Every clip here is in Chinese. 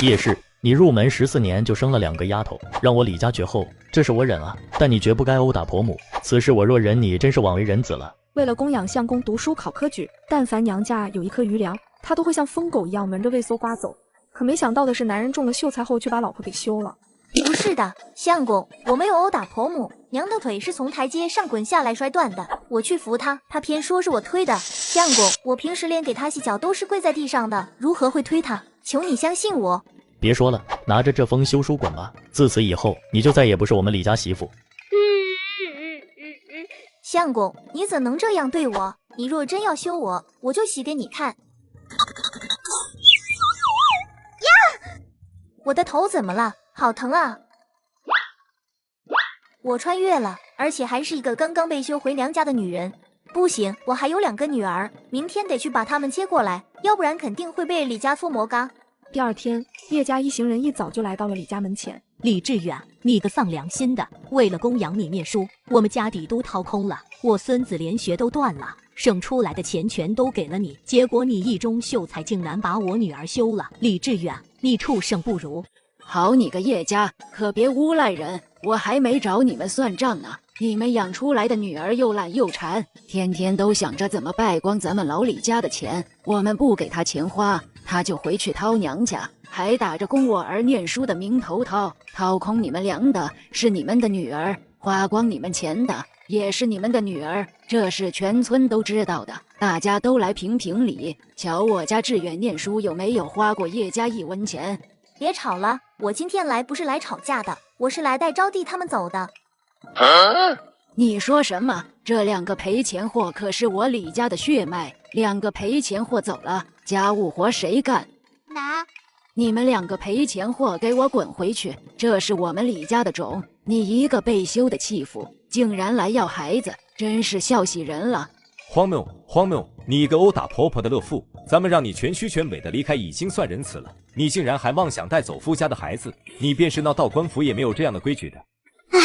叶氏，你入门14年就生了2个丫头，让我李家绝后，这事我忍啊，但你绝不该殴打婆母，此事我若忍你，真是枉为人子了。为了供养相公读书考科举，但凡娘家有一颗余粮，他都会像疯狗一样闻着味馊刮走。可没想到的是，男人中了秀才后却把老婆给休了。不是的，相公，我没有殴打婆母，娘的腿是从台阶上滚下来摔断的，我去扶她，她偏说是我推的。相公，我平时连给她洗脚都是跪在地上的，如何会推她？求你相信我。别说了，拿着这封休书滚吧，自此以后你就再也不是我们李家媳妇。相公，你怎能这样对我？你若真要休我，我就洗给你看。呀！我的头怎么了？好疼啊！我穿越了，而且还是一个刚刚被休回娘家的女人。不行，我还有2个女儿，明天得去把她们接过来，要不然肯定会被李家搓魔嘎。第二天，叶家一行人一早就来到了李家门前。李志远，你个丧良心的，为了供养你念书，我们家底都掏空了，我孙子连学都断了，省出来的钱全都给了你，结果你一中秀才竟然把我女儿休了。李志远，你畜生不如！好你个叶家，可别诬赖人，我还没找你们算账呢。你们养出来的女儿又懒又馋，天天都想着怎么败光咱们老李家的钱。我们不给她钱花，她就回去掏娘家，还打着供我儿念书的名头掏空你们粮的是你们的女儿，花光你们钱的也是你们的女儿，这是全村都知道的，大家都来评评理，瞧我家志远念书有没有花过叶家1文钱。别吵了，我今天来不是来吵架的，我是来带招娣他们走的。你说什么？这2个赔钱货可是我李家的血脉，2个赔钱货走了，家务活谁干？你们2个赔钱货给我滚回去！这是我们李家的种，你一个被休的弃妇，竟然来要孩子，真是笑死人了！荒谬，荒谬！你一个殴打婆婆的乐妇，咱们让你全虚全伪的离开已经算仁慈了，你竟然还妄想带走夫家的孩子，你便是闹道官府也没有这样的规矩的。唉，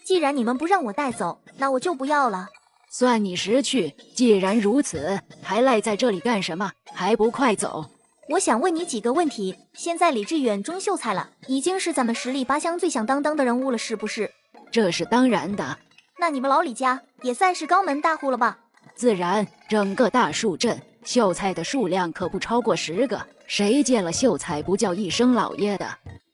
既然你们不让我带走，那我就不要了。算你识趣，既然如此，还赖在这里干什么？还不快走！我想问你几个问题。现在李志远中秀才了，已经是咱们十里八乡最响当当的人物了，是不是？这是当然的。那你们老李家也算是高门大户了吧？自然，整个大树镇秀才的数量可不超过10个，谁见了秀才不叫一声老爷的？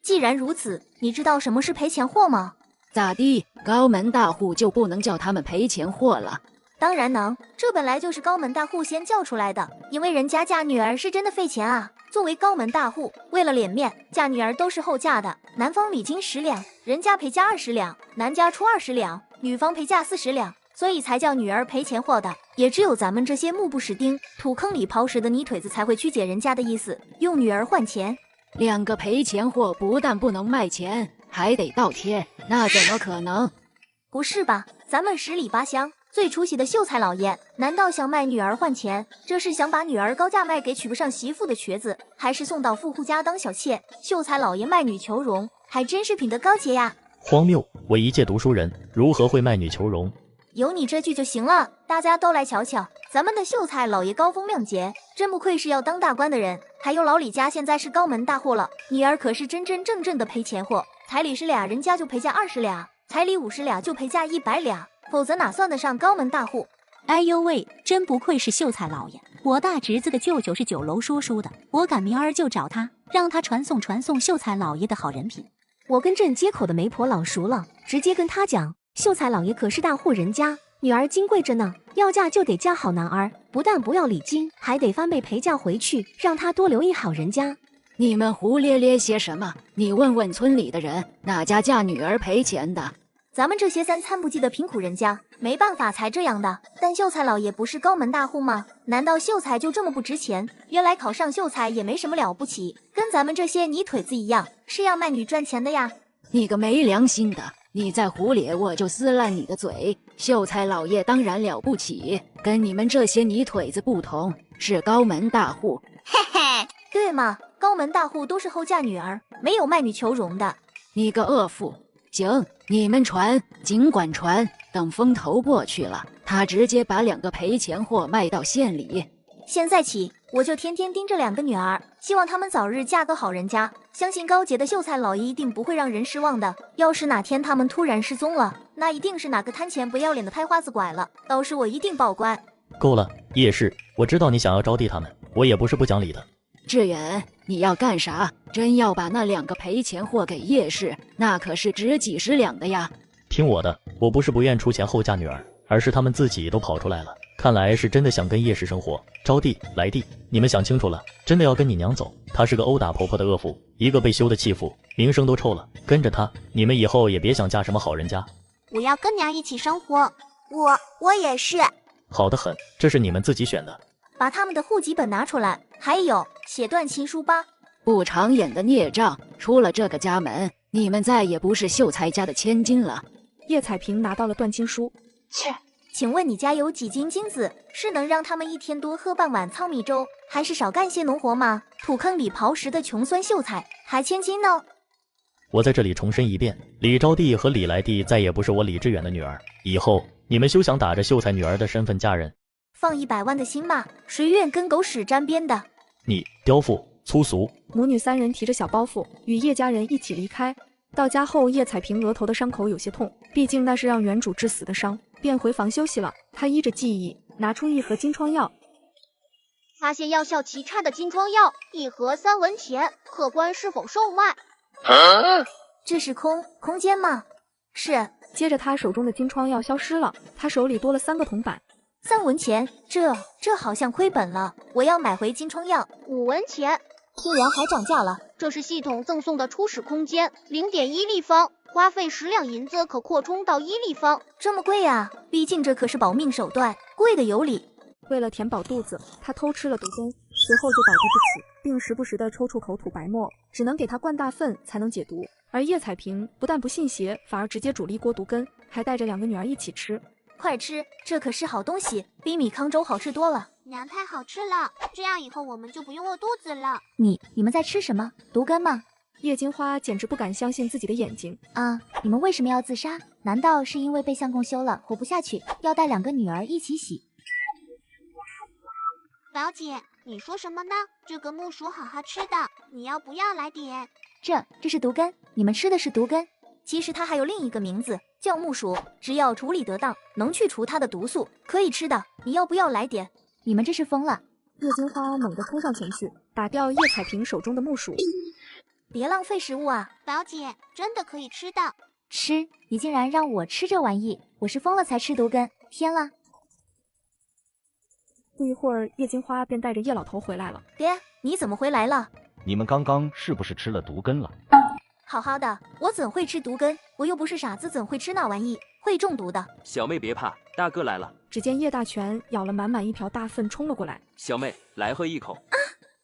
既然如此，你知道什么是赔钱货吗？咋地？高门大户就不能叫他们赔钱货了？当然能，这本来就是高门大户先叫出来的，因为人家嫁女儿是真的费钱啊。作为高门大户，为了脸面，嫁女儿都是后嫁的，男方礼金10两，人家陪嫁20两，男家出20两，女方陪嫁40两，所以才叫女儿赔钱货的。也只有咱们这些目不识丁、土坑里刨食的泥腿子才会曲解人家的意思，用女儿换钱。 2个赔钱货不但不能卖钱，还得倒贴，那怎么可能？不是吧？咱们十里八乡最出息的秀才老爷，难道想卖女儿换钱？这是想把女儿高价卖给娶不上媳妇的瘸子，还是送到富户家当小妾？秀才老爷卖女求荣，还真是品德高洁呀！荒谬！我一介读书人，如何会卖女求荣？有你这句就行了，大家都来瞧瞧，咱们的秀才老爷高风亮节，真不愧是要当大官的人。还有老李家现在是高门大户了，女儿可是真真正正的赔钱货，彩礼10俩，人家就赔价20俩，彩礼50俩就赔价100俩，否则哪算得上高门大户？哎呦喂，真不愧是秀才老爷，我大侄子的舅舅是酒楼说书的，我赶明儿就找他，让他传颂秀才老爷的好人品。我跟镇街口的媒婆老熟了，直接跟他讲，秀才老爷可是大户人家，女儿金贵着呢，要嫁就得嫁好男儿，不但不要礼金，还得翻倍陪嫁回去，让他多留意好人家。你们胡咧咧些什么？你问问村里的人，哪家嫁女儿赔钱的？咱们这些三餐不济的贫苦人家，没办法才这样的。但秀才老爷不是高门大户吗？难道秀才就这么不值钱？原来考上秀才也没什么了不起，跟咱们这些泥腿子一样，是要卖女赚钱的呀！你个没良心的！你再胡咧，我就撕烂你的嘴！秀才老爷当然了不起，跟你们这些泥腿子不同，是高门大户。嘿嘿，对嘛，高门大户都是后嫁女儿，没有卖女求荣的。你个恶妇！行，你们传，尽管传，等风头过去了，他直接把2个赔钱货卖到县里。现在起，我就天天盯着2个女儿，希望他们早日嫁个好人家。相信高洁的秀才老爷一定不会让人失望的。要是哪天他们突然失踪了，那一定是哪个贪钱不要脸的拍花子拐了，到时我一定报官。够了，叶氏，我知道你想要招娣他们，我也不是不讲理的。志远，你要干啥？真要把那2个赔钱货给叶氏，那可是值几十两的呀！听我的，我不是不愿出钱后嫁女儿，而是他们自己都跑出来了，看来是真的想跟叶氏生活。招娣、来娣，你们想清楚了，真的要跟你娘走。她是个殴打婆婆的恶妇，一个被休的弃妇，名声都臭了。跟着她，你们以后也别想嫁什么好人家。我要跟娘一起生活，我也是。好得很，这是你们自己选的。把他们的户籍本拿出来，还有写段情书吧。不长眼的孽障，出了这个家门，你们再也不是秀才家的千金了。叶彩萍拿到了断亲书。切，请问你家有几斤金子？是能让他们一天多喝半碗糙米粥，还是少干些农活吗？土坑里刨食的穷酸秀才，还千金呢？我在这里重申一遍，李招娣和李来娣再也不是我李志远的女儿，以后你们休想打着秀才女儿的身份嫁人。放100万的心嘛，谁愿跟狗屎沾边的？你刁妇粗俗！母女3人提着小包袱与叶家人一起离开。到家后，叶彩萍额头的伤口有些痛，毕竟那是让原主致死的伤，便回房休息了。她依着记忆拿出1盒金疮药，发现药效极差的金疮药，1盒3文钱，客官是否售卖？这是空间吗？是。接着他手中的金疮药消失了，他手里多了3个铜板。3文钱，这好像亏本了。我要买回金疮药。5文钱。竟然还涨价了！这是系统赠送的初始空间，0.1立方，花费10两银子可扩充到1立方。这么贵啊！毕竟这可是保命手段，贵的有理。为了填饱肚子，他偷吃了毒根，随后就倒地不起，并时不时的抽搐口吐白沫，只能给他灌大粪才能解毒。而叶彩萍不但不信邪，反而直接煮了1锅毒根，还带着2个女儿一起吃。快吃，这可是好东西，比米糠粥好吃多了。娘太好吃了，这样以后我们就不用饿肚子了。你们在吃什么？毒根吗？叶金花简直不敢相信自己的眼睛啊！你们为什么要自杀？难道是因为被相公休了，活不下去，要带2个女儿一起洗？表姐，你说什么呢？这个木薯好好吃的，你要不要来点？这是毒根，你们吃的是毒根。其实它还有另一个名字，叫木薯，只要处理得当，能去除它的毒素，可以吃的。你要不要来点？你们这是疯了！叶金花猛地冲上前去，打掉叶彩萍手中的木薯。别浪费食物啊！表姐，真的可以吃的。吃？你竟然让我吃这玩意！我是疯了才吃毒根，天了！不一会儿，叶金花便带着叶老头回来了。爹，你怎么回来了？你们刚刚是不是吃了毒根了？好好的，我怎会吃毒根？我又不是傻子，怎会吃那玩意？会中毒的。小妹别怕，大哥来了。只见叶大全舀了满满1瓢大粪冲了过来。小妹，来喝一口。啊！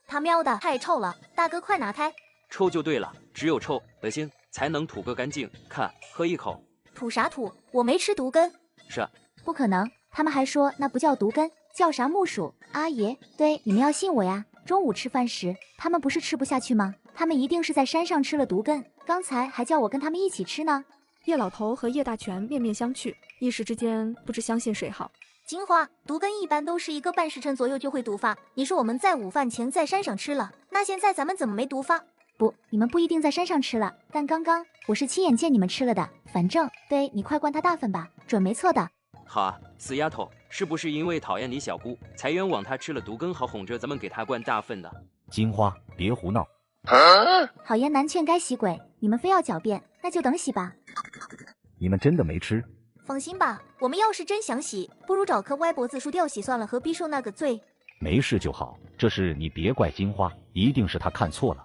他喵的，太臭了！大哥，快拿开！臭就对了，只有臭、恶心才能吐个干净。看，喝一口。吐啥吐？我没吃毒根。是。不可能，他们还说那不叫毒根，叫啥木薯。阿爷，对，你们要信我呀。中午吃饭时，他们不是吃不下去吗？他们一定是在山上吃了毒根，刚才还叫我跟他们一起吃呢。叶老头和叶大全面面相觑，一时之间不知相信谁好。金花，毒根一般都是1个半时辰左右就会毒发。你说我们在午饭前在山上吃了，那现在咱们怎么没毒发？不，你们不一定在山上吃了，但刚刚我是亲眼见你们吃了的。反正对，你快灌他大粪吧，准没错的。好啊，死丫头，是不是因为讨厌你小姑，才冤枉她吃了毒根，好哄着咱们给她灌大粪的？金花，别胡闹！好言难劝该洗鬼，你们非要狡辩，那就等洗吧。你们真的没吃？放心吧，我们要是真想洗，不如找棵歪脖子树吊洗算了，何必受那个罪？没事就好，这事你别怪金花，一定是她看错了。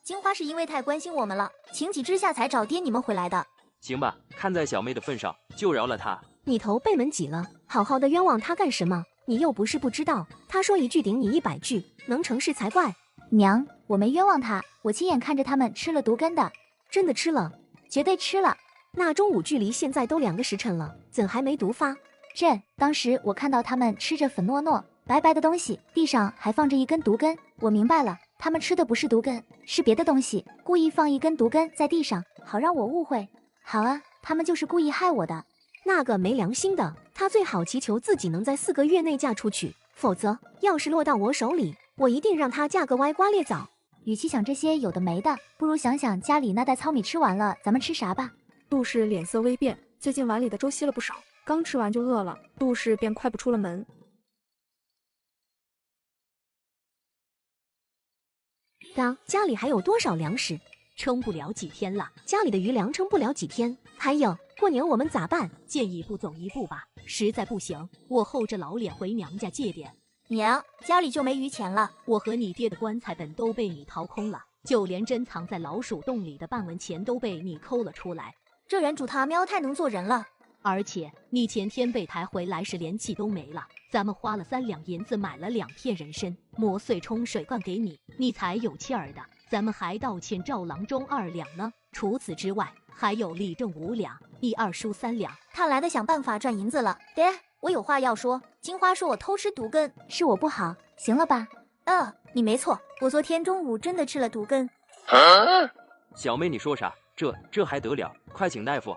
金花是因为太关心我们了，情急之下才找爹你们回来的。行吧，看在小妹的份上，就饶了她。你头被门挤了，好好的冤枉他干什么？你又不是不知道，他说1句顶你100句，能成事才怪。娘，我没冤枉他，我亲眼看着他们吃了毒根的。真的吃了？绝对吃了。那中午距离现在都2个时辰了，怎还没毒发？当时我看到他们吃着粉糯糯白白的东西，地上还放着1根毒根，我明白了，他们吃的不是毒根，是别的东西，故意放1根毒根在地上，好让我误会。好啊，他们就是故意害我的。那个没良心的，他最好祈求自己能在4个月内嫁出去，否则要是落到我手里，我一定让她嫁个歪瓜裂枣。与其想这些有的没的，不如想想家里那袋糙米吃完了，咱们吃啥吧。杜氏脸色微变，最近碗里的粥稀了不少，刚吃完就饿了，杜氏便快步出了门。当家里还有多少粮食？撑不了几天了。家里的余粮撑不了几天。还有过年我们咋办？见一步走一步吧，实在不行，我厚着老脸回娘家借点。娘，家里就没余钱了。我和你爹的棺材本都被你掏空了，就连珍藏在老鼠洞里的半文钱都被你抠了出来。这人主他喵太能做人了。而且你前天被抬回来时连气都没了，咱们花了3两银子买了2片人参，磨碎冲水灌给你，你才有气儿的。咱们还倒欠赵郎中2两呢。除此之外，还有李正5两，一二叔3两。看来的想办法赚银子了。爹，我有话要说。金花说我偷吃毒根，是我不好，行了吧？你没错，我昨天中午真的吃了毒根。小妹，你说啥？这还得了？快请大夫，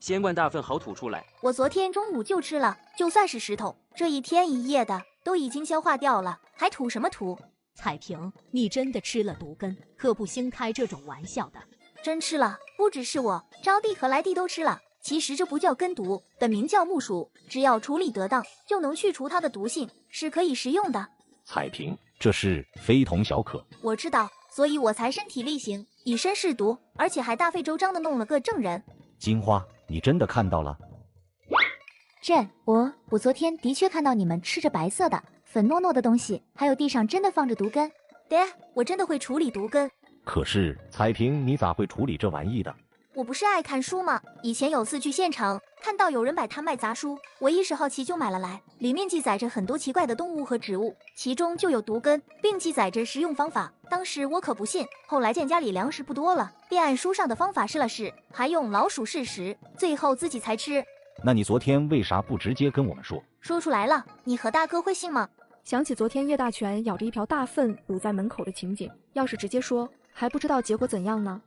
先灌大粪好吐出来。我昨天中午就吃了，就算是石头，这一天一夜的都已经消化掉了，还吐什么吐？彩萍，你真的吃了毒根，可不兴开这种玩笑的。真吃了，不只是我，招娣和来娣都吃了。其实这不叫根毒，本名叫木薯，只要处理得当，就能去除它的毒性，是可以食用的。彩萍，这是非同小可。我知道，所以我才身体力行，以身试毒，而且还大费周章的弄了个证人。金花，你真的看到了？我昨天的确看到你们吃着白色的粉糯糯的东西，还有地上真的放着毒根。爹，我真的会处理毒根。可是彩萍，你咋会处理这玩意的？我不是爱看书吗？以前有次去现场看到有人摆摊卖杂书，我一时好奇就买了来，里面记载着很多奇怪的动物和植物，其中就有毒根，并记载着食用方法。当时我可不信，后来见家里粮食不多了，便按书上的方法试了试，还用老鼠试食，最后自己才吃。那你昨天为啥不直接跟我们说？说出来了，你和大哥会信吗？想起昨天叶大全咬着一瓢大粪堵在门口的情景，要是直接说，还不知道结果怎样呢。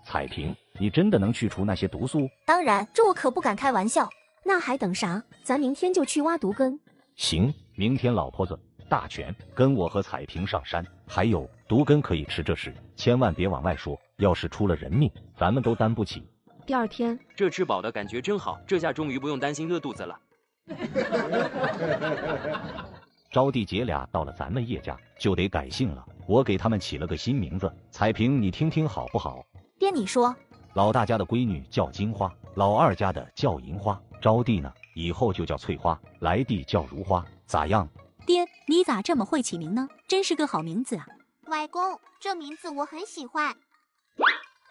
彩萍，你真的能去除那些毒素？当然，这我可不敢开玩笑。那还等啥？咱明天就去挖毒根。行，明天老婆子大全跟我和彩萍上山。还有毒根可以吃，这事千万别往外说，要是出了人命，咱们都担不起。第二天，这吃饱的感觉真好，这下终于不用担心饿肚子了。招娣姐俩到了咱们叶家，就得改姓了。我给他们起了个新名字，彩萍，你听听好不好？爹，你说。老大家的闺女叫金花，老二家的叫银花，招娣呢，以后就叫翠花，来娣叫如花，咋样？爹，你咋这么会起名呢？真是个好名字啊！外公，这名字我很喜欢。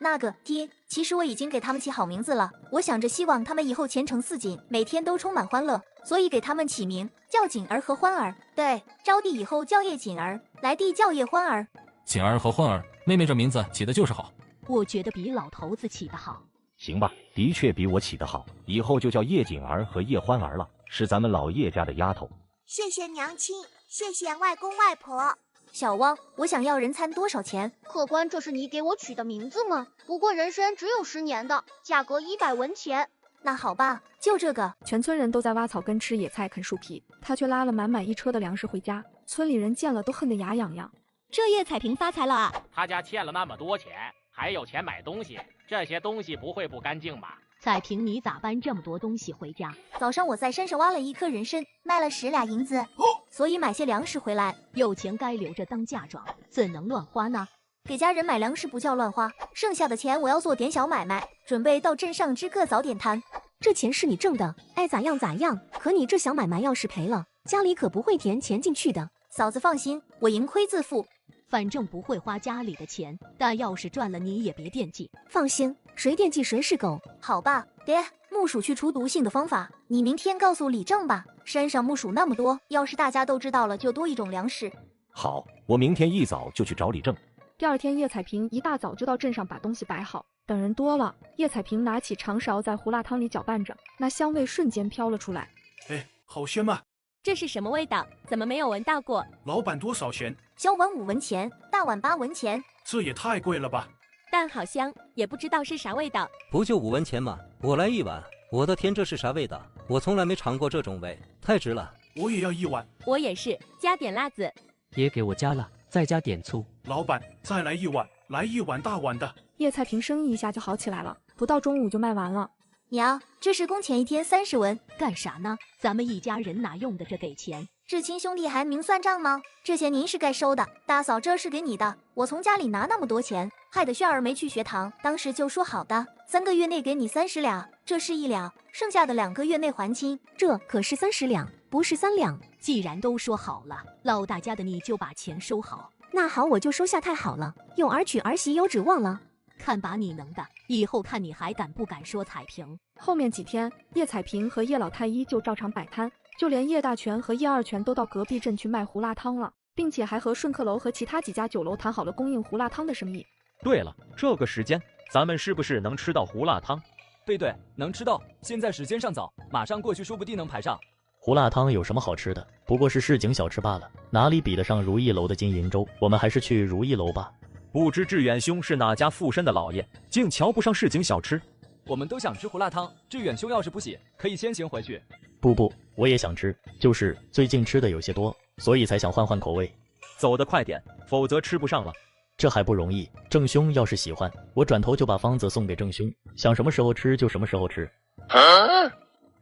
那个爹，其实我已经给他们起好名字了。我想着希望他们以后前程似锦，每天都充满欢乐，所以给他们起名叫锦儿和欢儿。对，招娣以后叫叶锦儿，来娣叫叶欢儿。锦儿和欢儿，妹妹这名字起的就是好。我觉得比老头子起得好。行吧，的确比我起得好，以后就叫叶锦儿和叶欢儿了，是咱们老叶家的丫头。谢谢娘亲，谢谢外公外婆。小汪，我想要人参多少钱？客官，这是你给我取的名字吗？不过人参只有10年的，价格100文钱。那好吧，就这个。全村人都在挖草根、吃野菜、啃树皮，他却拉了满满一车的粮食回家。村里人见了都恨得牙痒痒。这叶彩萍发财了啊！他家欠了那么多钱，还有钱买东西，这些东西不会不干净吧？彩萍，你咋搬这么多东西回家？早上我在山上挖了1颗人参，卖了10俩银子，所以买些粮食回来。有钱该留着当嫁妆，怎能乱花呢？给家人买粮食不叫乱花，剩下的钱我要做点小买卖，准备到镇上支个早点摊。这钱是你挣的，爱咋样咋样。可你这小买卖要是赔了，家里可不会填钱进去的。嫂子放心，我盈亏自负。反正不会花家里的钱，但要是赚了你也别惦记。放心，谁惦记谁是狗。好吧，爹，木薯去除毒性的方法，你明天告诉李正吧。山上木薯那么多，要是大家都知道了，就多一种粮食。好，我明天一早就去找李正。第二天，叶彩萍一大早就到镇上把东西摆好。等人多了，叶彩萍拿起长勺在胡辣汤里搅拌着，那香味瞬间飘了出来。哎，好鲜嘛！这是什么味道？怎么没有闻到过？老板多少钱？小碗5文钱，大碗8文钱。这也太贵了吧！但好香，也不知道是啥味道。不就5文钱吗？我来1碗。我的天，这是啥味道？我从来没尝过这种味，太值了。我也要1碗。我也是，加点辣子。也给我加了，再加点醋。老板，再来一碗，来一碗大碗的。叶菜萍生意一下就好起来了，不到中午就卖完了。娘，这是工钱1天30文，干啥呢？咱们一家人哪用得着给钱？至亲兄弟还明算账吗？这钱您是该收的。大嫂，这是给你的，我从家里拿那么多钱，害得炫儿没去学堂，当时就说好的，3个月内给你30两，这是1两，剩下的2个月内还清。这可是30两，不是3两。既然都说好了，老大家的你就把钱收好。那好，我就收下。太好了，用儿娶儿媳有指望了。看把你能的，以后看你还敢不敢说彩萍。后面几天，叶彩萍和叶老太医就照常摆摊，就连叶大全和叶二全都到隔壁镇去卖胡辣汤了，并且还和顺客楼和其他几家酒楼谈好了供应胡辣汤的生意。对了，这个时间咱们是不是能吃到胡辣汤？对，能吃到。现在时间尚早，马上过去说不定能排上。胡辣汤有什么好吃的？不过是市井小吃罢了，哪里比得上如意楼的金银粥？我们还是去如意楼吧。不知志远兄是哪家附身的老爷，竟瞧不上市井小吃。我们都想吃胡辣汤，志远兄要是不喜，可以先行回去。不，我也想吃，就是最近吃的有些多，所以才想换换口味。走得快点，否则吃不上了。这还不容易，郑兄要是喜欢，我转头就把方子送给郑兄，想什么时候吃就什么时候吃。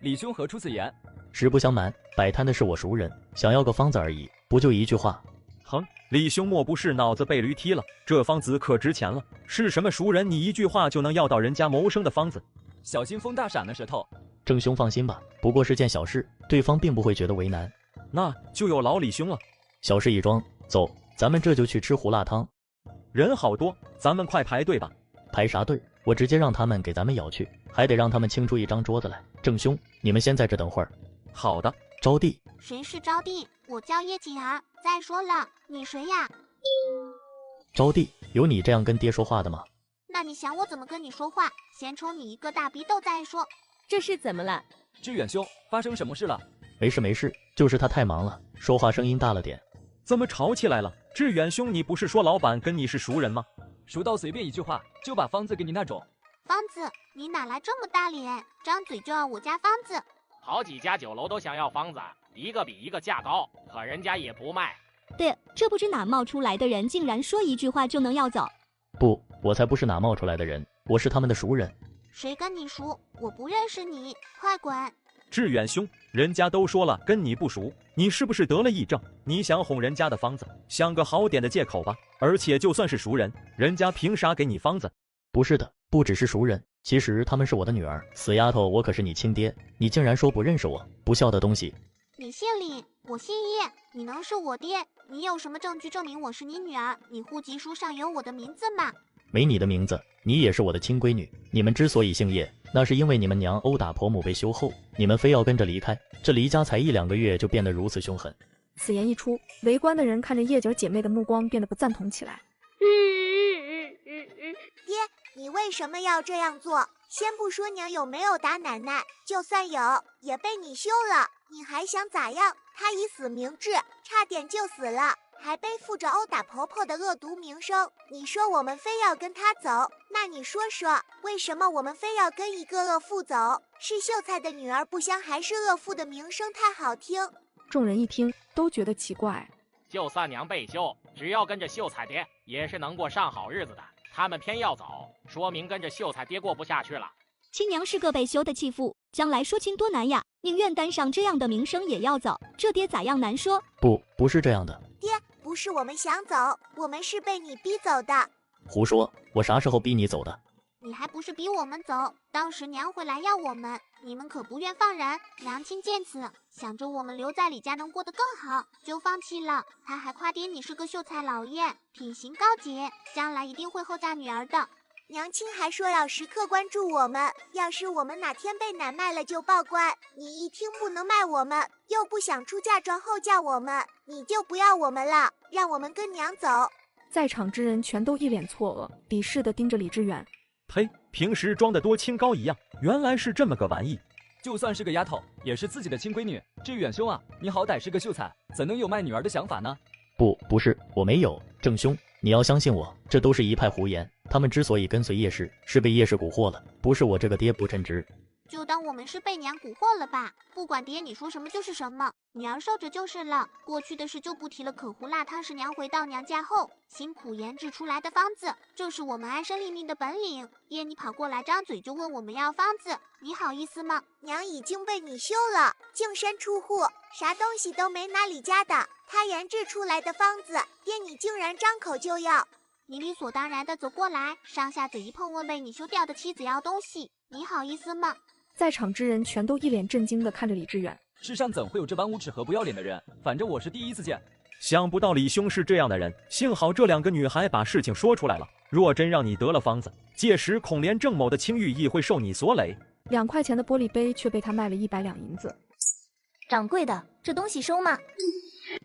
李兄何出此言？实不相瞒，摆摊的是我熟人，想要个方子而已，不就一句话。哼，李兄莫不是脑子被驴踢了？这方子可值钱了，是什么熟人？你一句话就能要到人家谋生的方子？小心风大闪了舌头。郑兄放心吧，不过是件小事，对方并不会觉得为难。那就有劳李兄了。小事一桩，走，咱们这就去吃胡辣汤。人好多，咱们快排队吧。排啥队？我直接让他们给咱们舀去，还得让他们清出一张桌子来。郑兄，你们先在这等会儿。好的。招娣。谁是招娣？我叫叶锦儿。再说了，你谁呀？招娣，有你这样跟爹说话的吗？那你想我怎么跟你说话？先抽你一个大逼斗再说。这是怎么了？志远兄，发生什么事了？没事，就是他太忙了，说话声音大了点。怎么吵起来了？志远兄，你不是说老板跟你是熟人吗？熟到随便一句话就把方子给你那种。方子，你哪来这么大脸？张嘴就要我家方子？好几家酒楼都想要方子，一个比一个价高，可人家也不卖。对，这不知哪冒出来的人，竟然说一句话就能要走。不，我才不是哪冒出来的人，我是他们的熟人。谁跟你熟？我不认识你，快滚！志远兄，人家都说了跟你不熟，你是不是得了癔症？你想哄人家的方子，想个好点的借口吧。而且就算是熟人，人家凭啥给你方子？不是的，不只是熟人，其实他们是我的女儿。死丫头，我可是你亲爹，你竟然说不认识我，不孝的东西！你姓李，我姓叶，你能是我爹？你有什么证据证明我是你女儿？你户籍书上有我的名字吗？没你的名字，你也是我的亲闺女。你们之所以姓叶，那是因为你们娘殴打婆母被休后，你们非要跟着离开，这离家才1-2个月就变得如此凶狠。此言一出，围观的人看着叶姐姐妹的目光变得不赞同起来。爹，你为什么要这样做？先不说娘有没有打奶奶，就算有，也被你休了，你还想咋样？她以死明志，差点就死了，还背负着殴打婆婆的恶毒名声。你说我们非要跟她走，那你说说，为什么我们非要跟一个恶妇走？是秀才的女儿不香，还是恶妇的名声太好听？众人一听，都觉得奇怪。就算娘被休，只要跟着秀才爹，也是能过上好日子的。他们偏要走，说明跟着秀才爹过不下去了。亲娘是个被休的弃妇，将来说亲多难呀！宁愿担上这样的名声也要走，这爹咋样难说？不是这样的。爹，不是我们想走，我们是被你逼走的。胡说，我啥时候逼你走的？你还不是逼我们走？当时娘回来要我们，你们可不愿放人。娘亲见此，想着我们留在李家能过得更好，就放弃了。他还夸爹你是个秀才老爷，品行高洁，将来一定会后嫁女儿的。娘亲还说要时刻关注我们，要是我们哪天被奶卖了就报官。你一听不能卖我们，又不想出嫁妆后嫁我们，你就不要我们了，让我们跟娘走。在场之人全都一脸错愕，鄙视地盯着李志远。呸！平时装得多清高一样，原来是这么个玩意。就算是个丫头，也是自己的亲闺女。志远兄啊，你好歹是个秀才，怎能有卖女儿的想法呢？不是，我没有。郑兄，你要相信我，这都是一派胡言。他们之所以跟随叶氏，是被叶氏蛊惑了，不是我这个爹不称职。就当我们是被娘蛊惑了吧。不管爹你说什么就是什么，女儿受着就是了。过去的事就不提了。可胡辣汤是娘回到娘家后辛苦研制出来的方子，这是我们安身立命的本领。爹你跑过来张嘴就问我们要方子，你好意思吗？娘已经被你休了，净身出户，啥东西都没拿李家的。他研制出来的方子，爹你竟然张口就要。你理所当然的走过来，上下嘴一碰，问被你休掉的妻子要东西，你好意思吗？在场之人全都一脸震惊地看着李志远。世上怎会有这般无耻和不要脸的人？反正我是第一次见。想不到李兄是这样的人，幸好这2个女孩把事情说出来了。若真让你得了方子，届时恐连郑某的清誉亦会受你所累。2块钱的玻璃杯却被他卖了100两银子。掌柜的，这东西收吗？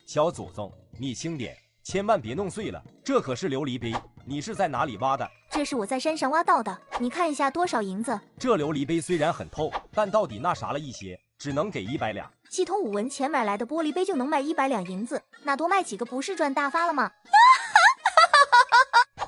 小祖宗，你轻点，千万别弄碎了，这可是琉璃杯，你是在哪里挖的？这是我在山上挖到的，你看一下多少银子。这琉璃杯虽然很透，但到底那啥了一些，只能给100两。系统5文钱买来的玻璃杯就能卖100两银子，那多卖几个不是赚大发了吗？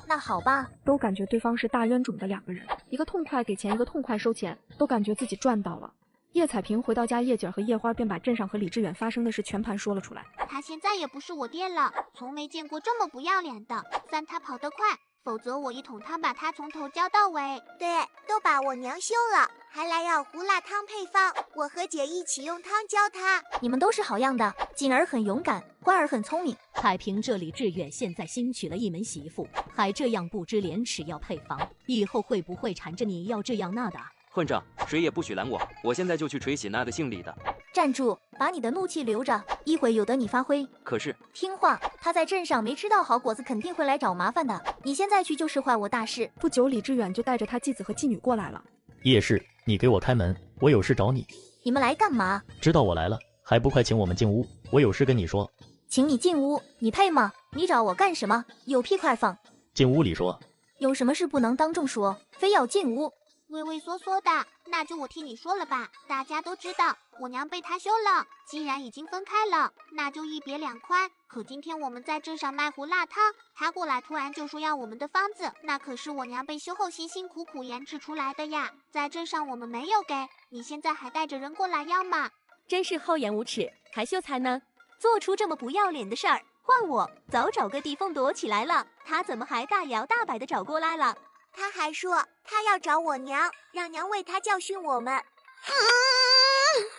那好吧，都感觉对方是大冤种的2个人，一个痛快给钱，一个痛快收钱，都感觉自己赚到了。叶彩萍回到家，叶姐和叶花便把镇上和李志远发生的事全盘说了出来。他现在也不是我爹了，从没见过这么不要脸的。算他跑得快，否则我一桶汤把他从头浇到尾。对，都把我娘休了，还来要胡辣汤配方，我和姐一起用汤教他。你们都是好样的，锦儿很勇敢，花儿很聪明。彩萍这李志远现在新娶了一门媳妇，还这样不知廉耻要配方，以后会不会缠着你要这样那的？混账，谁也不许拦我！我现在就去捶醒那个姓李的。站住，把你的怒气留着，一会有得你发挥。可是听话，他在镇上没吃到好果子，肯定会来找麻烦的。你现在去就是坏我大事。不久，李志远就带着他继子和继女过来了。叶氏，你给我开门，我有事找你。你们来干嘛？知道我来了，还不快请我们进屋？我有事跟你说。请你进屋？你配吗？你找我干什么？有屁快放！进屋里说。有什么事不能当众说，非要进屋？畏畏缩缩的，那就我替你说了吧。大家都知道我娘被他休了，既然已经分开了，那就一别两宽。可今天我们在镇上卖胡辣汤，他过来突然就说要我们的方子，那可是我娘被休后辛辛苦苦研制出来的呀，在镇上我们没有给，你现在还带着人过来要吗？真是厚颜无耻，还秀才呢？做出这么不要脸的事儿，换我早找个地缝躲起来了，他怎么还大摇大摆的找过来了？他还说他要找我娘，让娘为他教训我们。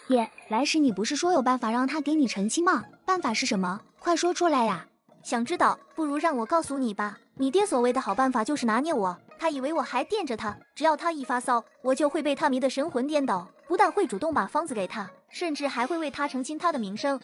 爹，来时你不是说有办法让他给你成亲吗？办法是什么？快说出来呀！想知道，不如让我告诉你吧。你爹所谓的好办法就是拿捏我，他以为我还惦着他，只要他一发骚，我就会被他迷得神魂颠倒，不但会主动把方子给他，甚至还会为他澄清他的名声。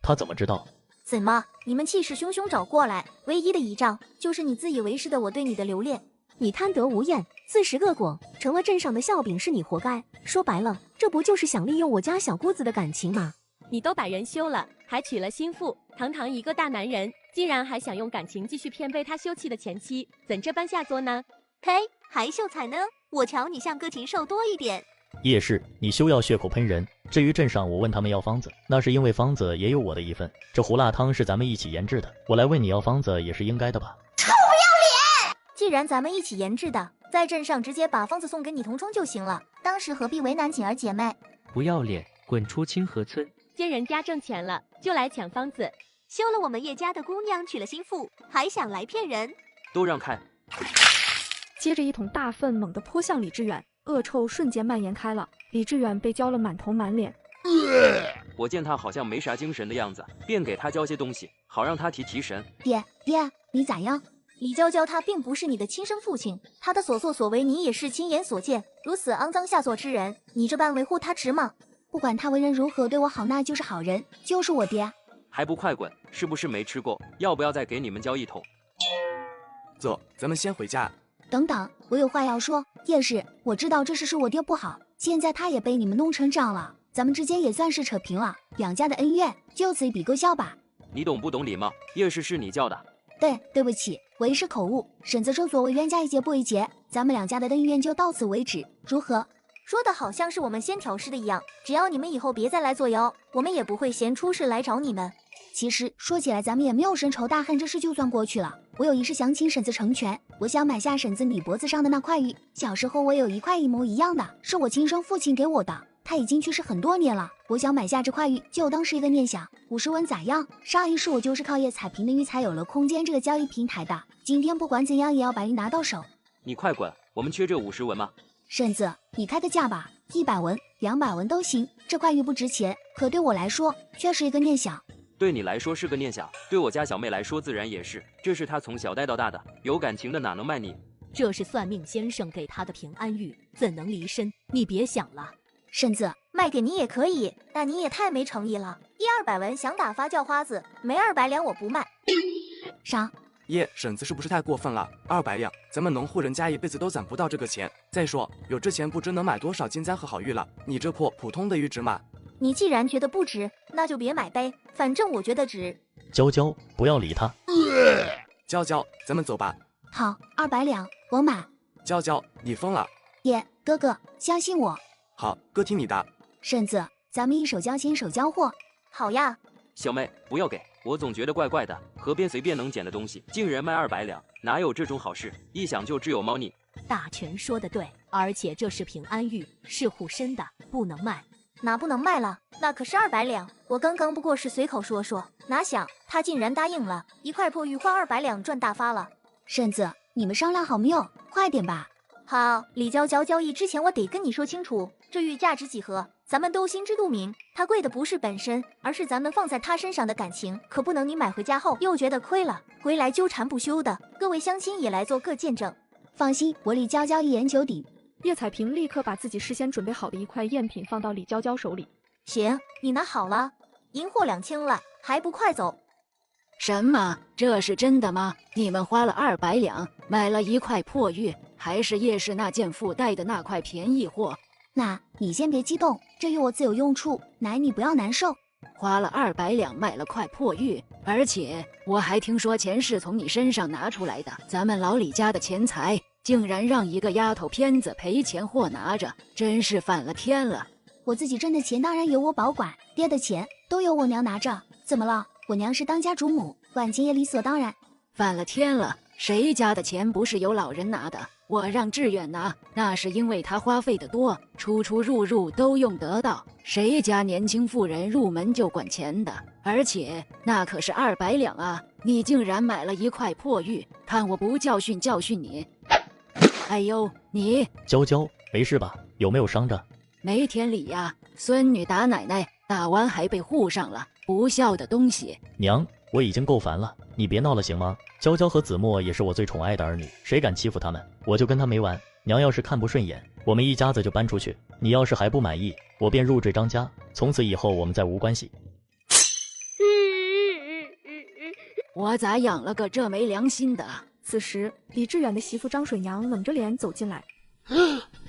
他怎么知道？怎么？你们气势汹汹找过来，唯一的倚仗就是你自以为是的我对你的留恋。你贪得无厌，自食恶果，成了镇上的笑柄，是你活该。说白了，这不就是想利用我家小姑子的感情吗？你都把人休了，还娶了心腹，堂堂一个大男人，竟然还想用感情继续骗被他休弃的前妻，怎这般下作呢？呸！还秀才呢？我瞧你像个禽兽多一点。叶氏，你休要血口喷人。至于镇上我问他们要方子，那是因为方子也有我的一份。这胡辣汤是咱们一起研制的，我来问你要方子也是应该的吧？臭不要脸！既然咱们一起研制的，在镇上直接把方子送给你同冲就行了，当时何必为难锦儿姐妹？不要脸，滚出清河村！见人家挣钱了，就来抢方子，休了我们叶家的姑娘，娶了心腹，还想来骗人？都让开！接着一桶大粪猛地泼向李志远，恶臭瞬间蔓延开了。李志远被浇了满头满脸。我见他好像没啥精神的样子，便给他浇些东西，好让他提提神。爹，你咋样？李娇娇他并不是你的亲生父亲，他的所作所为你也是亲眼所见。如此肮脏下作之人，你这般维护他值吗？不管他为人如何，对我好，那就是好人，就是我爹。还不快滚！是不是没吃够？要不要再给你们浇一桶？走，咱们先回家。等等，我有话要说。叶氏，我知道这事是我爹不好，现在他也被你们弄成这样了，咱们之间也算是扯平了，两家的恩怨就此一笔勾销吧。你懂不懂礼貌？叶氏是你叫的。对不起，我一时口误。沈子正所谓冤家宜解不宜结，咱们两家的恩怨就到此为止，如何？说的好像是我们先挑事的一样，只要你们以后别再来作妖，我们也不会闲出事来找你们。其实说起来，咱们也没有深仇大恨，这事就算过去了。我有一事想请婶子成全，我想买下婶子你脖子上的那块玉。小时候我有一块一模一样的，是我亲生父亲给我的，他已经去世很多年了。我想买下这块玉，就当是一个念想。50文咋样？上一世我就是靠叶彩萍的玉才有了空间这个交易平台的，今天不管怎样也要把玉拿到手。你快滚，我们缺这50文吗？婶子，你开个价吧，100文、200文都行。这块玉不值钱，可对我来说却是一个念想。对你来说是个念想，对我家小妹来说自然也是。这是她从小带到大的，有感情的哪能卖你？这是算命先生给她的平安玉，怎能离身？你别想了。婶子，卖给你也可以，但你也太没诚意了。100-200文想打发叫花子，没200两我不卖。啥？爷，婶子是不是太过分了？200两，咱们农户人家一辈子都攒不到这个钱。再说，有这钱不知能买多少金簪和好玉了。你这破普通的玉值吗？你既然觉得不值，那就别买呗，反正我觉得值。娇娇，不要理他。娇娇，咱们走吧。好，200两，我买。娇娇，你疯了？爷，哥哥，相信我。好，哥听你的。婶子，咱们一手交钱一手交货。好呀。小妹，不要给我，总觉得怪怪的。河边随便能捡的东西，竟然卖200两，哪有这种好事？一想就只有猫腻。大全说的对，而且这是平安玉，是护身的，不能卖。哪不能卖了？那可是200两，我刚刚不过是随口说说，哪想他竟然答应了，一块破玉换200两，赚大发了。婶子，你们商量好没有？快点吧。好，李娇娇交易之前，我得跟你说清楚，这玉价值几何，咱们都心知肚明。它贵的不是本身，而是咱们放在他身上的感情，可不能你买回家后又觉得亏了，回来纠缠不休的。各位乡亲也来做个见证。放心，我李娇娇一言九鼎。叶彩萍立刻把自己事先准备好的一块赝品放到李娇娇手里。行，你拿好了，银货2清了，还不快走？什么？这是真的吗？你们花了200两买了一块破玉，还是夜市那件附带的那块便宜货？那你先别激动，这玉我自有用处，奶你不要难受。花了200两买了块破玉，而且我还听说钱是从你身上拿出来的，咱们老李家的钱财竟然让一个丫头片子赔钱货拿着，真是反了天了。我自己挣的钱当然由我保管，爹的钱都由我娘拿着。怎么了？我娘是当家主母，管钱也理所当然。反了天了，谁家的钱不是由老人拿的？我让志远拿，那是因为他花费的多，出出入入都用得到。谁家年轻妇人入门就管钱的？而且那可是200两啊！你竟然买了一块破玉，看我不教训教训你！哎呦，你娇娇没事吧？有没有伤着？没天理呀！孙女打奶奶，打完还被护上了，不孝的东西！娘，我已经够烦了，你别闹了行吗？娇娇和子墨也是我最宠爱的儿女，谁敢欺负他们，我就跟他没完。娘要是看不顺眼，我们一家子就搬出去。你要是还不满意，我便入赘张家，从此以后我们再无关系。我咋养了个这没良心的？此时，李志远的媳妇张水娘冷着脸走进来。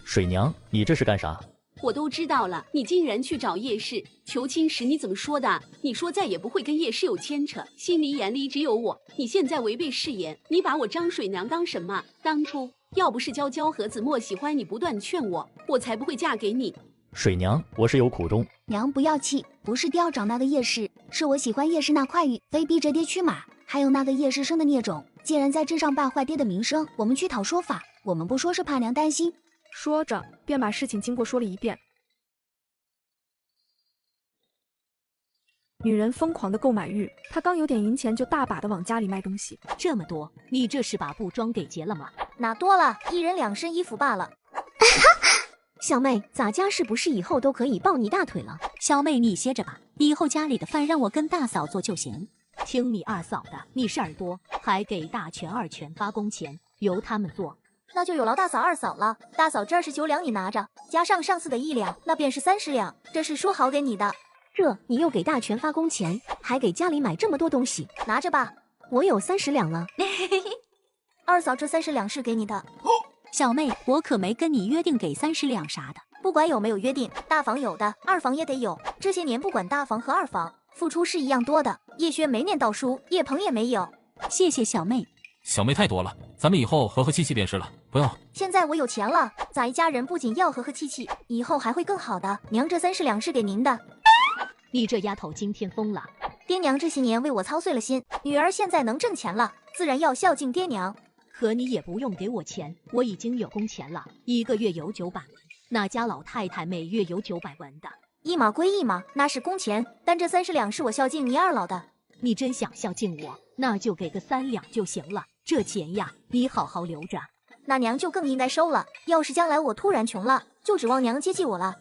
水娘，你这是干啥？我都知道了，你竟然去找叶氏求亲时你怎么说的？你说再也不会跟叶氏有牵扯，心里眼里只有我。你现在违背誓言，你把我张水娘当什么？当初要不是娇娇和子墨喜欢你，不断劝我，我才不会嫁给你。水娘，我是有苦衷。娘不要气，不是爹要找那个叶氏，是我喜欢叶氏那块玉，非逼着爹去买。还有那个叶氏生的孽种，竟然在镇上败坏爹的名声，我们去讨说法。我们不说是怕娘担心。说着，便把事情经过说了一遍。女人疯狂的购买玉，她刚有点银钱就大把的往家里卖东西。这么多，你这是把布庄给结了吗？哪多了，一人2身衣服罢了。小妹，咱家是不是以后都可以抱你大腿了？小妹，你歇着吧，以后家里的饭让我跟大嫂做就行。听你二嫂的，你是耳朵，还给大全、二全发工钱，由他们做。那就有劳大嫂、二嫂了。大嫂这29两你拿着，加上上次的1两，那便是30两。这是说好给你的。这你又给大全发工钱，还给家里买这么多东西，拿着吧。我有30两了。二嫂，这30两是给你的。小妹，我可没跟你约定给30两啥的。不管有没有约定，大房有的，二房也得有。这些年不管大房和二房，付出是一样多的。叶轩没念叨书，叶鹏也没有。谢谢小妹。小妹太多了，咱们以后和和气气便是了，不要。现在我有钱了，咱一家人不仅要和和气气，以后还会更好的。娘，这30两是给您的。你这丫头今天疯了。爹娘这些年为我操碎了心，女儿现在能挣钱了，自然要孝敬爹娘。可你也不用给我钱，我已经有工钱了，1个月有900文，那家老太太每月有900文的。一码归一码，那是工钱，但这30两是我孝敬你二老的。你真想孝敬我，那就给个3两就行了，这钱呀，你好好留着。那娘就更应该收了，要是将来我突然穷了，就指望娘接济我了。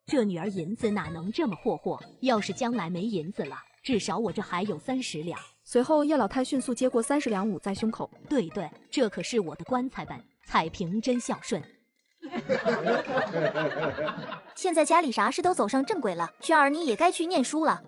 这女儿银子哪能这么霍霍？要是将来没银子了，至少我这还有30两。随后叶老太迅速接过30两捂在胸口。对对，这可是我的棺材本。彩萍真孝顺。现在家里啥事都走上正轨了，轩儿你也该去念书了。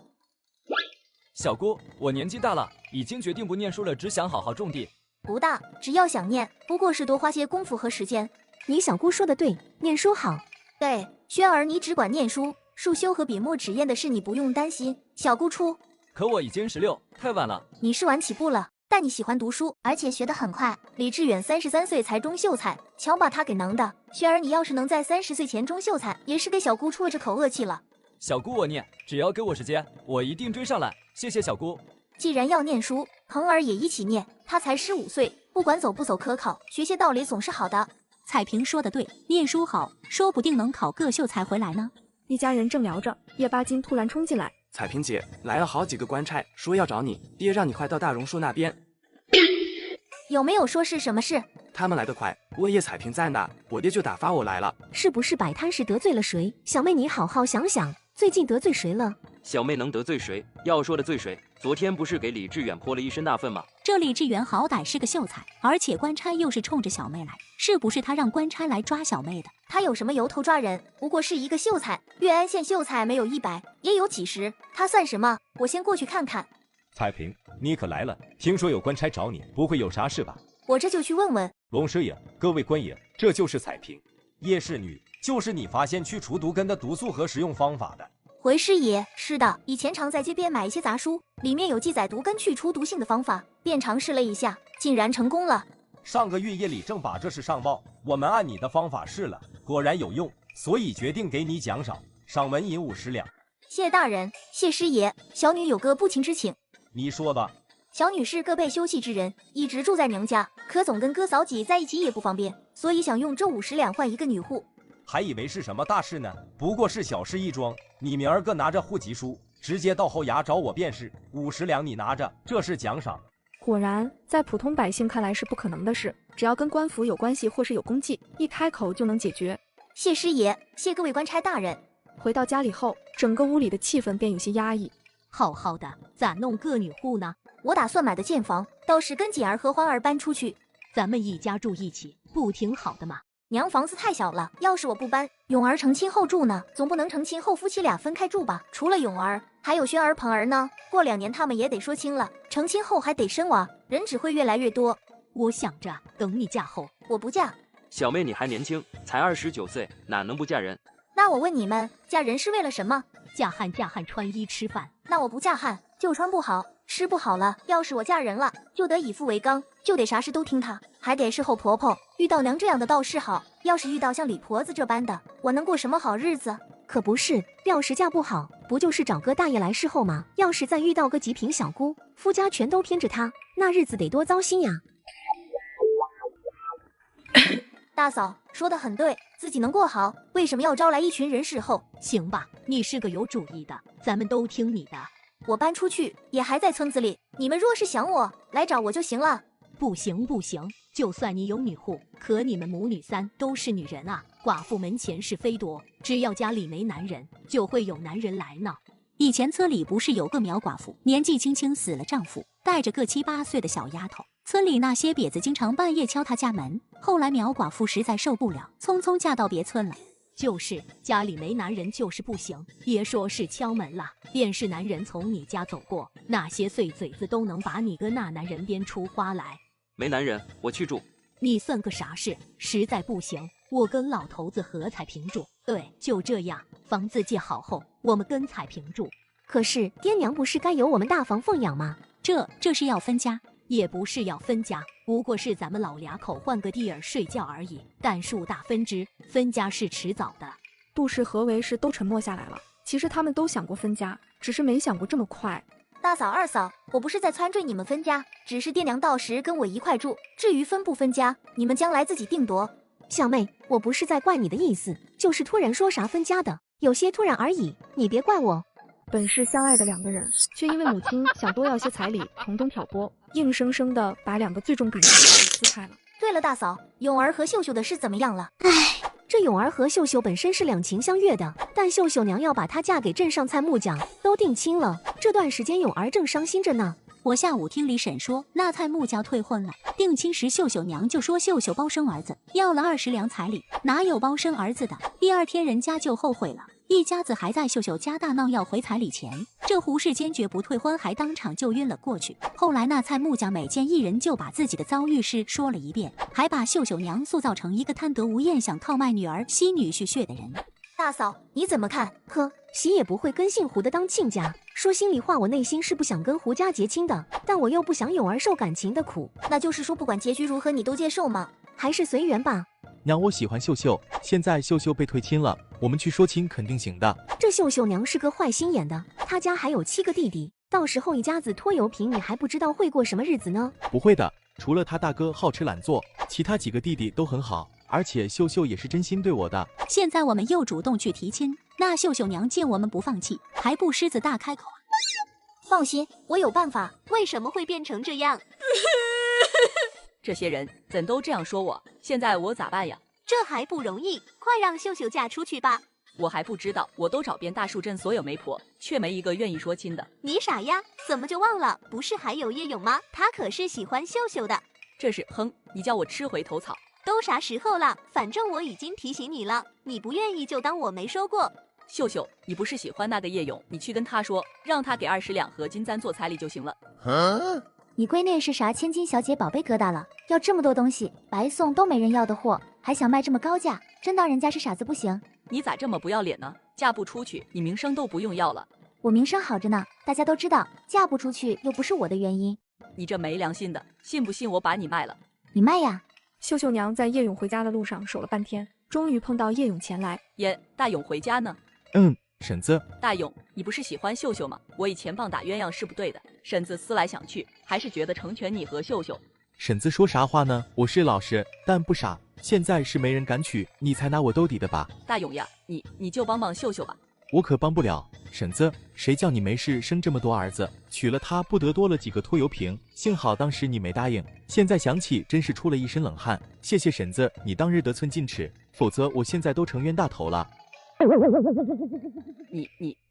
小姑，我年纪大了，已经决定不念书了，只想好好种地。不大，只要想念，不过是多花些功夫和时间。你小姑说的对，念书好。对，轩儿你只管念书，束修和笔墨纸砚的事你不用担心，小姑出。可我已经16，太晚了。你是晚起步了，但你喜欢读书，而且学得很快。李志远33岁才中秀才，瞧把他给能的。轩儿你要是能在30岁前中秀才，也是给小姑出了这口恶气了。小姑我念，只要给我时间，我一定追上来。谢谢小姑。既然要念书，恒儿也一起念。他才15岁，不管走不走科考，学些道理总是好的。彩萍说的对，念书好，说不定能考个秀才回来呢。一家人正聊着，叶巴金突然冲进来。彩萍姐，来了好几个官差，说要找你，爹让你快到大榕树那边。有没有说是什么事？他们来得快，我叶彩萍在那，我爹就打发我来了。是不是摆摊时得罪了谁？小妹你好好想想，最近得罪谁了？小妹能得罪谁？要说得罪谁，昨天不是给李志远泼了一身大粪吗？这李志远好歹是个秀才，而且官差又是冲着小妹来，是不是他让官差来抓小妹的？他有什么由头抓人？不过是一个秀才，岳安县秀才没有100，也有几十，他算什么？我先过去看看。彩萍，你可来了，听说有官差找你，不会有啥事吧？我这就去问问。龙师爷，各位官爷，这就是彩萍，叶氏女，就是你发现去除毒根的毒素和食用方法的。回师爷，是的，以前常在街边买一些杂书，里面有记载毒根去除毒性的方法，便尝试了一下，竟然成功了。上个月夜里正把这事上报，我们按你的方法试了，果然有用，所以决定给你奖赏，赏纹银50两。谢大人，谢师爷，小女有个不情之请。你说吧。小女是个被休弃之人，一直住在娘家，可总跟哥嫂挤在一起也不方便，所以想用这50两换一个女户。还以为是什么大事呢，不过是小事一桩。你明儿个拿着户籍书，直接到后衙找我便是，50两你拿着，这是奖赏。果然，在普通百姓看来是不可能的事，只要跟官府有关系或是有功绩，一开口就能解决。谢师爷，谢各位官差大人。回到家里后，整个屋里的气氛便有些压抑。好好的，咋弄个女户呢？我打算买的建房，倒是跟锦儿和欢儿搬出去，咱们一家住一起，不挺好的吗？娘房子太小了，要是我不搬，永儿成亲后住呢，总不能成亲后夫妻俩分开住吧？除了永儿，还有轩儿、鹏儿呢。过2年他们也得说清了，成亲后还得生娃，人只会越来越多。我想着等你嫁后，我不嫁。小妹你还年轻，才29岁，哪能不嫁人？那我问你们，嫁人是为了什么？嫁汉穿衣吃饭。那我不嫁汉，就穿不好，吃不好了。要是我嫁人了，就得以父为纲，就得啥事都听他，还得侍候婆婆。遇到娘这样的倒是好，要是遇到像李婆子这般的，我能过什么好日子？可不是，要是嫁不好，不就是找个大爷来侍候吗？要是再遇到个极品小姑，夫家全都偏着她，那日子得多糟心呀！大嫂说得很对，自己能过好，为什么要招来一群人侍候？行吧，你是个有主意的，咱们都听你的。我搬出去也还在村子里，你们若是想我，来找我就行了。不行，就算你有女户，可你们母女3都是女人啊，寡妇门前是非多，只要家里没男人，就会有男人来闹。以前村里不是有个苗寡妇，年纪轻轻死了丈夫，带着个7、8岁的小丫头。村里那些瘪子经常半夜敲她家门，后来苗寡妇实在受不了，匆匆嫁到别村了。就是家里没男人就是不行，别说是敲门了，便是男人从你家走过，那些碎嘴子都能把你跟那男人编出花来。没男人，我去住。你算个啥事？实在不行，我跟老头子和彩萍住。对，就这样，房子建好后，我们跟彩萍住。可是爹娘不是该由我们大房奉养吗？这是要分家？也不是要分家，不过是咱们老俩口换个地儿睡觉而已。但树大分枝，分家是迟早的。杜氏和为氏都沉默下来了。其实他们都想过分家，只是没想过这么快。大嫂、二嫂，我不是在撺掇你们分家，只是爹娘到时跟我一块住。至于分不分家，你们将来自己定夺。小妹，我不是在怪你的意思，就是突然说啥分家的，有些突然而已，你别怪我。本是相爱的两个人，却因为母亲想多要些彩礼，从中挑拨，硬生生的把两个最重感情的人撕开了。对了，大嫂，咏儿和秀秀的事怎么样了？这咏儿和秀秀本身是两情相悦的，但秀秀娘要把她嫁给镇上蔡木匠，都定亲了。这段时间咏儿正伤心着呢。我下午听李婶说，那蔡木匠退婚了，定亲时秀秀娘就说秀秀包生儿子，要了20两彩礼，哪有包生儿子的？第二天人家就后悔了。一家子还在秀秀家大闹要回彩礼钱，这胡氏坚决不退婚，还当场就晕了过去。后来那蔡木匠每见一人就把自己的遭遇事说了一遍，还把秀秀娘塑造成一个贪得无厌、想靠卖女儿吸女婿血的人。大嫂，你怎么看？呵，喜也不会跟姓胡的当亲家。说心里话，我内心是不想跟胡家结亲的，但我又不想咏儿受感情的苦。那就是说，不管结局如何，你都接受吗？还是随缘吧。娘，我喜欢秀秀，现在秀秀被退亲了，我们去说亲肯定行的。这秀秀娘是个坏心眼的，她家还有7个弟弟，到时候一家子拖油瓶，你还不知道会过什么日子呢。不会的，除了他大哥好吃懒做，其他几个弟弟都很好，而且秀秀也是真心对我的。现在我们又主动去提亲，那秀秀娘见我们不放弃，还不狮子大开口。放心，我有办法。为什么会变成这样？这些人怎都这样说我？现在我咋办呀？这还不容易，快让秀秀嫁出去吧。我还不知道，我都找遍大树镇所有媒婆，却没一个愿意说亲的。你傻呀？怎么就忘了？不是还有叶勇吗？他可是喜欢秀秀的。这是哼，你叫我吃回头草。都啥时候了？反正我已经提醒你了，你不愿意就当我没说过。秀秀，你不是喜欢那个叶勇，你去跟他说，让他给20两合金簪做彩礼就行了。你闺女是啥千金小姐宝贝疙瘩了？要这么多东西，白送都没人要的货，还想卖这么高价，真当人家是傻子不行？你咋这么不要脸呢？嫁不出去，你名声都不用要了。我名声好着呢，大家都知道，嫁不出去又不是我的原因。你这没良心的，信不信我把你卖了？你卖呀！秀秀娘在叶勇回家的路上守了半天，终于碰到叶勇前来。大勇回家呢？婶子。大勇，你不是喜欢秀秀吗？我以前棒打鸳鸯是不对的。婶子思来想去，还是觉得成全你和秀秀。婶子说啥话呢？我是老实，但不傻。现在是没人敢娶，你才拿我兜底的吧？大勇呀，你就帮帮秀秀吧。我可帮不了，婶子，谁叫你没事生这么多儿子，娶了他不得多了几个拖油瓶？幸好当时你没答应，现在想起真是出了一身冷汗。谢谢婶子，你当日得寸进尺，否则我现在都成冤大头了。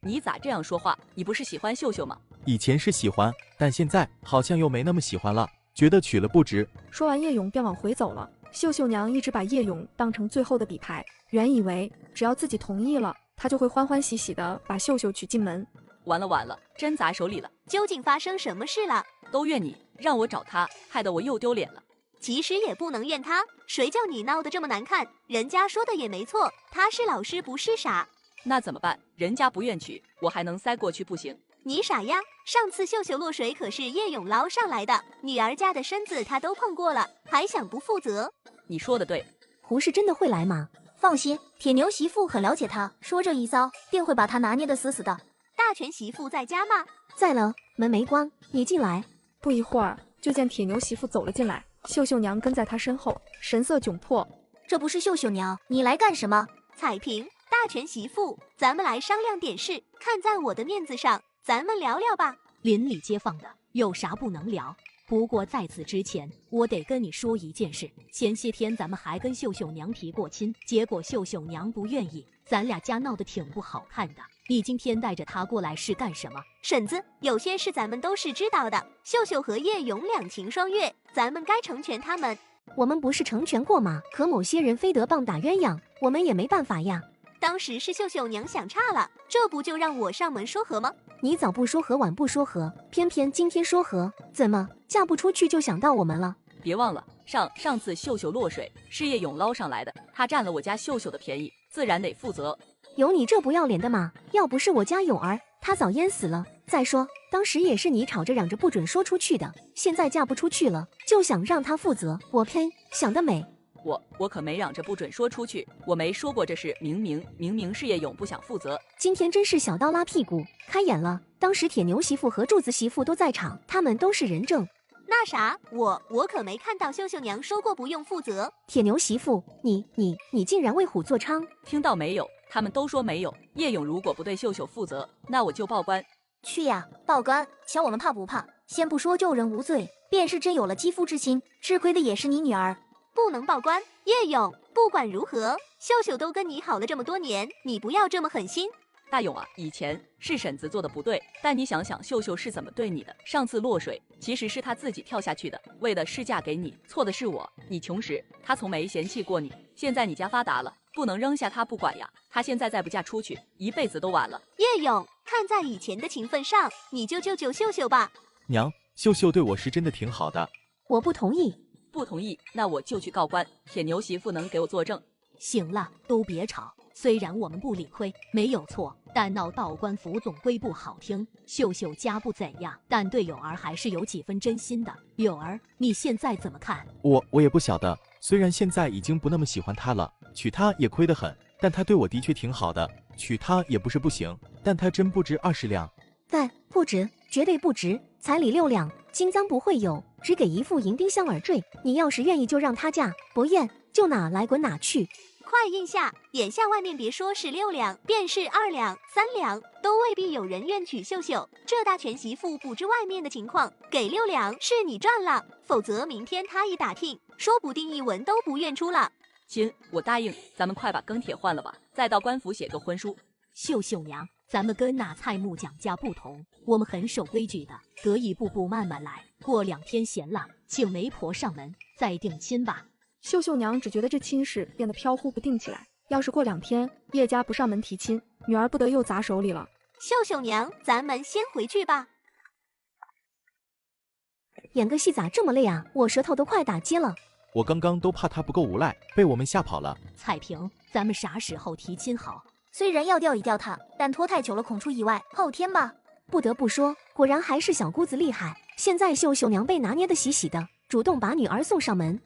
你咋这样说话？你不是喜欢秀秀吗？以前是喜欢，但现在好像又没那么喜欢了，觉得娶了不值。说完叶勇便往回走了。秀秀娘一直把叶勇当成最后的底牌，原以为只要自己同意了，她就会欢欢喜喜的把秀秀娶进门。完了，真砸手里了。究竟发生什么事了？都怨你，让我找他，害得我又丢脸了。其实也不能怨他，谁叫你闹得这么难看？人家说的也没错，他是老师不是傻。那怎么办？人家不愿娶，我还能塞过去不行？你傻呀！上次秀秀落水可是叶勇捞上来的，女儿家的身子他都碰过了，还想不负责？你说的对。胡氏真的会来吗？放心，铁牛媳妇很了解他，说这一遭定会把他拿捏得死死的。大全媳妇在家吗？在了，门没关，你进来。不一会儿，就见铁牛媳妇走了进来，秀秀娘跟在她身后，神色窘迫。这不是秀秀娘，你来干什么？彩萍，大全媳妇，咱们来商量点事，看在我的面子上，咱们聊聊吧。邻里街坊的，有啥不能聊？不过在此之前，我得跟你说一件事。前些天咱们还跟秀秀娘提过亲，结果秀秀娘不愿意，咱俩家闹得挺不好看的。你今天带着她过来是干什么？婶子，有些事咱们都是知道的。秀秀和叶勇两情双悦，咱们该成全他们。我们不是成全过吗？可某些人非得棒打鸳鸯，我们也没办法呀。当时是秀秀娘想差了，这不就让我上门说和吗？你早不说和，晚不说和，偏偏今天说和，怎么嫁不出去就想到我们了？别忘了，上次秀秀落水是叶勇捞上来的，他占了我家秀秀的便宜，自然得负责。有你这不要脸的吗？要不是我家勇儿，他早淹死了。再说当时也是你吵着嚷着不准说出去的，现在嫁不出去了，就想让他负责，我呸，想得美！我可没嚷着不准说出去，我没说过这事，明明是叶勇不想负责。今天真是小刀拉屁股，开眼了。当时铁牛媳妇和柱子媳妇都在场，他们都是人证。那啥，我可没看到秀秀娘说过不用负责。铁牛媳妇，你竟然为虎作伥！听到没有？他们都说没有。叶勇如果不对秀秀负责，那我就报官。去呀，报官！瞧我们怕不怕？先不说救人无罪，便是真有了肌肤之亲，吃亏的也是你女儿。不能报官，叶勇，不管如何，秀秀都跟你好了这么多年，你不要这么狠心。大勇啊，以前是婶子做的不对，但你想想秀秀是怎么对你的。上次落水其实是她自己跳下去的，为的是嫁给你，错的是我。你穷时她从没嫌弃过你，现在你家发达了，不能扔下她不管呀。她现在再不嫁出去，一辈子都晚了。叶勇，看在以前的情分上，你就救救秀秀吧。娘，秀秀对我是真的挺好的。我不同意。不同意，那我就去告官。铁牛媳妇能给我作证。行了，都别吵。虽然我们不理亏，没有错，但闹到官府总归不好听。秀秀家不怎样，但对友儿还是有几分真心的。友儿，你现在怎么看？我也不晓得，虽然现在已经不那么喜欢他了，娶她也亏得很，但他对我的确挺好的，娶她也不是不行，但他真不值20两。对，不值，绝对不值。彩礼6两，金簪不会有，只给一副银钉项耳坠。你要是愿意就让她嫁，不愿就哪来滚哪去。快应下，眼下外面别说是6两，便是2两、3两，都未必有人愿娶秀秀。这大全媳妇不知外面的情况，给6两是你赚了，否则明天他一打听，说不定一文都不愿出了。亲，我答应，咱们快把庚帖换了吧，再到官府写个婚书。秀秀娘，咱们跟那蔡木蒋家不同，我们很守规矩的，得一步步慢慢来。过2天闲了，请媒婆上门，再定亲吧。秀秀娘只觉得这亲事变得飘忽不定起来，要是过2天叶家不上门提亲，女儿不得又砸手里了。秀秀娘，咱们先回去吧。演个戏咋这么累啊？我舌头都快打结了。我刚刚都怕他不够无赖，被我们吓跑了。彩萍，咱们啥时候提亲好？虽然要调一调他，但拖太久了恐出意外，后天吧。不得不说，果然还是小姑子厉害。现在秀秀娘被拿捏得喜喜的，主动把女儿送上门。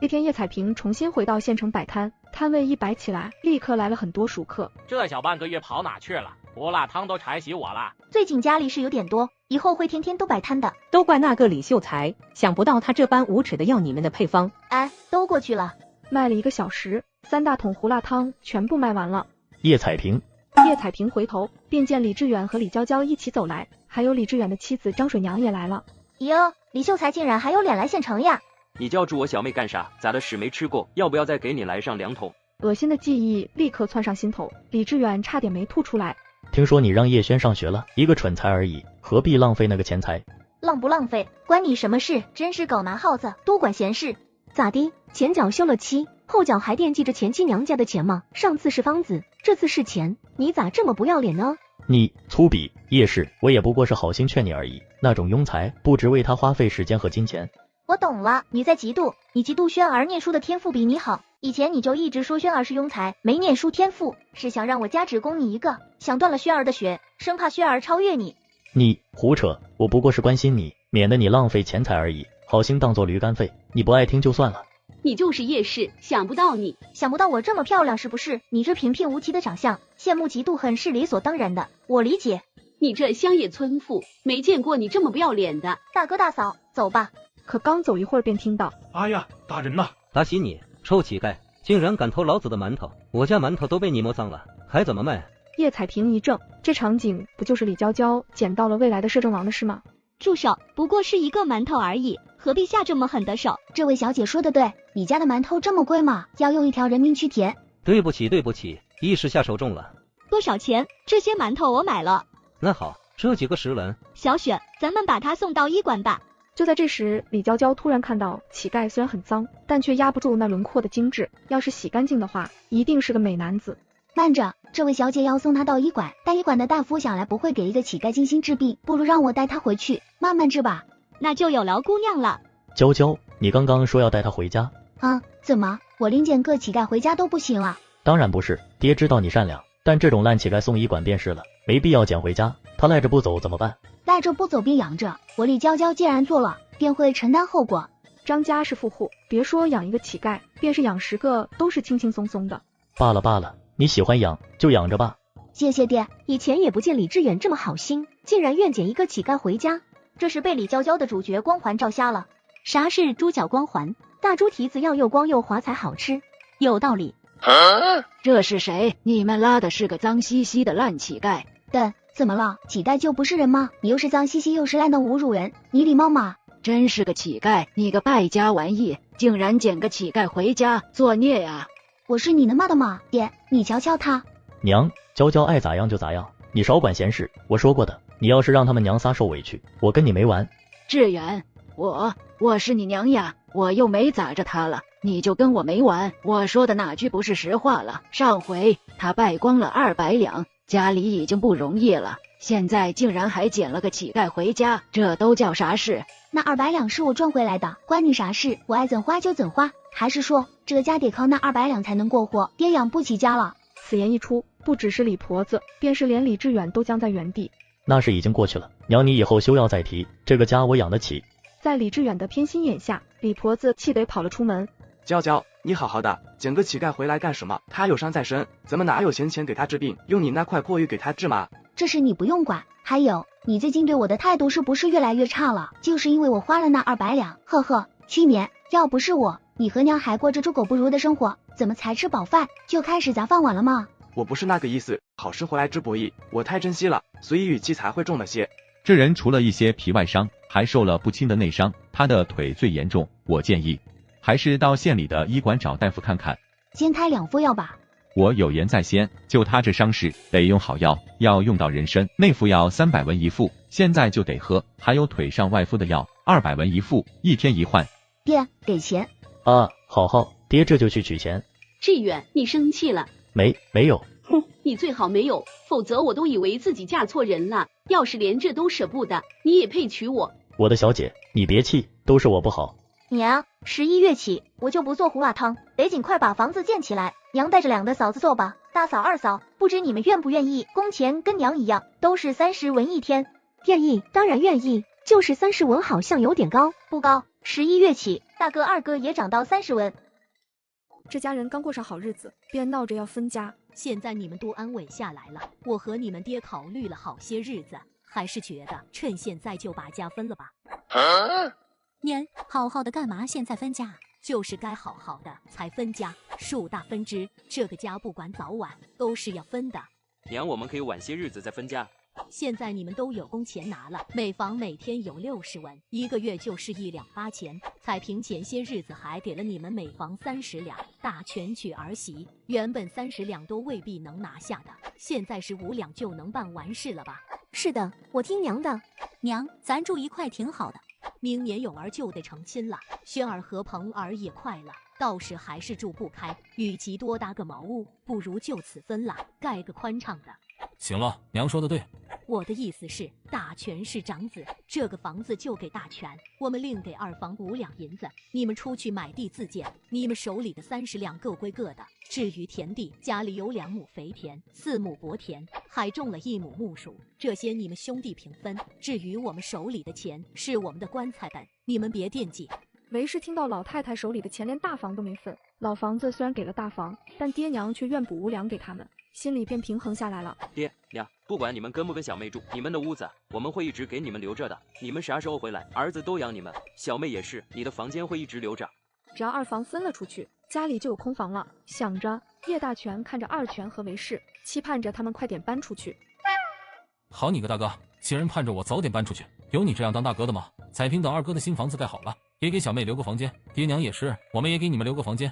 那天叶彩萍重新回到县城摆摊，摊位一摆起来，立刻来了很多熟客。这小半个月跑哪去了？胡辣汤都柴洗我了。最近家里事有点多，以后会天天都摆摊的。都怪那个李秀才，想不到他这般无耻的要你们的配方。哎，都过去了。卖了1个小时，3大桶胡辣汤全部卖完了。叶彩萍回头便见李志远和李娇娇一起走来，还有李志远的妻子张水娘也来了。哟，李秀才竟然还有脸来县城呀！你叫住我小妹干啥？咋的屎没吃过？要不要再给你来上2桶？恶心的记忆立刻窜上心头，李志远差点没吐出来。听说你让叶轩上学了，一个蠢材而已，何必浪费那个钱财？浪不浪费，关你什么事？真是狗拿耗子，多管闲事。咋的？前脚休了妻，后脚还惦记着前妻娘家的钱吗？上次是方子，这次是钱，你咋这么不要脸呢？你粗鄙！叶氏，我也不过是好心劝你而已，那种庸才不值为他花费时间和金钱。我懂了，你在嫉妒，你嫉妒轩儿念书的天赋比你好。以前你就一直说轩儿是庸才，没念书天赋，是想让我家只供你一个，想断了轩儿的学，生怕轩儿超越你。你胡扯，我不过是关心你，免得你浪费钱财而已，好心当做驴肝肺，你不爱听就算了。你就是叶氏，想不到我这么漂亮是不是？你这平平无奇的长相，羡慕嫉妒恨是理所当然的，我理解。你这乡野村妇，没见过你这么不要脸的。大哥大嫂，走吧。可刚走一会儿，便听到：哎呀，大人呐！打死你，臭乞丐，竟然敢偷老子的馒头！我家馒头都被你摸脏了，还怎么卖？叶彩萍一怔，这场景不就是李娇娇捡到了未来的摄政王的事吗？住手！不过是一个馒头而已，何必下这么狠的手？这位小姐说的对，你家的馒头这么贵吗？要用1条人命去填。对不起，一时下手重了。多少钱？这些馒头我买了。那好，这几个10文。小雪，咱们把他送到医馆吧。就在这时，李娇娇突然看到乞丐虽然很脏，但却压不住那轮廓的精致，要是洗干净的话，一定是个美男子。慢着，这位小姐要送他到医馆，但医馆的大夫想来不会给一个乞丐精心治病，不如让我带他回去，慢慢治吧。那就有劳姑娘了。娇娇，你刚刚说要带他回家啊？怎么，我领捡个乞丐回家都不行啊？当然不是，爹知道你善良，但这种烂乞丐送医馆便是了，没必要捡回家。他赖着不走怎么办？赖着不走便养着，我李娇娇既然做了，便会承担后果。张家是富户，别说养一个乞丐，便是养10个都是轻轻松松的。罢了罢了，你喜欢养就养着吧。谢谢爹，以前也不见李志远这么好心，竟然愿捡一个乞丐回家。这是被李娇娇的主角光环照瞎了。啥是猪脚光环？大猪蹄子要又光又滑才好吃。有道理。这是谁？你们拉的是个脏兮兮的烂乞丐。怎么了？乞丐就不是人吗？你又是脏兮兮又是烂，能侮辱人，你礼貌吗？真是个乞丐，你个败家玩意，竟然捡个乞丐回家作孽呀！我是你能骂的吗？爹，你瞧瞧他。娘，娇娇爱咋样就咋样，你少管闲事。我说过的，你要是让他们娘仨受委屈，我跟你没完。志远，我是你娘呀，我又没咋着他了，你就跟我没完？我说的哪句不是实话了？上回他败光了200两，家里已经不容易了，现在竟然还捡了个乞丐回家，这都叫啥事？那200两是我赚回来的，关你啥事？我爱怎花就怎花。还是说这个家得靠那200两才能过活？爹养不起家了。此言一出，不只是李婆子，便是连李志远都僵在原地。那事已经过去了，娘你以后休要再提，这个家我养得起。在李志远的偏心眼下，李婆子气得跑了出门。娇娇，你好好的，捡个乞丐回来干什么？他有伤在身，咱们哪有闲钱给他治病？用你那块破玉给他治吗？这事你不用管。还有，你最近对我的态度是不是越来越差了？就是因为我花了那200两，呵呵，去年要不是我，你和娘还过着猪狗不如的生活，怎么才吃饱饭就开始砸饭碗了吗？我不是那个意思，好事回来之不易，我太珍惜了，所以语气才会重了些。这人除了一些皮外伤，还受了不轻的内伤，他的腿最严重，我建议还是到县里的医馆找大夫看看。先开2副药吧。我有言在先，就他这伤势，得用好药，要用到人参，内服药300文一副，现在就得喝。还有腿上外敷的药，200文一副，1天1换。爹，给钱。啊，好，爹这就去取钱。志远，你生气了？没有。哼，你最好没有，否则我都以为自己嫁错人了。要是连这都舍不得，你也配娶我？我的小姐，你别气，都是我不好。娘，11月起我就不做胡辣汤，得尽快把房子建起来。娘带着2个嫂子做吧，大嫂2嫂，不知你们愿不愿意？工钱跟娘一样，都是30文1天。愿意，当然愿意，就是30文好像有点高。不高，11月起，大哥2哥也涨到30文。这家人刚过上好日子，便闹着要分家。现在你们都安稳下来了，我和你们爹考虑了好些日子，还是觉得趁现在就把家分了吧。娘，好好的干嘛现在分家？就是该好好的才分家，树大分支，这个家不管早晚都是要分的。娘，我们可以晚些日子再分家。现在你们都有工钱拿了，每房每天有60文，1个月就是1两8钱。彩萍前些日子还给了你们每房30两，大全娶儿媳，原本30两都未必能拿下的，现在是5两就能办完事了吧？是的，我听娘的。娘，咱住一块挺好的。明年永儿就得成亲了，轩儿和鹏儿也快了，到时还是住不开，与其多搭个茅屋，不如就此分了，盖个宽敞的。行了，娘说的对。我的意思是，大全是长子，这个房子就给大全，我们另给2房5两银子，你们出去买地自建，你们手里的30两各归各的。至于田地，家里有2亩肥田，4亩薄田，还种了1亩木薯，这些你们兄弟平分。至于我们手里的钱，是我们的棺材本，你们别惦记。韦氏听到老太太手里的钱连大房都没分，老房子虽然给了大房，但爹娘却愿补5两给他们，心里便平衡下来了。爹娘，不管你们跟不跟小妹住，你们的屋子我们会一直给你们留着的。你们啥时候回来，儿子都养你们，小妹也是，你的房间会一直留着。只要2房分了出去，家里就有空房了。想着，叶大全看着2全和韦氏，期盼着他们快点搬出去。好你个大哥，竟然盼着我早点搬出去，有你这样当大哥的吗？彩萍等2哥的新房子盖好了，也给小妹留个房间，爹娘也是，我们也给你们留个房间。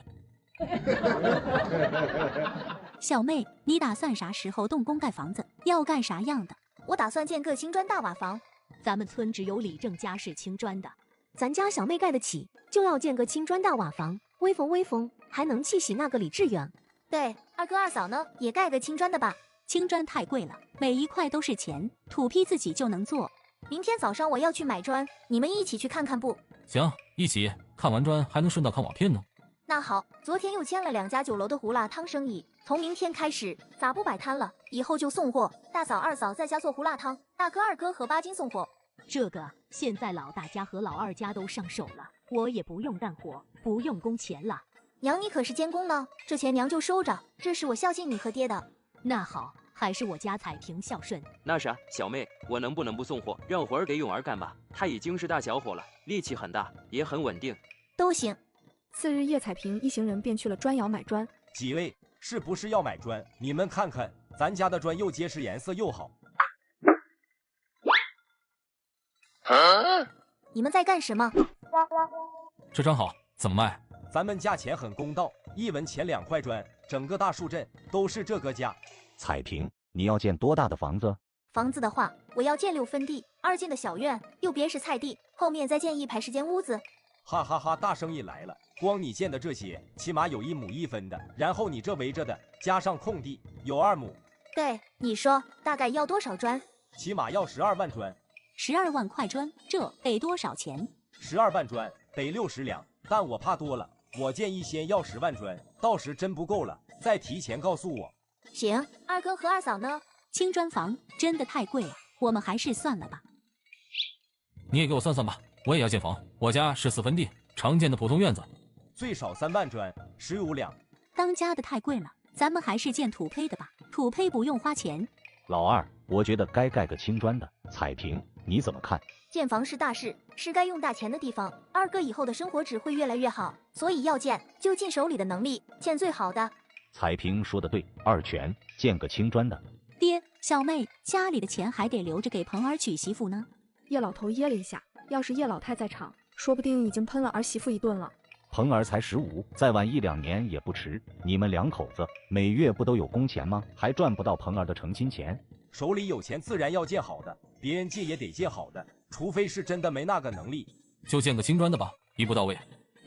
小妹，你打算啥时候动工盖房子？要盖啥样的？我打算建个青砖大瓦房。咱们村只有李正家是青砖的，咱家小妹盖得起，就要建个青砖大瓦房，威风，还能气喜那个李志远。对，2哥2嫂呢，也盖个青砖的吧。青砖太贵了，每一块都是钱，土坯自己就能做。明天早上我要去买砖，你们一起去看看不？行，一起看完砖还能顺道看瓦片呢。那好，昨天又签了2家酒楼的胡辣汤生意，从明天开始咋不摆摊了？以后就送货，大嫂2嫂在家做胡辣汤，大哥2哥和巴金送货。这个现在老大家和老2家都上手了，我也不用干活，不用工钱了。娘，你可是监工呢，这钱娘就收着，这是我孝敬你和爹的。那好，还是我家彩萍孝顺。那啥，小妹，我能不能不送货，让活儿给勇儿干吧？他已经是大小伙了，力气很大，也很稳定。都行。次日，叶彩萍一行人便去了砖窑买砖。几位是不是要买砖？你们看看，咱家的砖又结实，颜色又好。你们在干什么？这砖好，怎么卖？咱们价钱很公道，1文钱2块砖，整个大树镇都是这个价。彩萍，你要建多大的房子？房子的话，我要建6分地，2进的小院，右边是菜地，后面再建1排10间屋子。哈哈哈，大生意来了！光你建的这些，起码有1亩1分的，然后你这围着的，加上空地，有2亩。对，你说大概要多少砖？起码要12万砖。12万块砖，这得多少钱？12万砖得60两，但我怕多了，我建议先要10万砖，到时真不够了，再提前告诉我。行，二哥和二嫂呢？青砖房真的太贵了，我们还是算了吧。你也给我算算吧，我也要建房，我家是4分地，常见的普通院子，最少3万砖，15两。当家的太贵了，咱们还是建土坯的吧，土坯不用花钱。老二，我觉得该盖个青砖的。彩萍，你怎么看？建房是大事，是该用大钱的地方。二哥以后的生活只会越来越好，所以要建就尽手里的能力，建最好的。彩萍说的对，二全建个青砖的。爹，小妹家里的钱还得留着给鹏儿娶媳妇呢。叶老头噎了一下，要是叶老太在场，说不定已经喷了儿媳妇一顿了。鹏儿才15，再晚1、2年也不迟。你们2口子每月不都有工钱吗？还赚不到鹏儿的成亲钱。手里有钱自然要建好的，别人借也得建好的，除非是真的没那个能力。就建个青砖的吧，一步到位。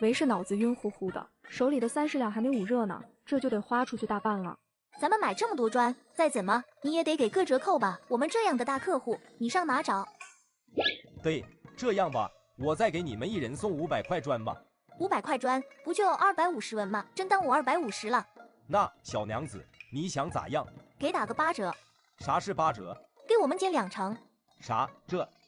为是脑子晕乎乎的，手里的30两还没捂热呢，这就得花出去大半了。咱们买这么多砖，再怎么你也得给个折扣吧？我们这样的大客户，你上哪找？对，这样吧，我再给你们1人送500块砖吧。500块砖不就250文吗？真当我250了？那小娘子，你想咋样？给打个8折。啥是8折？给我们减2成。啥？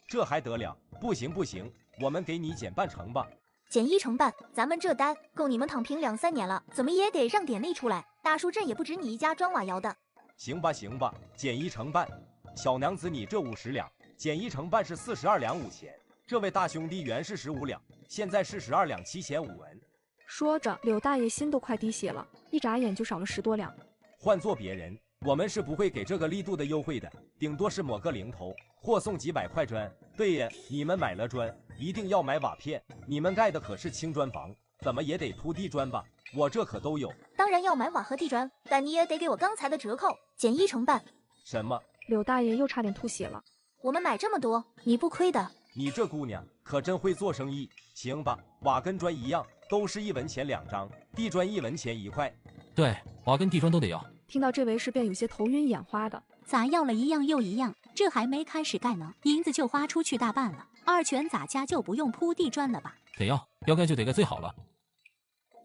这还得了？不行不行，我们给你减半成吧。减1成半，咱们这单够你们躺平2、3年了，怎么也得让点利出来。大树镇也不止你一家砖瓦窑的。行吧行吧，减1成半。小娘子，你这50两，减1成半是42两5钱。这位大兄弟原是15两，现在是12两7钱5文。说着，柳大爷心都快滴血了，一眨眼就少了10多两。换做别人，我们是不会给这个力度的优惠的，顶多是抹个零头，或送几百块砖。对呀，你们买了砖，一定要买瓦片。你们盖的可是青砖房，怎么也得铺地砖吧？我这可都有。当然要买瓦和地砖，但你也得给我刚才的折扣，减1成半。什么？柳大爷又差点吐血了。我们买这么多，你不亏的。你这姑娘可真会做生意。行吧，瓦跟砖一样，都是1文钱2张，地砖1文钱1块。对，瓦跟地砖都得要。听到这为氏便有些头晕眼花的。咋要了一样又一样？这还没开始盖呢，银子就花出去大半了。二全咋家就不用铺地砖了吧？得要盖就得盖最好了。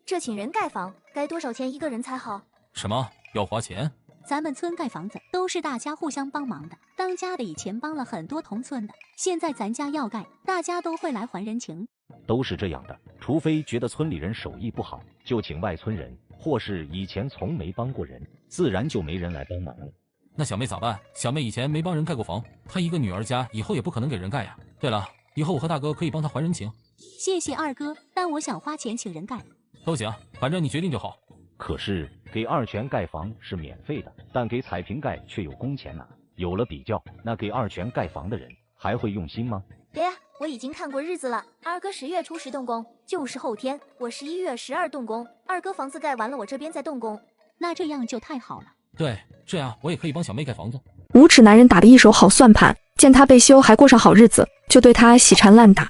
这请人盖房，该多少钱1个人才好？什么？要花钱？咱们村盖房子都是大家互相帮忙的，当家的以前帮了很多同村的，现在咱家要盖，大家都会来还人情。都是这样的，除非觉得村里人手艺不好，就请外村人，或是以前从没帮过人，自然就没人来帮忙了。那小妹咋办？小妹以前没帮人盖过房，她一个女儿家，以后也不可能给人盖呀。对了，以后我和大哥可以帮她还人情。谢谢二哥，但我想花钱请人盖。都行，反正你决定就好。可是给二全盖房是免费的，但给彩萍盖却有工钱拿。有了比较，那给二全盖房的人还会用心吗？爹，我已经看过日子了。二哥10月初10动工，就是后天。我11月12动工，二哥房子盖完了，我这边再动工。那这样就太好了。对，这样我也可以帮小妹盖房子。无耻男人打得一手好算盘，见他被休还过上好日子，就对他死缠烂打。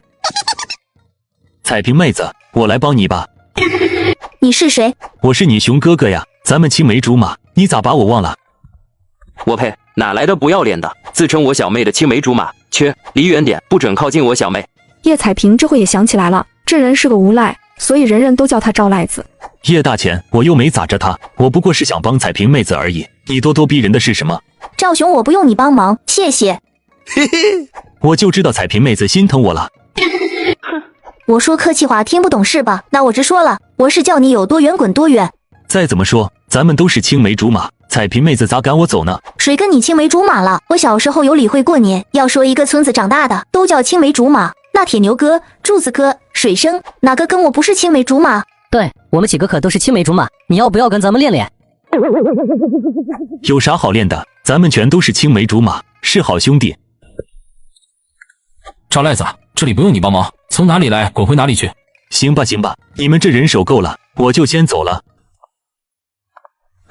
彩萍妹子，我来帮你吧。你是谁？我是你熊哥哥呀，咱们青梅竹马，你咋把我忘了？我呸，哪来的不要脸的，自称我小妹的青梅竹马，切，离远点，不准靠近我小妹。叶彩萍这会也想起来了，这人是个无赖，所以人人都叫他赵赖子。叶大钱，我又没咋着他，我不过是想帮彩萍妹子而已，你咄咄逼人的是什么？赵雄，我不用你帮忙，谢谢。我就知道彩萍妹子心疼我了。我说客气话听不懂是吧？那我直说了，我是叫你有多远滚多远。再怎么说，咱们都是青梅竹马，彩萍妹子咋赶我走呢？谁跟你青梅竹马了？我小时候有理会过你。要说一个村子长大的都叫青梅竹马，那铁牛哥、柱子哥、水生，哪个跟我不是青梅竹马？对，我们几个可都是青梅竹马，你要不要跟咱们练练？有啥好练的？咱们全都是青梅竹马，是好兄弟。赵赖子，这里不用你帮忙，从哪里来滚回哪里去。行吧行吧，你们这人手够了，我就先走了。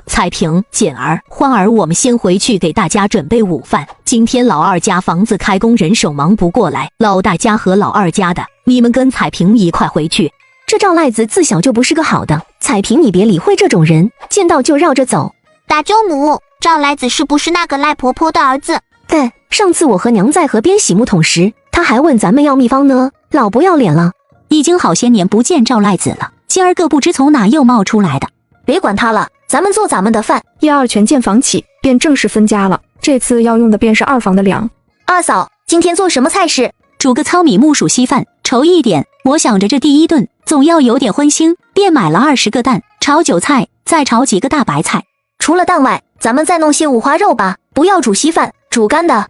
彩萍、简儿、欢儿，我们先回去给大家准备午饭。今天老二家房子开工，人手忙不过来，老大家和老二家的，你们跟彩萍一块回去。这赵赖子自小就不是个好的，彩萍你别理会这种人，见到就绕着走。大舅母，赵赖子是不是那个赖婆婆的儿子？对，上次我和娘在河边洗木桶时，他还问咱们要秘方呢，老不要脸了。已经好些年不见赵赖子了，今儿个不知从哪又冒出来的。别管他了，咱们做咱们的饭。叶二全见房起，便正式分家了。这次要用的便是二房的粮。二嫂，今天做什么菜式？煮个糙米木薯稀饭，稠一点。我想着这第一顿总要有点荤腥，便买了20个蛋，炒韭菜，再炒几个大白菜。除了蛋外，咱们再弄些五花肉吧，不要煮稀饭，煮干的。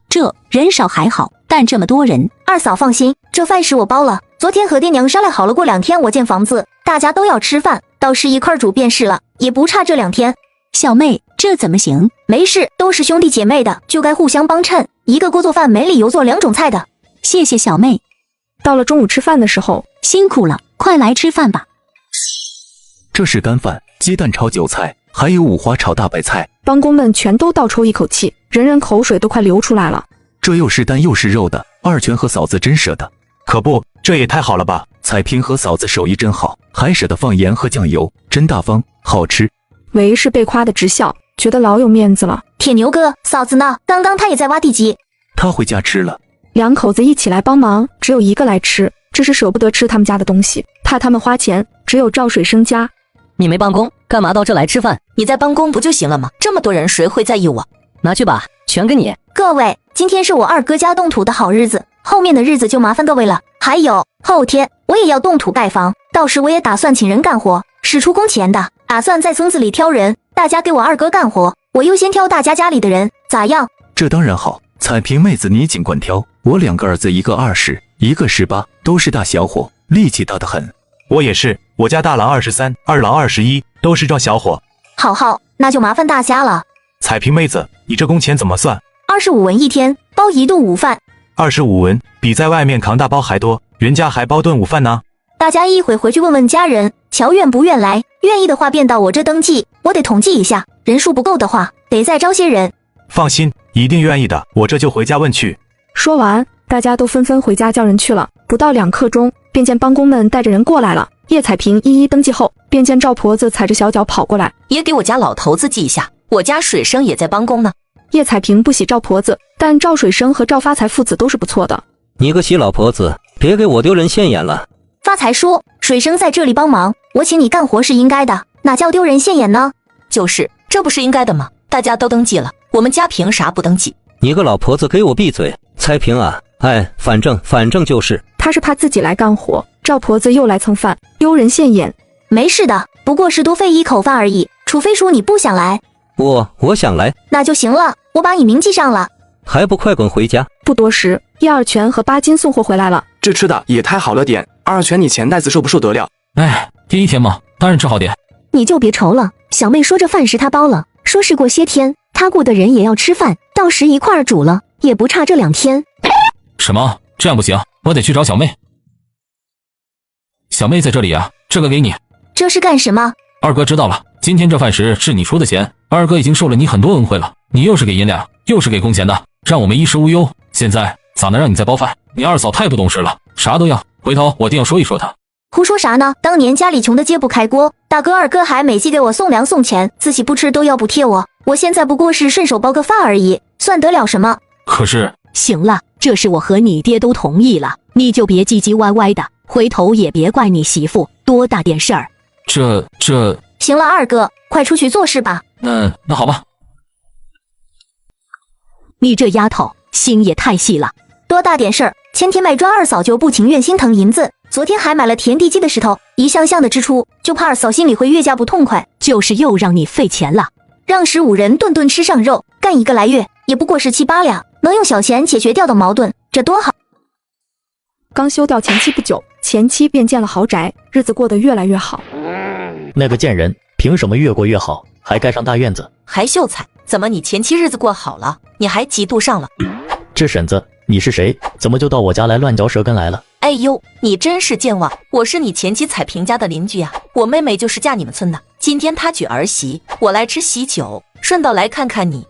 这人少还好，但这么多人，二嫂放心，这饭食我包了。昨天和爹娘商量好了，过2天我建房子，大家都要吃饭，到时一块煮便是了，也不差这2天。小妹，这怎么行？没事，都是兄弟姐妹的，就该互相帮衬。一个锅做饭，没理由做2种菜的。谢谢小妹。到了中午吃饭的时候，辛苦了，快来吃饭吧。这是干饭，鸡蛋炒韭菜，还有五花炒大白菜。帮工们全都倒抽一口气，人人口水都快流出来了。这又是蛋又是肉的，二全和嫂子真舍得。可不，这也太好了吧！彩萍和嫂子手艺真好，还舍得放盐和酱油，真大方，好吃。韦是被夸得直笑，觉得老有面子了。铁牛哥，嫂子呢？刚刚他也在挖地基。他回家吃了。2口子一起来帮忙，只有一个来吃，这是舍不得吃他们家的东西，怕他们花钱。只有赵水生家。你没帮工，干嘛到这来吃饭？你在帮工不就行了吗？这么多人，谁会在意我？拿去吧，全给你。各位，今天是我二哥家动土的好日子，后面的日子就麻烦各位了。还有后天我也要动土盖房，到时我也打算请人干活，使出工钱的，打算在村子里挑人，大家给我二哥干活，我优先挑大家家里的人，咋样？这当然好，彩萍妹子你尽管挑。我2个儿子，一个20，一个18，都是大小伙，力气大得很。我也是，我家大郎23，二郎21，都是壮小伙。好，那就麻烦大家了。彩萍妹子，你这工钱怎么算？25文一天，包1顿午饭。25文比在外面扛大包还多，人家还包顿午饭呢。大家一会回去问问家人，乔愿不愿来？愿意的话便到我这登记，我得统计一下，人数不够的话，得再招些人。放心，一定愿意的，我这就回家问去。说完，大家都纷纷回家叫人去了。不到2刻钟，便见帮工们带着人过来了。叶彩萍一一登记后，便见赵婆子踩着小脚跑过来，也给我家老头子记一下，我家水生也在帮工呢。叶彩萍不喜赵婆子，但赵水生和赵发财父子都是不错的。你个喜老婆子，别给我丢人现眼了。发财说，水生在这里帮忙，我请你干活是应该的，哪叫丢人现眼呢？就是，这不是应该的吗？大家都登记了，我们家凭啥不登记？你个老婆子，给我闭嘴！彩萍啊，反正就是。他是怕自己来干活，赵婆子又来蹭饭，丢人现眼。没事的，不过是多费1口饭而已，除非说你不想来。我想来，那就行了，我把你名记上了。还不快滚回家！不多时，叶二全和巴金送货回来了。这吃的也太好了点，二全你钱袋子受不受得了？第一天嘛，当然吃好点。你就别愁了，小妹说这饭食她包了，说是过些天她雇的人也要吃饭，到时一块儿煮了，也不差这2天。什么？这样不行，我得去找小妹。小妹在这里啊，这个给你。这是干什么？二哥知道了，今天这饭食是你出的钱，二哥已经受了你很多恩惠了，你又是给银两，又是给工钱的，让我们衣食无忧。现在咋能让你再包饭？你二嫂太不懂事了，啥都要，回头我定要说一说她。胡说啥呢？当年家里穷的揭不开锅，大哥二哥还每季给我送粮送钱，自己不吃都要补贴我。我现在不过是顺手包个饭而已，算得了什么？可是行了，这事我和你爹都同意了，你就别唧唧歪歪的，回头也别怪你媳妇多大点事儿。这行了，二哥，快出去做事吧。那好吧。你这丫头心也太细了，多大点事儿，前天卖砖二嫂就不情愿心疼银子，昨天还买了填地基的石头，一项项的支出，就怕二嫂心里会越加不痛快。就是又让你费钱了。让15人顿顿吃上肉，干1个来月也不过是7、8两，能用小钱解决掉的矛盾，这多好。刚休掉前妻不久，前妻便建了豪宅，日子过得越来越好。那个贱人凭什么越过越好，还盖上大院子？还秀才，怎么你前妻日子过好了，你还嫉妒上了？这婶子，你是谁？怎么就到我家来乱嚼舌根来了？哎呦，你真是健忘！我是你前妻彩萍家的邻居啊，我妹妹就是嫁你们村的。今天她娶儿媳，我来吃喜酒，顺道来看看你。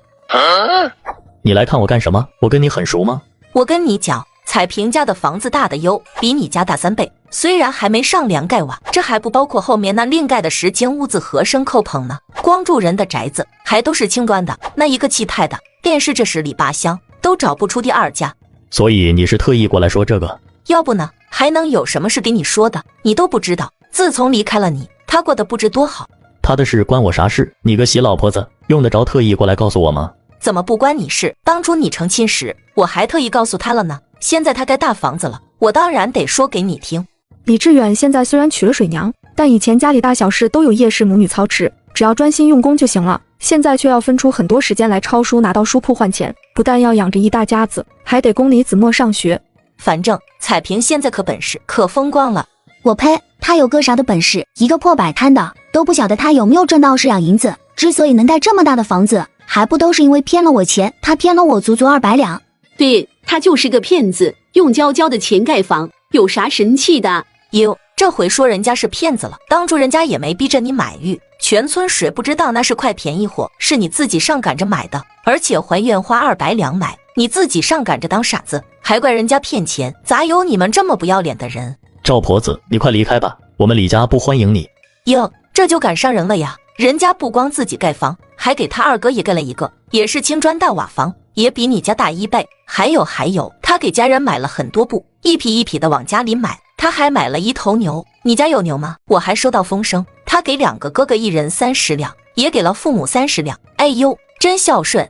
你来看我干什么？我跟你很熟吗？我跟你讲，彩萍家的房子大的哟，比你家大3倍。虽然还没上梁盖瓦，这还不包括后面那另盖的10间屋子和牲口棚呢。光住人的宅子还都是青砖的，那一个气派的，便是这10里8乡都找不出第2家。所以你是特意过来说这个？要不呢，还能有什么是给你说的？你都不知道，自从离开了你，他过得不知多好。他的事关我啥事？你个洗老婆子，用得着特意过来告诉我吗？怎么不关你事？当初你成亲时，我还特意告诉他了呢。现在他盖大房子了，我当然得说给你听。李志远现在虽然娶了水娘，但以前家里大小事都有叶氏母女操持，只要专心用功就行了。现在却要分出很多时间来抄书，拿到书铺换钱，不但要养着一大家子，还得供李子墨上学。反正彩萍现在可本事可风光了。我呸，他有个啥的本事？一个破摆摊的，都不晓得他有没有赚到市养银子。之所以能盖这么大的房子，还不都是因为骗了我钱？他骗了我足足200两。对，他就是个骗子，用娇娇的钱盖房，有啥神气的？哟，这回说人家是骗子了，当初人家也没逼着你买玉，全村谁不知道那是块便宜货，是你自己上赶着买的，而且还愿花200两买，你自己上赶着当傻子，还怪人家骗钱，咋有你们这么不要脸的人？赵婆子，你快离开吧，我们李家不欢迎你。哟，这就赶上人了呀！人家不光自己盖房，还给他2哥也盖了一个，也是青砖大瓦房，也比你家大1倍。还有，他给家人买了很多布，一匹一匹的往家里买，他还买了1头牛。你家有牛吗？我还收到风声，他给2个哥哥1人30两，也给了父母30两。哎呦，真孝顺！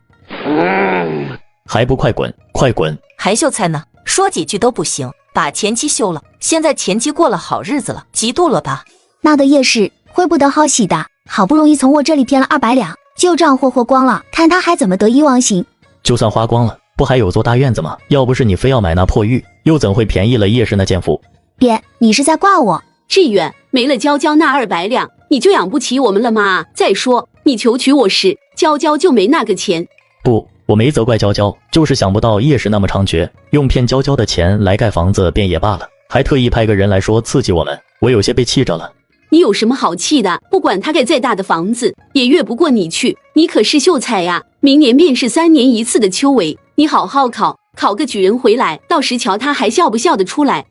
还不快滚，快滚！还秀才呢，说几句都不行，把前妻休了。现在前妻过了好日子了，嫉妒了吧？那个叶氏会不得好喜的，好不容易从我这里骗了200两，就这样霍光了，看他还怎么得意忘形。就算花光了，不还有座大院子吗？要不是你非要买那破玉，又怎会便宜了叶氏那贱妇？别，你是在挂我？志远，没了娇娇那200两，你就养不起我们了吗？再说，你求娶我时，娇娇就没那个钱。不，我没责怪娇娇，就是想不到叶氏那么猖獗，用骗娇娇的钱来盖房子便也罢了，还特意派个人来说刺激我们，我有些被气着了。你有什么好气的？不管他盖再大的房子，也越不过你去。你可是秀才呀，明年便是3年1次的秋闱，你好好考个举人回来，到时瞧他还笑不笑得出来。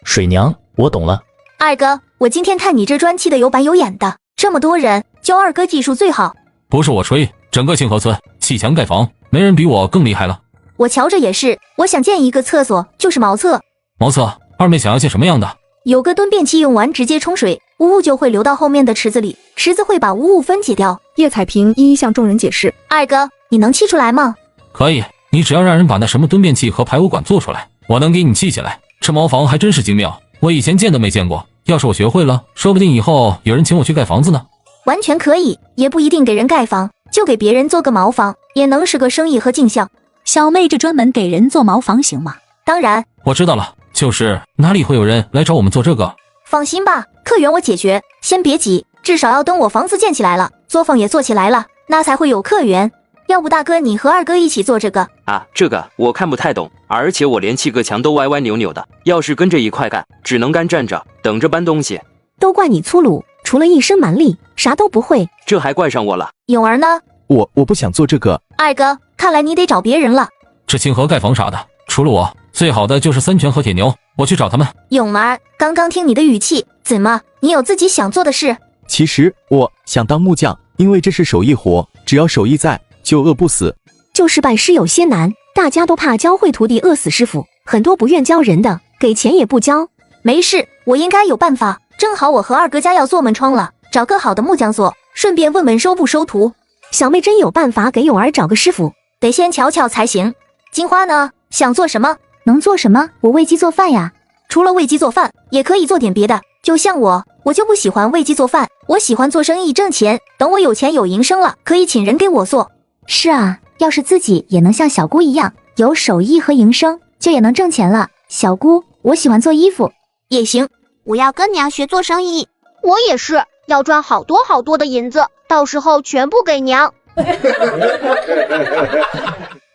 水娘，我懂了。二哥，我今天看你这砖砌的有板有眼的，这么多人，就二哥技术最好。不是我吹，整个清河村砌墙盖房，没人比我更厉害了。我瞧着也是，我想建一个厕所，就是茅厕。茅厕，二妹想要建什么样的？有个蹲便器，用完直接冲水，污物就会流到后面的池子里，池子会把污物分解掉。叶彩萍一一向众人解释。二哥，你能砌出来吗？可以，你只要让人把那什么蹲便器和排污管做出来，我能给你砌起来。这茅房还真是精妙，我以前见都没见过。要是我学会了，说不定以后有人请我去盖房子呢。完全可以，也不一定给人盖房，就给别人做个茅房，也能是个生意和进项。小妹这专门给人做茅房行吗？当然。我知道了，就是哪里会有人来找我们做这个？放心吧，客源我解决，先别急，至少要等我房子建起来了，作坊也做起来了，那才会有客源。要不大哥你和二哥一起做这个啊？这个我看不太懂，而且我连砌个墙都歪歪扭扭的，要是跟着一块干，只能干站着等着搬东西。都怪你粗鲁，除了一身蛮力，啥都不会。这还怪上我了。勇儿呢？我不想做这个。二哥，看来你得找别人了。这清河盖房啥的，除了我，最好的就是3全和铁牛，我去找他们。勇儿，刚刚听你的语气，怎么你有自己想做的事？其实我想当木匠，因为这是手艺活，只要手艺在，就饿不死。就是拜师有些难，大家都怕教会徒弟饿死师傅，很多不愿教人的，给钱也不教。没事，我应该有办法。正好我和二哥家要做门窗了，找个好的木匠做，顺便问问收不收徒。小妹真有办法给勇儿找个师傅，得先瞧瞧才行。金花呢？想做什么？能做什么？我喂鸡做饭呀。除了喂鸡做饭，也可以做点别的。就像我就不喜欢喂鸡做饭，我喜欢做生意挣钱。等我有钱有营生了，可以请人给我做。是啊，要是自己也能像小姑一样有手艺和营生，就也能挣钱了。小姑，我喜欢做衣服。也行，我要跟娘学做生意。我也是，要赚好多好多的银子，到时候全部给娘。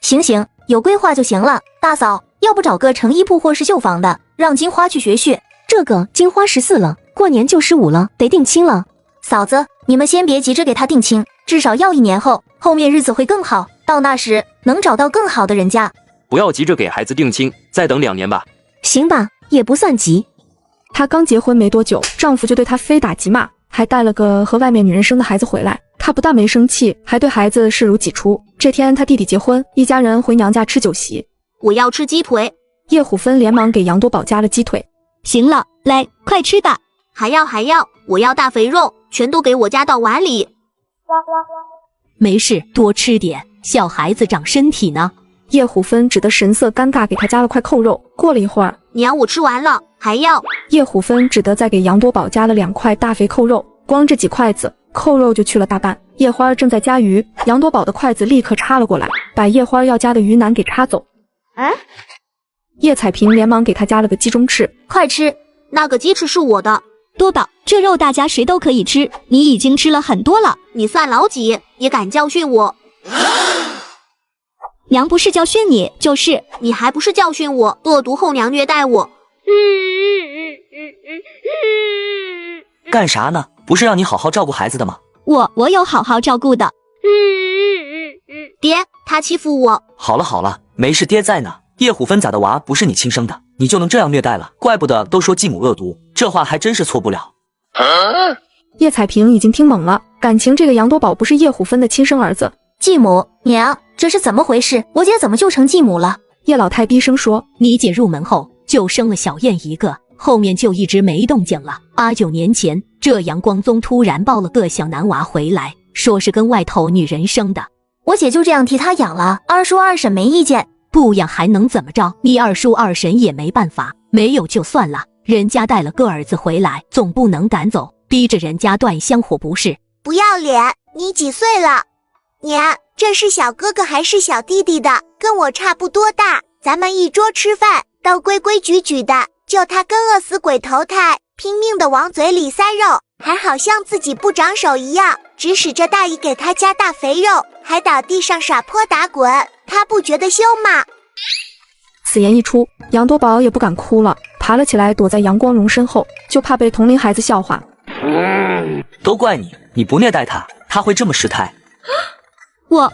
行，有规划就行了。大嫂，要不找个成衣铺或是绣坊的，让金花去学。这个金花14了，过年就15了，得定亲了。嫂子，你们先别急着给她定亲，至少要1年后，后面日子会更好。到那时能找到更好的人家。不要急着给孩子定亲，再等2年吧。行吧，也不算急。她刚结婚没多久，丈夫就对她非打即骂，还带了个和外面女人生的孩子回来。她不但没生气，还对孩子视如己出。这天她弟弟结婚，一家人回娘家吃酒席。我要吃鸡腿。叶虎芬连忙给杨多宝夹了鸡腿。行了，来，快吃吧。还要，我要大肥肉，全都给我夹到碗里。没事，多吃点，小孩子长身体呢。叶虎芬只得神色尴尬，给他夹了块扣肉。过了一会儿，娘，我吃完了，还要。叶虎芬只得再给杨多宝夹了2块大肥扣肉。光这几筷子，扣肉就去了大半。叶花正在夹鱼，杨多宝的筷子立刻插了过来，把叶花要夹的鱼腩给插走。叶彩萍连忙给他夹了个鸡中翅，快吃，那个鸡翅是我的。多宝，这肉大家谁都可以吃，你已经吃了很多了。你算老几，也敢教训我？娘不是教训你，就是你还不是教训我，恶毒后娘虐待我。干啥呢？不是让你好好照顾孩子的吗？我有好好照顾的。爹，他欺负我。好了，没事，爹在呢。叶虎芬咋的娃不是你亲生的，你就能这样虐待了？怪不得都说继母恶毒，这话还真是错不了。叶彩萍已经听懵了，感情这个杨多宝不是叶虎芬的亲生儿子。继母，娘，这是怎么回事？我姐怎么就成继母了？叶老太逼声说，你姐入门后就生了小燕一个，后面就一直没动静了。9年前，这阳光宗突然抱了个小男娃回来，说是跟外头女人生的。我姐就这样替他养了，二叔二婶没意见。不养还能怎么着？你二叔二婶也没办法，没有就算了，人家带了个儿子回来，总不能赶走，逼着人家断香火不是？不要脸！你几岁了？娘，这是小哥哥还是小弟弟的？跟我差不多大，咱们一桌吃饭都规规矩矩的，就他跟饿死鬼投胎，拼命的往嘴里塞肉，还好像自己不长手一样，指使着大姨给他夹大肥肉，还倒地上耍泼打滚，他不觉得羞吗？此言一出，杨多宝也不敢哭了，爬了起来躲在杨光荣身后，就怕被同龄孩子笑话。都怪你，你不虐待他，他会这么失态。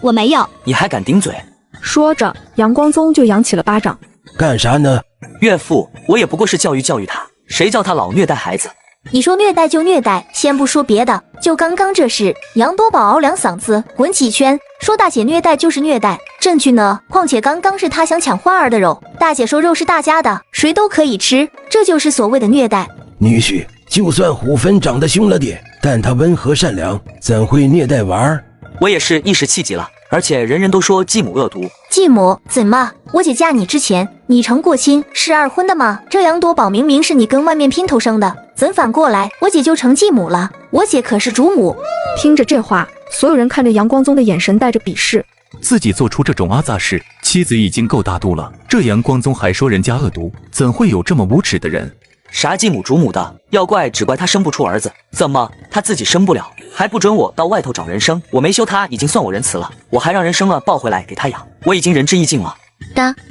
我没有。你还敢顶嘴？说着，杨光宗就扬起了巴掌。干啥呢？岳父，我也不过是教育他，谁叫他老虐待孩子？你说虐待就虐待，先不说别的，就刚刚这事，杨多宝嗷2嗓子，滚几圈，说大姐虐待就是虐待，证据呢？况且刚刚是他想抢花儿的肉，大姐说肉是大家的，谁都可以吃，这就是所谓的虐待。女婿，就算虎芬长得凶了点，但他温和善良，怎会虐待娃儿？我也是一时气急了，而且人人都说继母恶毒。继母怎么？我姐嫁你之前，你成过亲是2婚的吗？这杨多宝明明是你跟外面姘头生的，怎反过来我姐就成继母了？我姐可是主母。听着这话，所有人看着杨光宗的眼神带着鄙视。自己做出这种阿杂事，妻子已经够大度了，这杨光宗还说人家恶毒，怎会有这么无耻的人？啥继母主母的，要怪只怪他生不出儿子，怎么他自己生不了，还不准我到外头找人生？我没休他已经算我仁慈了，我还让人生了抱回来给他养，我已经仁至义尽了。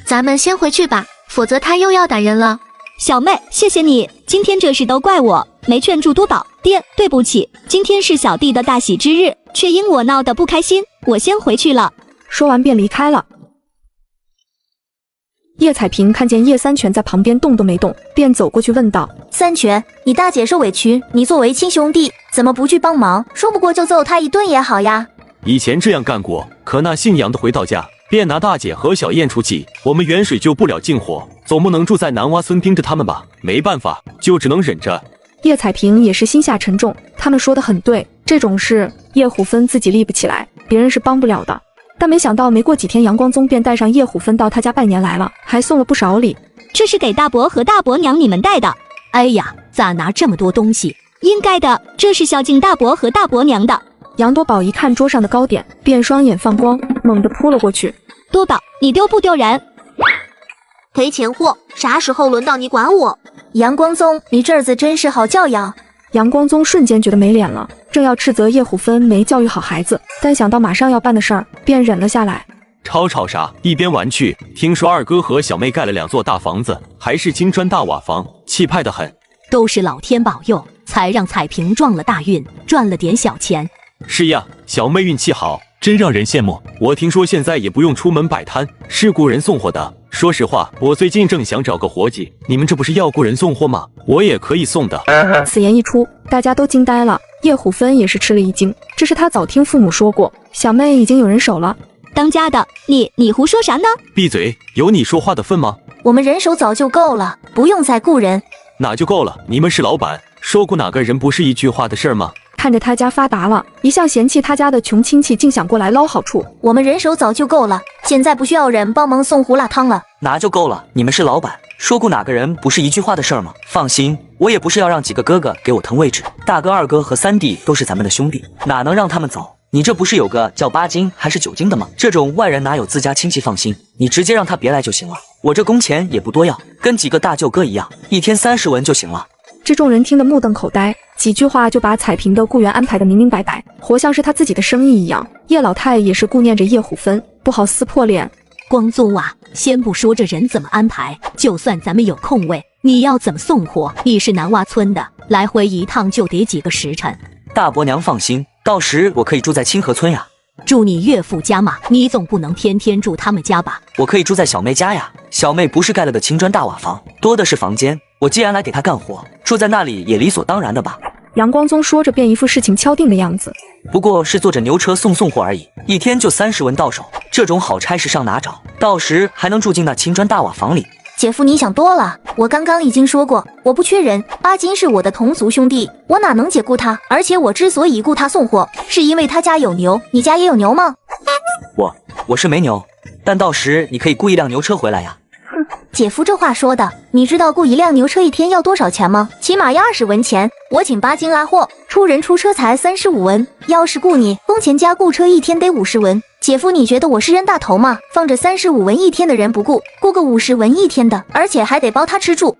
咱们先回去吧，否则他又要打人了。小妹，谢谢你，今天这事都怪我，没劝住多宝。爹，对不起，今天是小弟的大喜之日，却因我闹得不开心，我先回去了。说完便离开了。叶彩萍看见叶三全在旁边动都没动，便走过去问道：三全，你大姐受委屈，你作为亲兄弟，怎么不去帮忙？说不过就揍他一顿也好呀。以前这样干过，可那姓杨的回到家，便拿大姐和小燕出气，我们远水救不了近火，总不能住在南洼村盯着他们吧？没办法，就只能忍着。叶彩萍也是心下沉重，他们说的很对，这种事叶虎芬自己立不起来，别人是帮不了的。但没想到没过几天，杨光宗便带上叶虎芬到他家拜年来了，还送了不少礼。这是给大伯和大伯娘你们带的。哎呀，咋拿这么多东西？应该的，这是孝敬大伯和大伯娘的。杨多宝一看桌上的糕点，便双眼放光，猛地扑了过去。多宝，你丢不丢人？赔钱货，啥时候轮到你管我？杨光宗，你这儿子真是好教养。杨光宗瞬间觉得没脸了，正要斥责叶虎芬没教育好孩子，但想到马上要办的事儿，便忍了下来。吵啥？一边玩去！听说二哥和小妹盖了2座大房子，还是金砖大瓦房，气派得很。都是老天保佑，才让彩萍撞了大运，赚了点小钱。是呀，小妹运气好，真让人羡慕。我听说现在也不用出门摆摊，是雇人送货的。说实话，我最近正想找个活计，你们这不是要雇人送货吗？我也可以送的。此言一出，大家都惊呆了，叶虎芬也是吃了一惊。这是他早听父母说过，小妹已经有人手了。当家的，你胡说啥呢？闭嘴，有你说话的份吗？我们人手早就够了，不用再雇人。哪就够了？你们是老板，说过哪个人不是一句话的事儿吗？看着他家发达了，一向嫌弃他家的穷亲戚竟想过来捞好处。我们人手早就够了，现在不需要人帮忙送胡辣汤了。哪就够了？你们是老板，说过哪个人不是一句话的事儿吗？放心，我也不是要让几个哥哥给我腾位置，大哥、二哥和三弟都是咱们的兄弟，哪能让他们走？你这不是有个叫8斤还是9斤的吗？这种外人哪有自家亲戚放心？你直接让他别来就行了。我这工钱也不多要，跟几个大舅哥一样，一天30文就行了。这众人听得目瞪口呆，几句话就把彩萍的雇员安排得明明白白，活像是他自己的生意一样。叶老太也是顾念着叶虎芬，不好撕破脸。光宗啊，先不说这人怎么安排，就算咱们有空位，你要怎么送货？你是南洼村的，来回一趟就得几个时辰。大伯娘放心，到时我可以住在清河村呀。住你岳父家嘛，你总不能天天住他们家吧？我可以住在小妹家呀，小妹不是盖了的青砖大瓦房，多的是房间。我既然来给她干活，住在那里也理所当然的吧。杨光宗说着便一副事情敲定的样子。不过是坐着牛车送货而已，一天就30文到手，这种好差事上哪找？到时还能住进那青砖大瓦房里。姐夫你想多了，我刚刚已经说过，我不缺人，8斤是我的同族兄弟，我哪能解雇他？而且我之所以雇他送货，是因为他家有牛，你家也有牛吗？我是没牛，但到时你可以雇一辆牛车回来呀。姐夫这话说的，你知道雇一辆牛车一天要多少钱吗？起码要20文钱。我请8斤拉货，出人出车才35文，要是雇你，工钱加雇车一天得50文。姐夫，你觉得我是冤大头吗？放着35文一天的人不雇，雇个50文一天的，而且还得包他吃住。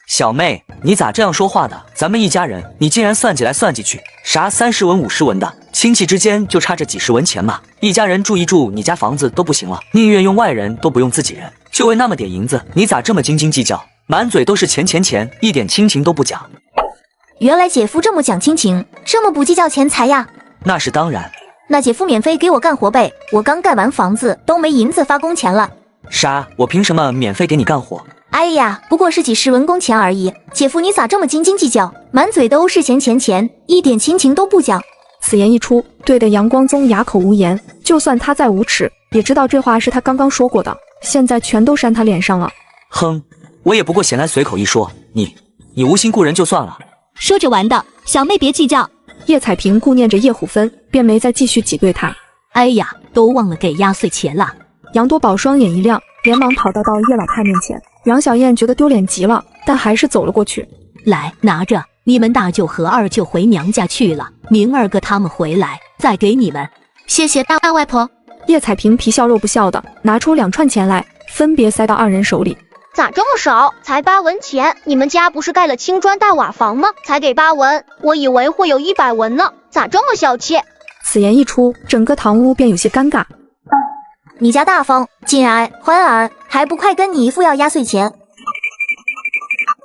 小妹，你咋这样说话的？咱们一家人，你竟然算计来算计去，啥30文50文的，亲戚之间就差这几十文钱嘛。一家人住一住你家房子都不行了，宁愿用外人都不用自己人，就为那么点银子，你咋这么斤斤计较？满嘴都是钱钱钱，一点亲情都不讲。原来姐夫这么讲亲情，这么不计较钱财呀？那是当然。那姐夫免费给我干活呗，我刚盖完房子都没银子发工钱了。啥？我凭什么免费给你干活？哎呀，不过是几十文工钱而已。姐夫你咋这么斤斤计较，满嘴都是钱钱钱，一点亲情都不讲。此言一出，对得杨光宗哑口无言。就算他再无耻，也知道这话是他刚刚说过的，现在全都扇他脸上了。哼，我也不过闲来随口一说，你无心雇人就算了。说着玩的，小妹别计较。叶彩萍顾念着叶虎芬，便没再继续挤兑他。哎呀，都忘了给压岁钱了。杨多宝双眼一亮，连忙跑到叶老太面前。杨小燕觉得丢脸极了，但还是走了过去。来，拿着，你们大舅和二舅回娘家去了，明儿个他们回来再给你们。谢谢大外婆。叶彩萍皮笑肉不笑的拿出2串钱来，分别塞到2人手里。咋这么少？才8文钱？你们家不是盖了青砖大瓦房吗？才给8文，我以为会有100文呢，咋这么小气？此言一出，整个堂屋便有些尴尬。你家大方，进儿欢儿，还不快跟你姨父要压岁钱？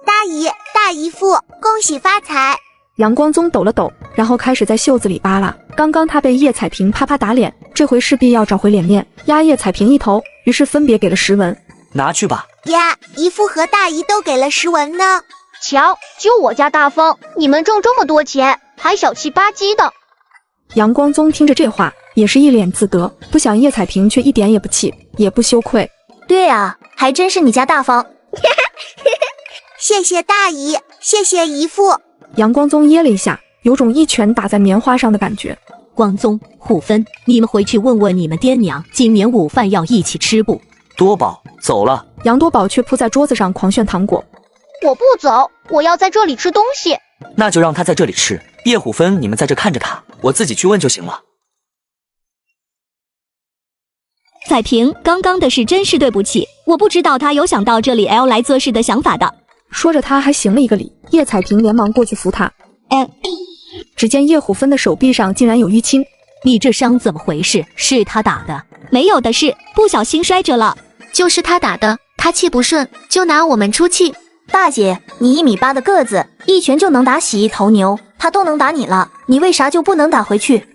大姨、大姨父，恭喜发财！杨光宗抖了抖，然后开始在袖子里扒拉。刚刚他被叶彩萍啪啪打脸，这回势必要找回脸面，压叶彩萍一头，于是分别给了10文。拿去吧。呀，姨父和大姨都给了10文呢。瞧，就我家大方，你们挣这么多钱，还小气吧唧的。杨光宗听着这话，也是一脸自得，不想叶彩萍却一点也不气，也不羞愧。对啊，还真是你家大方。谢谢大姨，谢谢姨父。杨光宗噎了一下，有种一拳打在棉花上的感觉。光宗、虎芬，你们回去问问你们爹娘，今年午饭要一起吃不？多宝走了。杨多宝却扑在桌子上狂炫糖果。我不走，我要在这里吃东西。那就让他在这里吃。叶虎芬，你们在这看着他，我自己去问就行了。彩萍，刚刚的事真是对不起，我不知道他有想到这里 L 来做事的想法的。说着他还行了一个礼，叶彩萍连忙过去扶他。只见叶虎芬的手臂上竟然有淤青。你这伤怎么回事？是他打的？没有的事，不小心摔着了。就是他打的，他气不顺，就拿我们出气。大姐，你1米8的个子，一拳就能打死一头牛，他都能打你了，你为啥就不能打回去？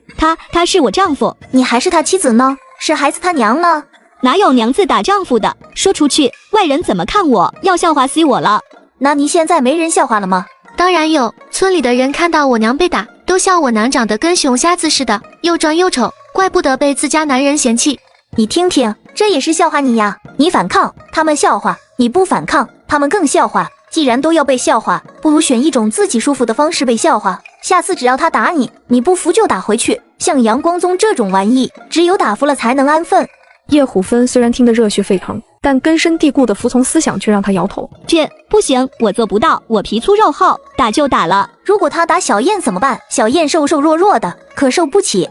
他是我丈夫，你还是他妻子呢？是孩子他娘呢？哪有娘子打丈夫的？说出去，外人怎么看我？要笑话死我了。那你现在没人笑话了吗？当然有，村里的人看到我娘被打，都笑我娘长得跟熊瞎子似的，又壮又丑，怪不得被自家男人嫌弃。你听听，这也是笑话你呀！你反抗，他们笑话；你不反抗，他们更笑话。既然都要被笑话，不如选一种自己舒服的方式被笑话。下次只要他打你，你不服就打回去。像杨光宗这种玩意，只有打服了才能安分。叶虎芬虽然听得热血沸腾，但根深蒂固的服从思想却让他摇头。这不行，我做不到，我皮粗肉厚，打就打了。如果他打小燕怎么办？小燕瘦瘦弱弱的，可受不起。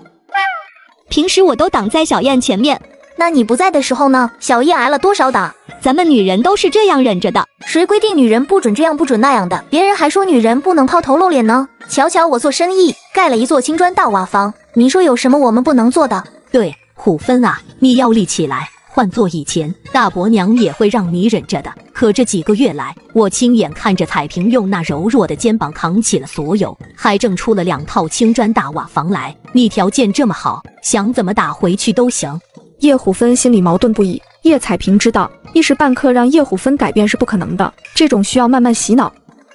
平时我都挡在小燕前面。那你不在的时候呢？小燕挨了多少打？咱们女人都是这样忍着的。谁规定女人不准这样不准那样的？别人还说女人不能抛头露脸呢。瞧瞧我做生意，盖了一座青砖大瓦房，你说有什么我们不能做的？对，虎芬啊，你要立起来。换做以前，大伯娘也会让你忍着的。可这几个月来，我亲眼看着彩萍用那柔弱的肩膀扛起了所有，还挣出了2套青砖大瓦房来。你条件这么好，想怎么打回去都行。叶虎芬心里矛盾不已。叶彩萍知道，一时半刻让叶虎芬改变是不可能的，这种需要慢慢洗脑。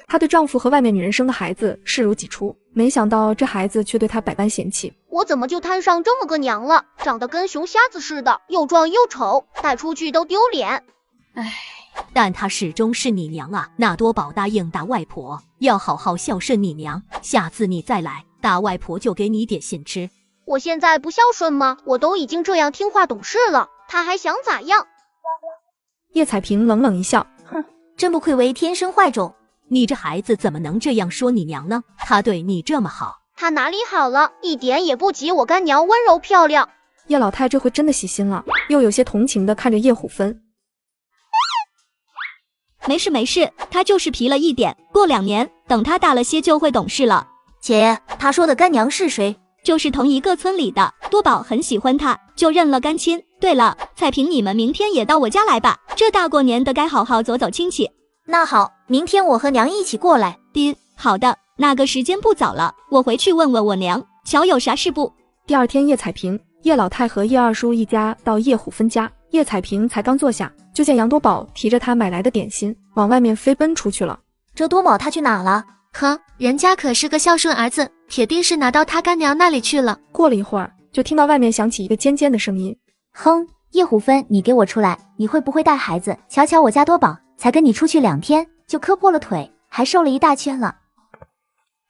她对丈夫和外面女人生的孩子视如己出，没想到这孩子却对她百般嫌弃。我怎么就摊上这么个娘了？长得跟熊瞎子似的，又壮又丑，带出去都丢脸。唉，但她始终是你娘啊！那多宝答应大外婆要好好孝顺你娘，下次你再来，大外婆就给你点心吃。我现在不孝顺吗？我都已经这样听话懂事了，他还想咋样？叶彩萍冷冷一笑，哼，真不愧为天生坏种。你这孩子怎么能这样说你娘呢？她对你这么好。她哪里好了？一点也不及我干娘温柔漂亮。叶老太这回真的喜心了，又有些同情的看着叶虎芬。没事没事，她就是皮了一点，过2年，等她大了些就会懂事了。姐，她说的干娘是谁？就是同一个村里的，多宝很喜欢她，就认了干亲。对了，彩萍，你们明天也到我家来吧，这大过年的该好好走走亲戚。那好，明天我和娘一起过来。好的，那个时间不早了，我回去问问我娘，瞧有啥事不。第二天，叶彩萍、叶老太和叶二叔一家到叶虎芬家，叶彩萍才刚坐下，就见杨多宝提着他买来的点心往外面飞奔出去了。这多宝他去哪了？呵，人家可是个孝顺儿子，铁定是拿到他干娘那里去了。过了一会儿，就听到外面响起一个尖尖的声音：哼，叶虎芬，你给我出来！你会不会带孩子？瞧瞧我家多宝，才跟你出去2天就磕破了腿，还瘦了一大圈了。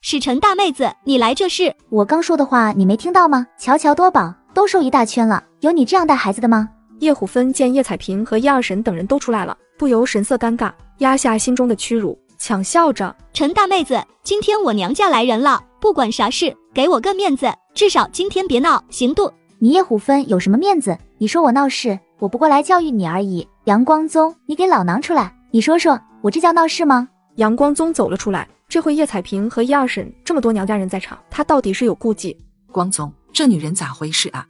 是陈大妹子，你来这是？我刚说的话你没听到吗？瞧瞧多宝都瘦一大圈了，有你这样带孩子的吗？叶虎芬见叶彩萍和叶二婶等人都出来了，不由神色尴尬，压下心中的屈辱，抢笑着：陈大妹子，今天我娘家来人了，不管啥事，给我个面子，至少今天别闹，行不？你叶虎芬有什么面子？你说我闹事，我不过来教育你而已。杨光宗，你给老囊出来！你说说，我这叫闹事吗？杨光宗走了出来，这回叶彩萍和叶二婶这么多娘家人在场，他到底是有顾忌。光宗，这女人咋回事啊？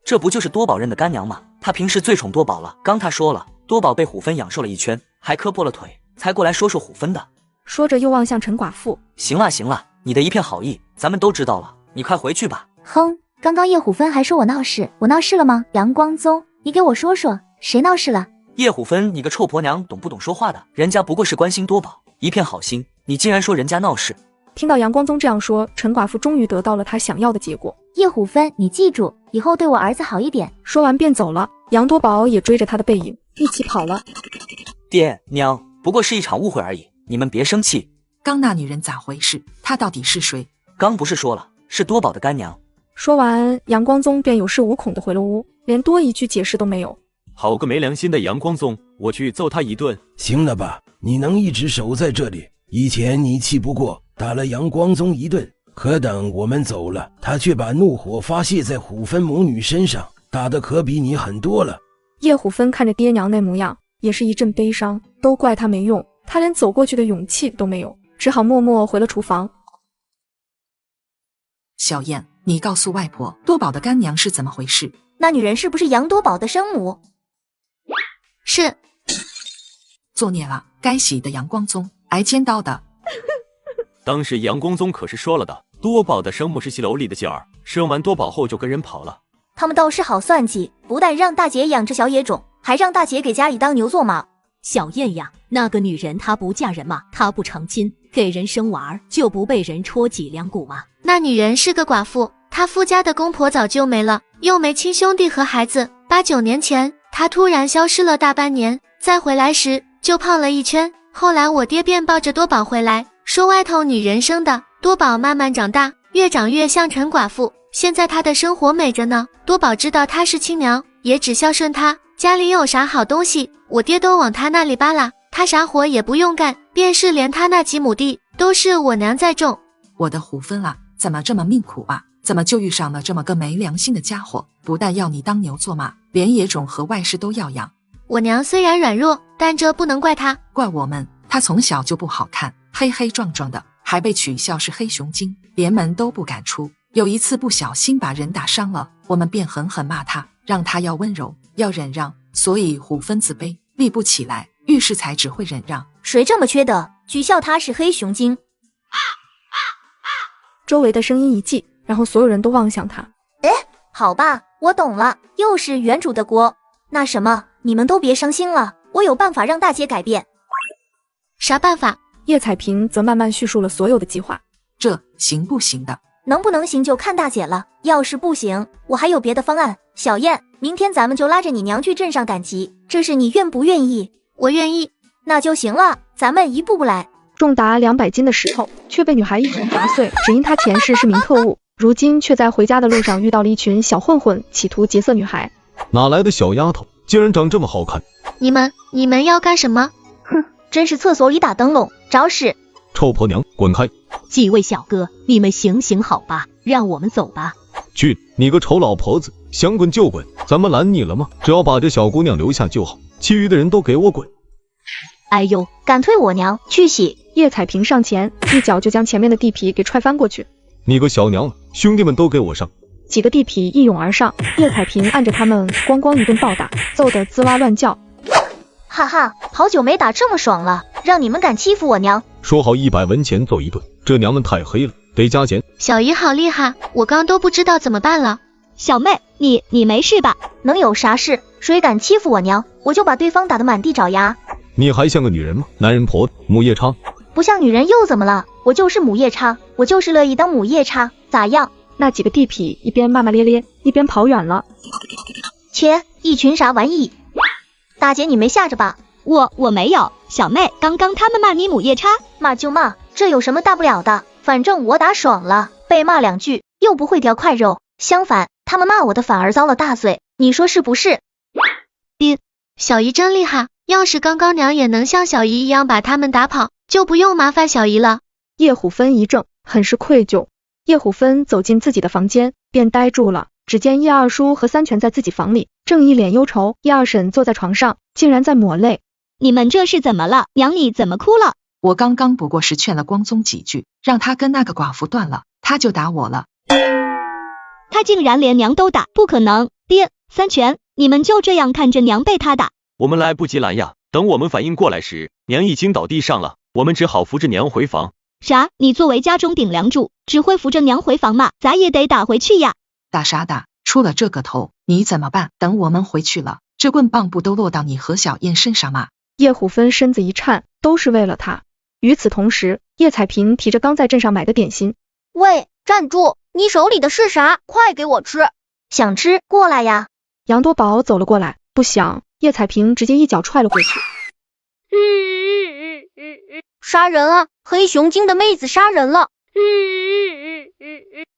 这不就是多宝认的干娘吗？她平时最宠多宝了。刚她说了，多宝被虎芬养瘦了一圈，还磕破了腿，才过来说说虎芬的。说着又望向陈寡妇。行了行了，你的一片好意咱们都知道了，你快回去吧。哼，刚刚叶虎芬还说我闹事，我闹事了吗？杨光宗，你给我说说，谁闹事了？叶虎芬，你个臭婆娘，懂不懂说话的？人家不过是关心多宝，一片好心，你竟然说人家闹事。听到杨光宗这样说，陈寡妇终于得到了她想要的结果。叶虎芬，你记住，以后对我儿子好一点。说完便走了，杨多宝也追着他的背影一起跑了。爹娘，不过是一场误会而已，你们别生气。刚那女人咋回事？她到底是谁？刚不是说了，是多宝的干娘。说完，阳光宗便有恃无恐地回了屋，连多一句解释都没有。好个没良心的阳光宗，我去揍他一顿。行了吧，你能一直守在这里？以前你气不过，打了阳光宗一顿，可等我们走了，他却把怒火发泄在虎芬母女身上，打得可比你狠多了。叶虎芬看着爹娘那模样，也是一阵悲伤，都怪他没用，他连走过去的勇气都没有，只好默默回了厨房。小燕，你告诉外婆，多宝的干娘是怎么回事？那女人是不是杨多宝的生母？是。作孽了，该死的阳光宗，挨尖刀的。当时阳光宗可是说了的，多宝的生母是戏楼里的劲儿，生完多宝后就跟人跑了。他们倒是好算计，不但让大姐养着小野种，还让大姐给家里当牛做马。小燕呀，那个女人她不嫁人嘛，她不成亲，给人生娃儿就不被人戳脊梁骨吗？那女人是个寡妇，她夫家的公婆早就没了，又没亲兄弟和孩子。8、9年前，她突然消失了大半年，再回来时就胖了一圈。后来我爹便抱着多宝回来，说外头女人生的。多宝慢慢长大，越长越像陈寡妇。现在她的生活美着呢。多宝知道她是亲娘，也只孝顺她。家里有啥好东西，我爹都往她那里扒拉。她啥活也不用干，便是连她那几亩地都是我娘在种。我的虎芬啊，怎么这么命苦啊？怎么就遇上了这么个没良心的家伙？不但要你当牛做马，连野种和外室都要养。我娘虽然软弱，但这不能怪她，怪我们。她从小就不好看，黑黑壮壮的，还被取笑是黑熊精，连门都不敢出。有一次不小心把人打伤了，我们便狠狠骂她，让她要温柔，要忍让。所以虎芬自卑，立不起来，遇事才只会忍让。谁这么缺德，取笑她是黑熊精？周围的声音一寂，然后所有人都望向他。好吧，我懂了，又是原主的锅。那什么，你们都别伤心了，我有办法让大姐改变。啥办法？叶彩萍则慢慢叙述了所有的计划。这行不行的？能不能行就看大姐了，要是不行，我还有别的方案。小燕，明天咱们就拉着你娘去镇上赶集，这是你愿不愿意？我愿意。那就行了，咱们一步步来。重达200斤的石头却被女孩一拳砸碎，只因她前世是名特务，如今却在回家的路上遇到了一群小混混，企图劫色女孩。哪来的小丫头，竟然长这么好看？你们要干什么？哼，真是厕所里打灯笼，找屎！臭婆娘，滚开！几位小哥，你们行行好吧，让我们走吧。去，你个丑老婆子，想滚就滚，咱们拦你了吗？只要把这小姑娘留下就好，其余的人都给我滚！哎呦，敢推我娘，去洗！叶彩萍上前，一脚就将前面的地痞给踹翻过去。你个小娘，兄弟们都给我上！几个地痞一涌而上，叶彩萍按着他们咣咣一顿暴打，揍得滋哇乱叫。哈哈，好久没打这么爽了，让你们敢欺负我娘！说好100文钱揍一顿，这娘们太黑了，得加钱。小姨好厉害，我刚都不知道怎么办了。小妹，你没事吧？能有啥事？谁敢欺负我娘，我就把对方打得满地找牙。你还像个女人吗？男人婆母夜叉。不像女人又怎么了？我就是母夜叉，我就是乐意当母夜叉，咋样？那几个地痞一边骂骂咧咧，一边跑远了。切，一群啥玩意！大姐你没吓着吧？我没有，小妹，刚刚他们骂你母夜叉，骂就骂，这有什么大不了的？反正我打爽了，被骂2句又不会掉块肉，相反，他们骂我的反而遭了大罪，你说是不是？小姨真厉害，要是刚刚娘也能像小姨一样把他们打跑，就不用麻烦小姨了。叶虎芬一怔，很是愧疚。叶虎芬走进自己的房间，便呆住了。只见叶二叔和三全在自己房里，正一脸忧愁。叶二婶坐在床上，竟然在抹泪。你们这是怎么了？娘你怎么哭了？我刚刚不过是劝了光宗几句，让他跟那个寡妇断了，他就打我了。他竟然连娘都打，不可能！爹，三全，你们就这样看着娘被他打？我们来不及拦呀，等我们反应过来时，娘已经倒地上了，我们只好扶着娘回房。啥？你作为家中顶梁柱，只会扶着娘回房吗？咱也得打回去呀！打啥打？出了这个头，你怎么办？等我们回去了，这棍棒不都落到你和小燕身上吗？叶虎芬身子一颤，都是为了他。与此同时，叶彩萍提着刚在镇上买的点心。喂，站住！你手里的是啥？快给我吃！想吃，过来呀！杨多宝走了过来，不想叶彩萍直接一脚踹了过去。杀人啊！黑熊精的妹子杀人了！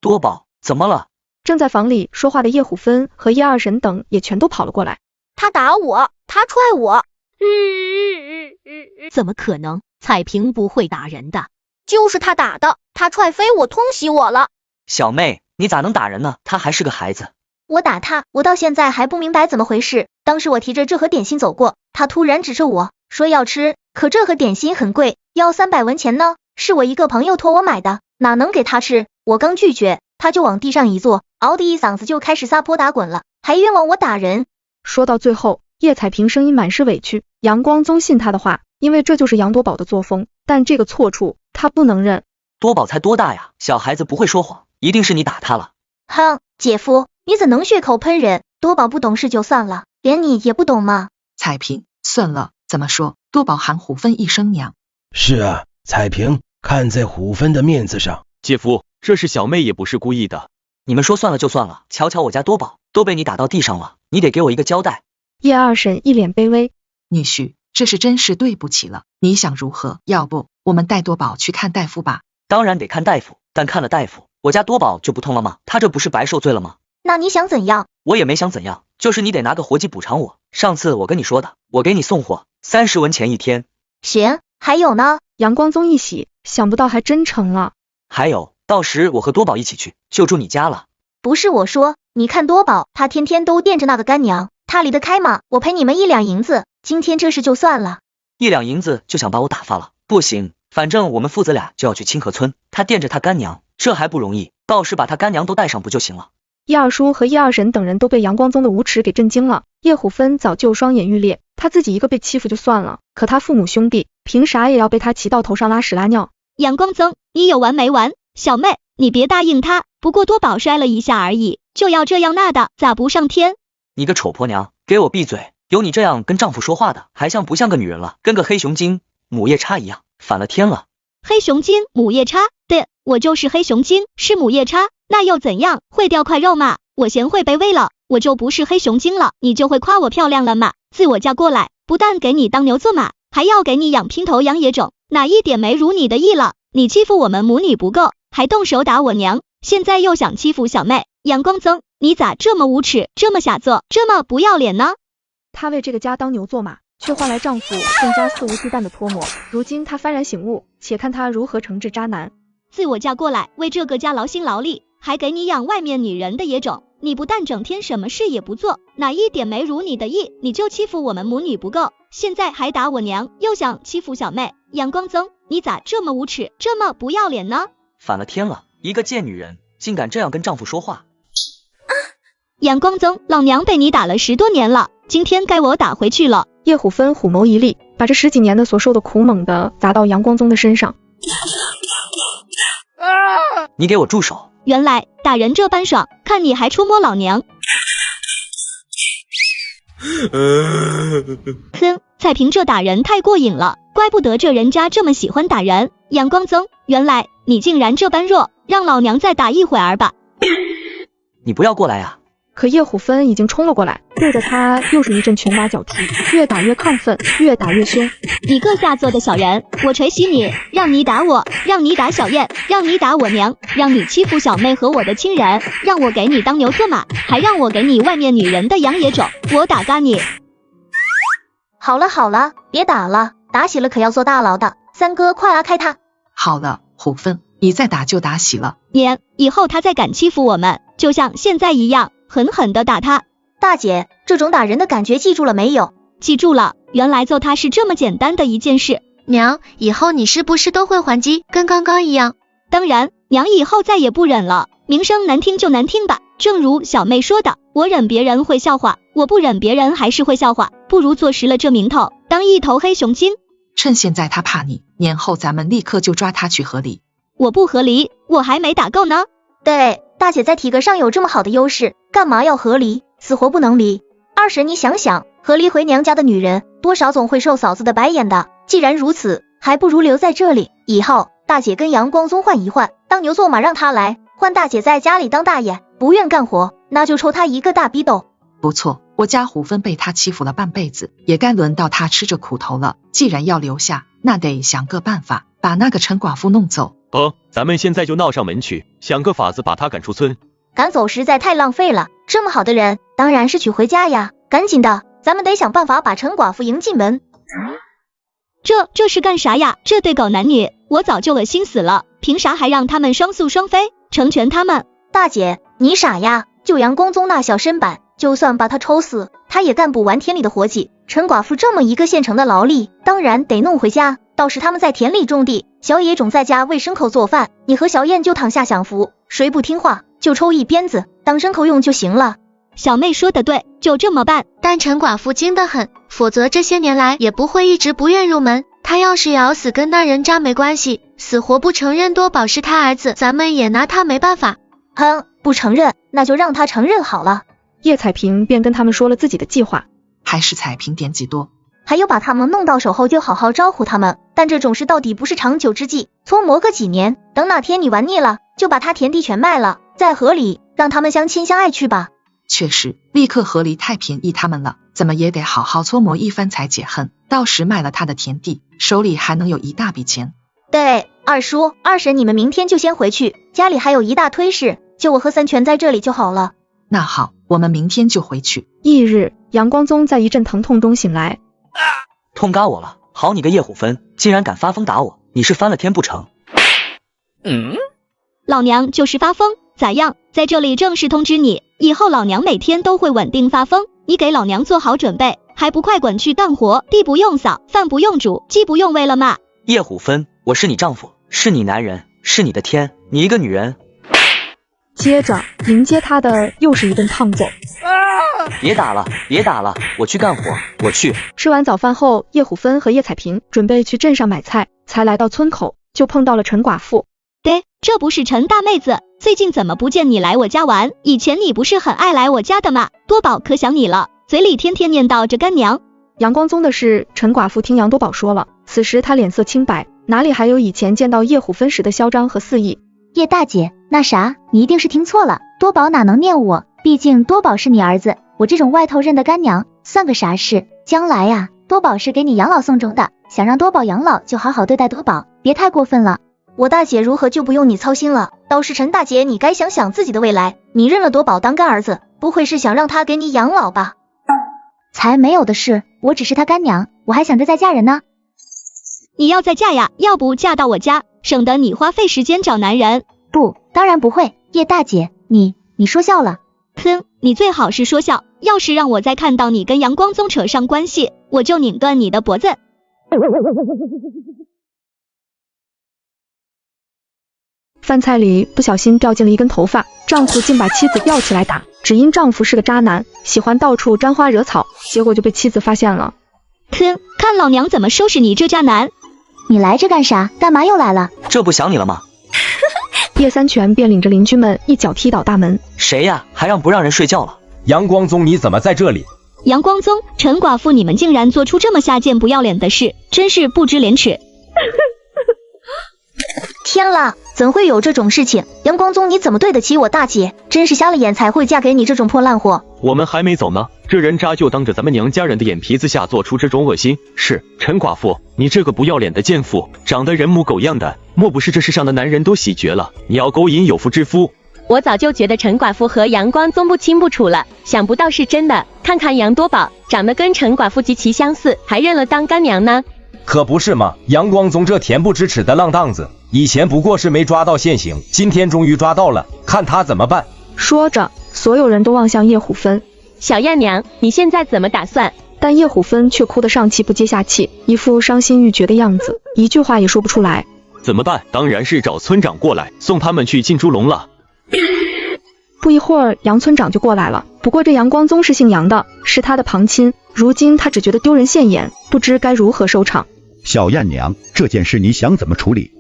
多宝，怎么了？正在房里说话的叶虎芬和叶二婶等也全都跑了过来。他打我，他踹我。怎么可能？彩萍不会打人的。就是他打的，他踹飞我，痛死我了。小妹，你咋能打人呢？他还是个孩子。我打他，我到现在还不明白怎么回事。当时我提着这盒点心走过，他突然指着我说要吃，可这盒点心很贵，要300文钱呢，是我一个朋友托我买的，哪能给他吃？我刚拒绝，他就往地上一坐，嗷的一嗓子就开始撒泼打滚了，还冤枉我打人。说到最后，叶彩萍声音满是委屈。杨光宗信他的话，因为这就是杨多宝的作风，但这个错处他不能认。多宝才多大呀？小孩子不会说谎，一定是你打他了。哼，姐夫，你怎能血口喷人？多宝不懂事就算了，连你也不懂吗？彩萍，算了，怎么说？多宝喊虎芬一声娘。是啊，彩萍，看在虎芬的面子上。姐夫，这是小妹也不是故意的。你们说算了就算了，瞧瞧我家多宝都被你打到地上了，你得给我一个交代。叶二婶一脸卑微。女婿，这是真是对不起了，你想如何？要不我们带多宝去看大夫吧？当然得看大夫，但看了大夫，我家多宝就不痛了吗？他这不是白受罪了吗？那你想怎样？我也没想怎样，就是你得拿个活计补偿我。上次我跟你说的，我给你送货，30文钱一天。行，还有呢？杨光宗一喜，想不到还真成了。还有，到时我和多宝一起去，就住你家了。不是我说，你看多宝，他天天都惦着那个干娘，他离得开吗？我赔你们1两银子，今天这事就算了。1两银子就想把我打发了？不行，反正我们父子俩就要去清河村，他惦着他干娘，这还不容易，到时把他干娘都带上不就行了？叶二叔和叶二婶等人都被杨光宗的无耻给震惊了。叶虎芬早就双眼欲裂，他自己一个被欺负就算了，可他父母兄弟凭啥也要被他骑到头上拉屎拉尿？杨光宗，你有完没完？小妹，你别答应他，不过多宝摔了一下而已，就要这样那的，咋不上天？你个丑婆娘，给我闭嘴！有你这样跟丈夫说话的，还像不像个女人了？跟个黑熊精、母夜叉一样，反了天了！黑熊精、母夜叉，对，我就是黑熊精，是母夜叉，那又怎样？会掉块肉吗？我嫌会卑微了，我就不是黑熊精了，你就会夸我漂亮了吗？自我嫁过来，不但给你当牛做马，还要给你养姘头养野种，哪一点没如你的意了？你欺负我们母女不够，还动手打我娘，现在又想欺负小妹，杨光宗，你咋这么无耻，这么下作，这么不要脸呢？她为这个家当牛做马，却换来丈夫更加肆无忌惮的唾沫。如今她幡然醒悟，且看她如何惩治渣男。自我嫁过来，为这个家劳心劳力，还给你养外面女人的野种，你不但整天什么事也不做，哪一点没如你的意？你就欺负我们母女不够，现在还打我娘，又想欺负小妹，杨光宗，你咋这么无耻，这么不要脸呢？反了天了，一个贱女人，竟敢这样跟丈夫说话！杨光宗，老娘被你打了10多年了，今天该我打回去了。叶虎芬虎眸一厉，把这10几年的所受的苦猛地砸到杨光宗的身上。你给我住手！原来打人这般爽，看你还触摸老娘！哼，彩萍这打人太过瘾了，怪不得这人家这么喜欢打人。杨光宗，原来你竟然这般弱，让老娘再打一会儿吧。你不要过来呀！可叶虎芬已经冲了过来，对着他又是一阵拳打脚踢，越打越亢奋，越打越凶。你个下作的小人，我捶死你！让你打我，让你打小燕，让你打我娘，让你欺负小妹和我的亲人，让我给你当牛做马，还让我给你外面女人的养野种，我打嘎你！好了好了，别打了，打死了可要坐大牢的。三哥，快拉开他！好了，虎芬，你再打就打死了。娘，以后他再敢欺负我们，就像现在一样，狠狠地打他。大姐，这种打人的感觉记住了没有？记住了，原来揍他是这么简单的一件事。娘，以后你是不是都会还击，跟刚刚一样？当然，娘以后再也不忍了，名声难听就难听吧。正如小妹说的，我忍别人会笑话，我不忍别人还是会笑话，不如坐实了这名头，当一头黑熊精。趁现在他怕你，年后咱们立刻就抓他去河里。我不合理，我还没打够呢。对，大姐在体格上有这么好的优势，干嘛要和离？死活不能离。二婶，你想想，和离回娘家的女人，多少总会受嫂子的白眼的。既然如此，还不如留在这里。以后大姐跟杨光宗换一换，当牛做马让他来，换大姐在家里当大爷，不愿干活，那就抽他一个大逼斗。不错，我家虎芬被他欺负了半辈子，也该轮到他吃着苦头了。既然要留下，那得想个办法，把那个陈寡妇弄走。咱们现在就闹上门去，想个法子把他赶出村。赶走实在太浪费了，这么好的人，当然是娶回家呀！赶紧的，咱们得想办法把陈寡妇迎进门。这是干啥呀？这对狗男女，我早就恶心死了，凭啥还让他们双宿双飞，成全他们？大姐，你傻呀？就阳光宗那小身板，就算把他抽死，他也干不完田里的活计。陈寡妇这么一个现成的劳力，当然得弄回家。到时他们在田里种地，小野种在家为牲口做饭，你和小燕就躺下享福，谁不听话就抽一鞭子当牲口用就行了。小妹说的对，就这么办。但陈寡妇精得很，否则这些年来也不会一直不愿入门。她要是咬死跟那人渣没关系，死活不承认多宝是他儿子，咱们也拿他没办法。哼，不承认，那就让他承认好了。叶彩萍便跟他们说了自己的计划。还是彩萍点几多？还有把他们弄到手后就好好招呼他们，但这种事到底不是长久之计，搓磨个几年，等哪天你玩腻了，就把他田地全卖了，在河里让他们相亲相爱去吧。确实，立刻河里太便宜他们了，怎么也得好好搓磨一番才解恨，到时卖了他的田地，手里还能有一大笔钱。对，二叔、二婶，你们明天就先回去，家里还有一大堆事，就我和三全在这里就好了。那好，我们明天就回去。翌日，阳光宗在一阵疼痛中醒来。痛嘎我了！好你个叶虎芬，竟然敢发疯打我，你是翻了天不成？老娘就是发疯，咋样？在这里正式通知你，以后老娘每天都会稳定发疯，你给老娘做好准备，还不快滚去干活？地不用扫，饭不用煮，鸡不用喂了吗？叶虎芬，我是你丈夫，是你男人，是你的天，你一个女人。接着迎接他的又是一顿胖揍。别打了，别打了，我去干活，我去。吃完早饭后，叶虎芬和叶彩萍准备去镇上买菜，才来到村口，就碰到了陈寡妇。这不是陈大妹子，最近怎么不见你来我家玩？以前你不是很爱来我家的吗？多宝可想你了，嘴里天天念叨着干娘。阳光宗的事，陈寡妇听杨多宝说了，此时她脸色清白，哪里还有以前见到叶虎芬时的嚣张和肆意。叶大姐，那啥，你一定是听错了，多宝哪能念我？毕竟多宝是你儿子，我这种外头认的干娘算个啥事？将来呀，多宝是给你养老送终的，想让多宝养老就好好对待多宝，别太过分了。我大姐如何就不用你操心了，倒是陈大姐你该想想自己的未来，你认了多宝当干儿子，不会是想让他给你养老吧？才没有的事，我只是他干娘，我还想着再嫁人呢。你要再嫁呀，要不嫁到我家，省得你花费时间找男人。不，当然不会，叶大姐，你说笑了。哼，你最好是说笑，要是让我再看到你跟阳光宗扯上关系，我就拧断你的脖子。饭菜里不小心掉进了一根头发，丈夫竟把妻子吊起来打，只因丈夫是个渣男，喜欢到处沾花惹草，结果就被妻子发现了。哼，看老娘怎么收拾你这渣男！你来这干啥？干嘛又来了？这不想你了吗？叶三全便领着邻居们一脚踢倒大门。谁呀？还让不让人睡觉了？阳光宗，你怎么在这里？阳光宗，陈寡妇，你们竟然做出这么下贱不要脸的事，真是不知廉耻！天啦，怎会有这种事情？阳光宗，你怎么对得起我大姐？真是瞎了眼才会嫁给你这种破烂货。我们还没走呢，这人渣就当着咱们娘家人的眼皮子下做出这种恶心事。陈寡妇，你这个不要脸的贱妇，长得人模狗样的，莫不是这世上的男人都喜绝了？你要勾引有妇之夫？我早就觉得陈寡妇和阳光宗不清不楚了，想不到是真的。看看杨多宝，长得跟陈寡妇极其相似，还认了当干娘呢。可不是嘛，阳光宗这恬不知耻的浪荡子，以前不过是没抓到现行，今天终于抓到了，看他怎么办。说着，所有人都望向叶虎芬。小燕娘，你现在怎么打算？但叶虎芬却哭得上气不接下气，一副伤心欲绝的样子，一句话也说不出来。怎么办？当然是找村长过来，送他们去进猪笼了。不一会儿，杨村长就过来了。不过这阳光宗是姓杨的，是他的旁亲，如今他只觉得丢人现眼，不知该如何收场。小燕娘，这件事你想怎么处理？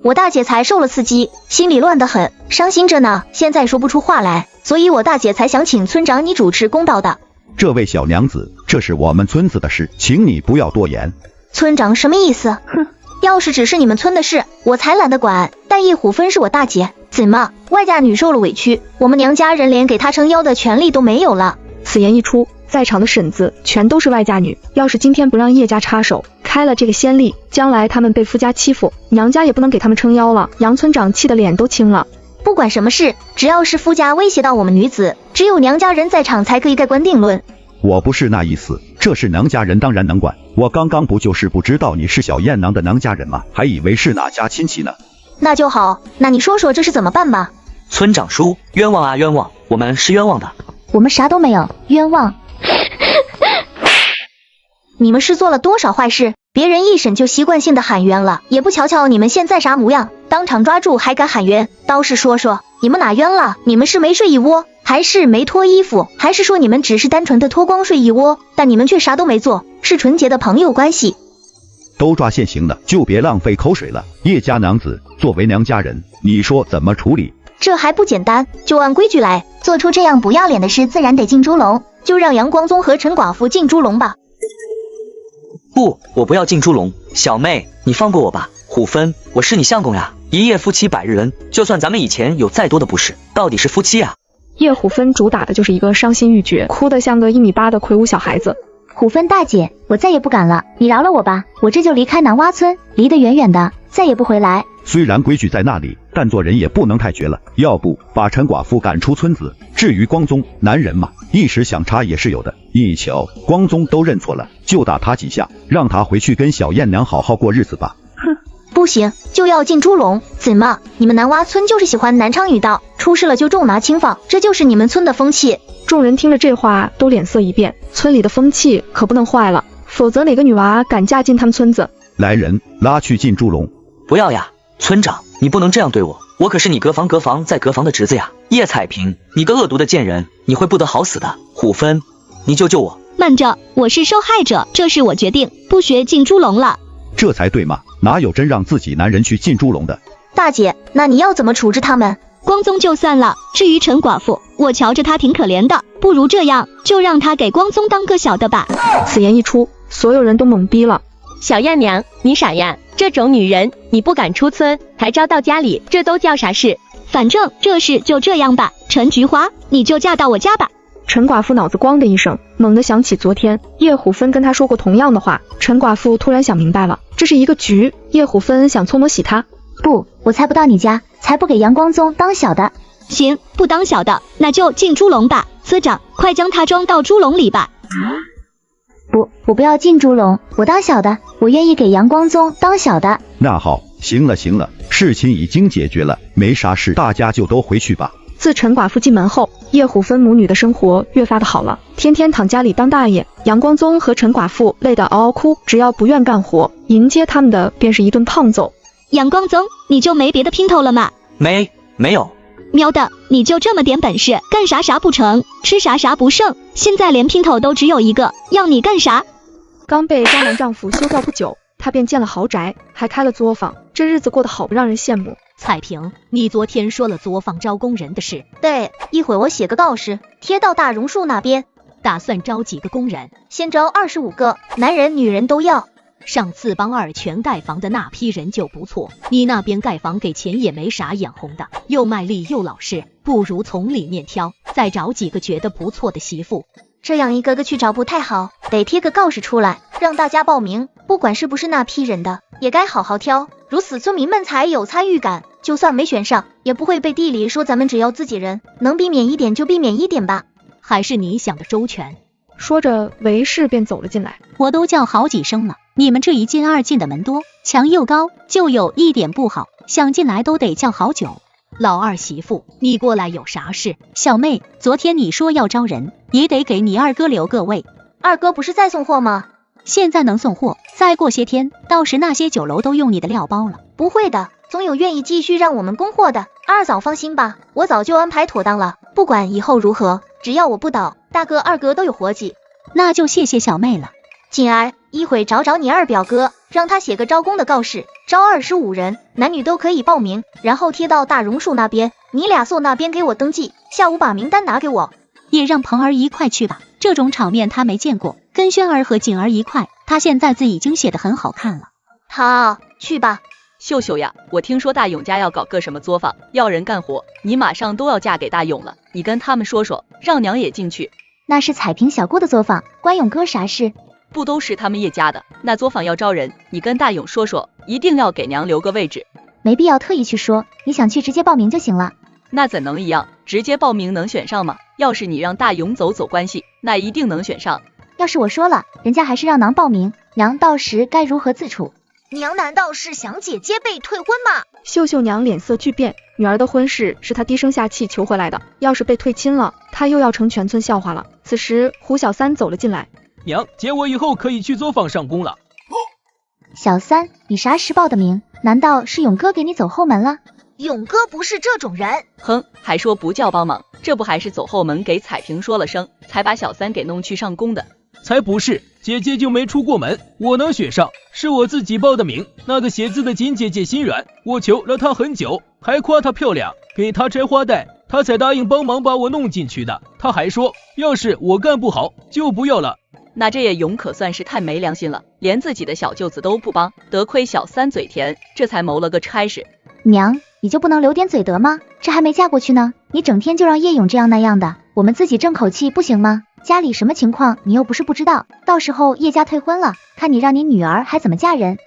我大姐才受了刺激，心里乱得很，伤心着呢，现在说不出话来，所以我大姐才想请村长你主持公道的。这位小娘子，这是我们村子的事，请你不要多言。村长什么意思？哼，要是只是你们村的事，我才懒得管，但叶虎芬是我大姐，怎么外嫁女受了委屈，我们娘家人连给她撑腰的权利都没有了？此言一出，在场的婶子全都是外嫁女，要是今天不让叶家插手，开了这个先例，将来他们被夫家欺负，娘家也不能给他们撑腰了。杨村长气得脸都青了。不管什么事，只要是夫家威胁到我们女子，只有娘家人在场才可以盖棺定论。我不是那意思，这事娘家人当然能管。我刚刚不就是不知道你是小燕囊的娘家人吗？还以为是哪家亲戚呢。那就好，那你说说这是怎么办吧？村长叔，冤枉啊冤枉，我们是冤枉的。我们啥都没有，冤枉。你们是做了多少坏事？别人一审就习惯性的喊冤了，也不瞧瞧你们现在啥模样，当场抓住还敢喊冤，倒是说说你们哪冤了？你们是没睡一窝，还是没脱衣服，还是说你们只是单纯的脱光睡一窝，但你们却啥都没做，是纯洁的朋友关系？都抓现行的，就别浪费口水了。叶家娘子作为娘家人，你说怎么处理？这还不简单，就按规矩来，做出这样不要脸的事，自然得进猪笼，就让杨光宗和陈寡妇进猪笼吧。不，我不要进猪笼。小妹，你放过我吧。虎芬，我是你相公呀，一夜夫妻百日恩，就算咱们以前有再多的不是，到底是夫妻啊。叶虎芬主打的就是一个伤心欲绝，哭得像个1.8米的魁梧小孩子。虎芬大姐，我再也不敢了，你饶了我吧，我这就离开南洼村，离得远远的，再也不回来。虽然规矩在那里，但做人也不能太绝了，要不把陈寡妇赶出村子。至于光宗，男人嘛，一时想插也是有的。一瞧光宗都认错了，就打他几下，让他回去跟小燕娘好好过日子吧。哼，不行，就要进猪笼。怎么，你们南洼村就是喜欢南昌女道，出事了就重拿轻放，这就是你们村的风气。众人听了这话都脸色一变，村里的风气可不能坏了，否则哪个女娃敢嫁进他们村子？来人，拉去进猪笼。不要呀，村长，你不能这样对我，我可是你隔房再隔房的侄子呀。叶彩萍，你个恶毒的贱人，你会不得好死的。虎芬，你救救我。慢着，我是受害者，这是我决定，不学进猪笼了。这才对嘛，哪有真让自己男人去进猪笼的？大姐，那你要怎么处置他们？光宗就算了，至于陈寡妇，我瞧着她挺可怜的，不如这样，就让她给光宗当个小的吧。此言一出，所有人都懵逼了。小燕娘，你傻呀？这种女人，你不敢出村，还招到家里，这都叫啥事？反正这事就这样吧，陈菊花，你就嫁到我家吧。陈寡妇脑子咣的一声，猛地想起昨天叶虎芬跟她说过同样的话。陈寡妇突然想明白了，这是一个局，叶虎芬想搓磨洗她。不，我才不到你家，才不给杨光宗当小的。行，不当小的，那就进猪笼吧。司长，快将他装到猪笼里吧。不，我不要进猪笼，我当小的，我愿意给杨光宗当小的。那好，行了，事情已经解决了，没啥事，大家就都回去吧。自陈寡妇进门后，叶虎芬母女的生活越发的好了，天天躺家里当大爷。杨光宗和陈寡妇累得嗷嗷哭，只要不愿干活，迎接他们的便是一顿胖揍。杨光宗，你就没别的拼头了吗？没有。喵的，你就这么点本事，干啥不成，吃啥不剩，现在连姘头都只有一个，要你干啥？刚被江南丈夫休掉不久，她便建了豪宅，还开了作坊，这日子过得好不让人羡慕。彩萍，你昨天说了作坊招工人的事。对，一会儿我写个告示，贴到大榕树那边。打算招几个工人？先招25个，男人女人都要。上次帮二全盖房的那批人就不错，你那边盖房给钱也没啥眼红的，又卖力又老实，不如从里面挑，再找几个觉得不错的媳妇。这样一个个去找不太好，得贴个告示出来，让大家报名，不管是不是那批人的，也该好好挑，如此村民们才有参与感，就算没选上，也不会背地里说咱们只要自己人，能避免一点就避免一点吧。还是你想的周全。说着，韦氏便走了进来。我都叫好几声了，你们这一进二进的门多，墙又高，就有一点不好，想进来都得叫好久。老二媳妇，你过来有啥事？小妹，昨天你说要招人，也得给你二哥留个位。二哥不是在送货吗？现在能送货，再过些天，到时那些酒楼都用你的料包了。不会的，总有愿意继续让我们供货的。二嫂放心吧，我早就安排妥当了，不管以后如何，只要我不倒，大哥二哥都有活计。那就谢谢小妹了。锦儿，一会找你二表哥，让他写个招工的告示，招25人，男女都可以报名，然后贴到大榕树那边，你俩坐那边给我登记，下午把名单拿给我。也让鹏儿一块去吧，这种场面他没见过，跟轩儿和锦儿一块，他现在字已经写得很好看了。好，去吧。秀秀呀，我听说大勇家要搞个什么作坊，要人干活，你马上都要嫁给大勇了，你跟他们说说，让娘也进去。那是彩萍小姑的作坊，关勇哥啥事？不都是他们叶家的？那作坊要招人，你跟大勇说说，一定要给娘留个位置。没必要特意去说，你想去直接报名就行了。那怎能一样？直接报名能选上吗？要是你让大勇走关系，那一定能选上。要是我说了，人家还是让娘报名，娘到时该如何自处？娘难道是想姐姐被退婚吗？秀秀娘脸色巨变，女儿的婚事是她低声下气求回来的，要是被退亲了，她又要成全村笑话了。此时胡小三走了进来，娘，姐我以后可以去作坊上工了。小三，你啥时报的名？难道是勇哥给你走后门了？勇哥不是这种人。哼，还说不叫帮忙，这不还是走后门给彩萍说了声，才把小三给弄去上工的。才不是，姐姐就没出过门，我能选上是我自己报的名。那个写字的金姐姐心软，我求了她很久，还夸她漂亮，给她摘花带，她才答应帮忙把我弄进去的。她还说，要是我干不好就不要了。那这也勇可算是太没良心了，连自己的小舅子都不帮，得亏小三嘴甜，这才谋了个差事。娘，你就不能留点嘴德吗？这还没嫁过去呢，你整天就让叶勇这样那样的，我们自己争口气不行吗？家里什么情况你又不是不知道，到时候叶家退婚了，看你让你女儿还怎么嫁人。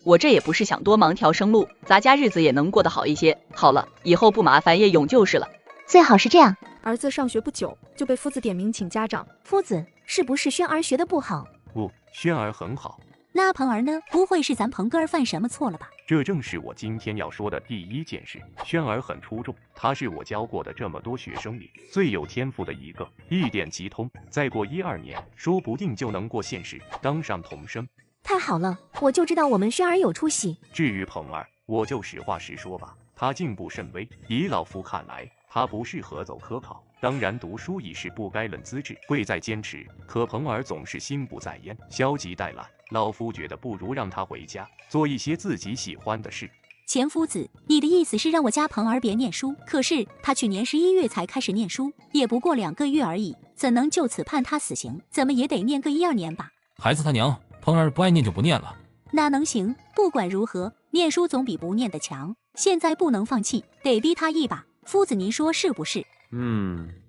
我这也不是想多忙条生路，咱家日子也能过得好一些。好了，以后不麻烦叶勇就是了。最好是这样。儿子上学不久就被夫子点名请家长。夫子，是不是轩儿学得不好？不，轩儿很好。那鹏儿呢？不会是咱鹏哥儿犯什么错了吧？这正是我今天要说的第一件事。轩儿很出众，他是我教过的这么多学生里最有天赋的一个，一点即通，再过1-2年，说不定就能过县试，当上童生。太好了，我就知道我们轩儿有出息。至于鹏儿，我就实话实说吧，他进步甚微，以老夫看来，他不适合走科考。当然，读书已是不该论资质，贵在坚持。可鹏儿总是心不在焉，消极怠懒。老夫觉得不如让他回家，做一些自己喜欢的事。钱夫子，你的意思是让我家鹏儿别念书？可是他去年11月才开始念书，也不过2个月而已，怎能就此判他死刑？怎么也得念个1-2年吧？孩子他娘，鹏儿不爱念就不念了。那能行？不管如何，念书总比不念的强。现在不能放弃，得逼他一把。夫子，您说是不是？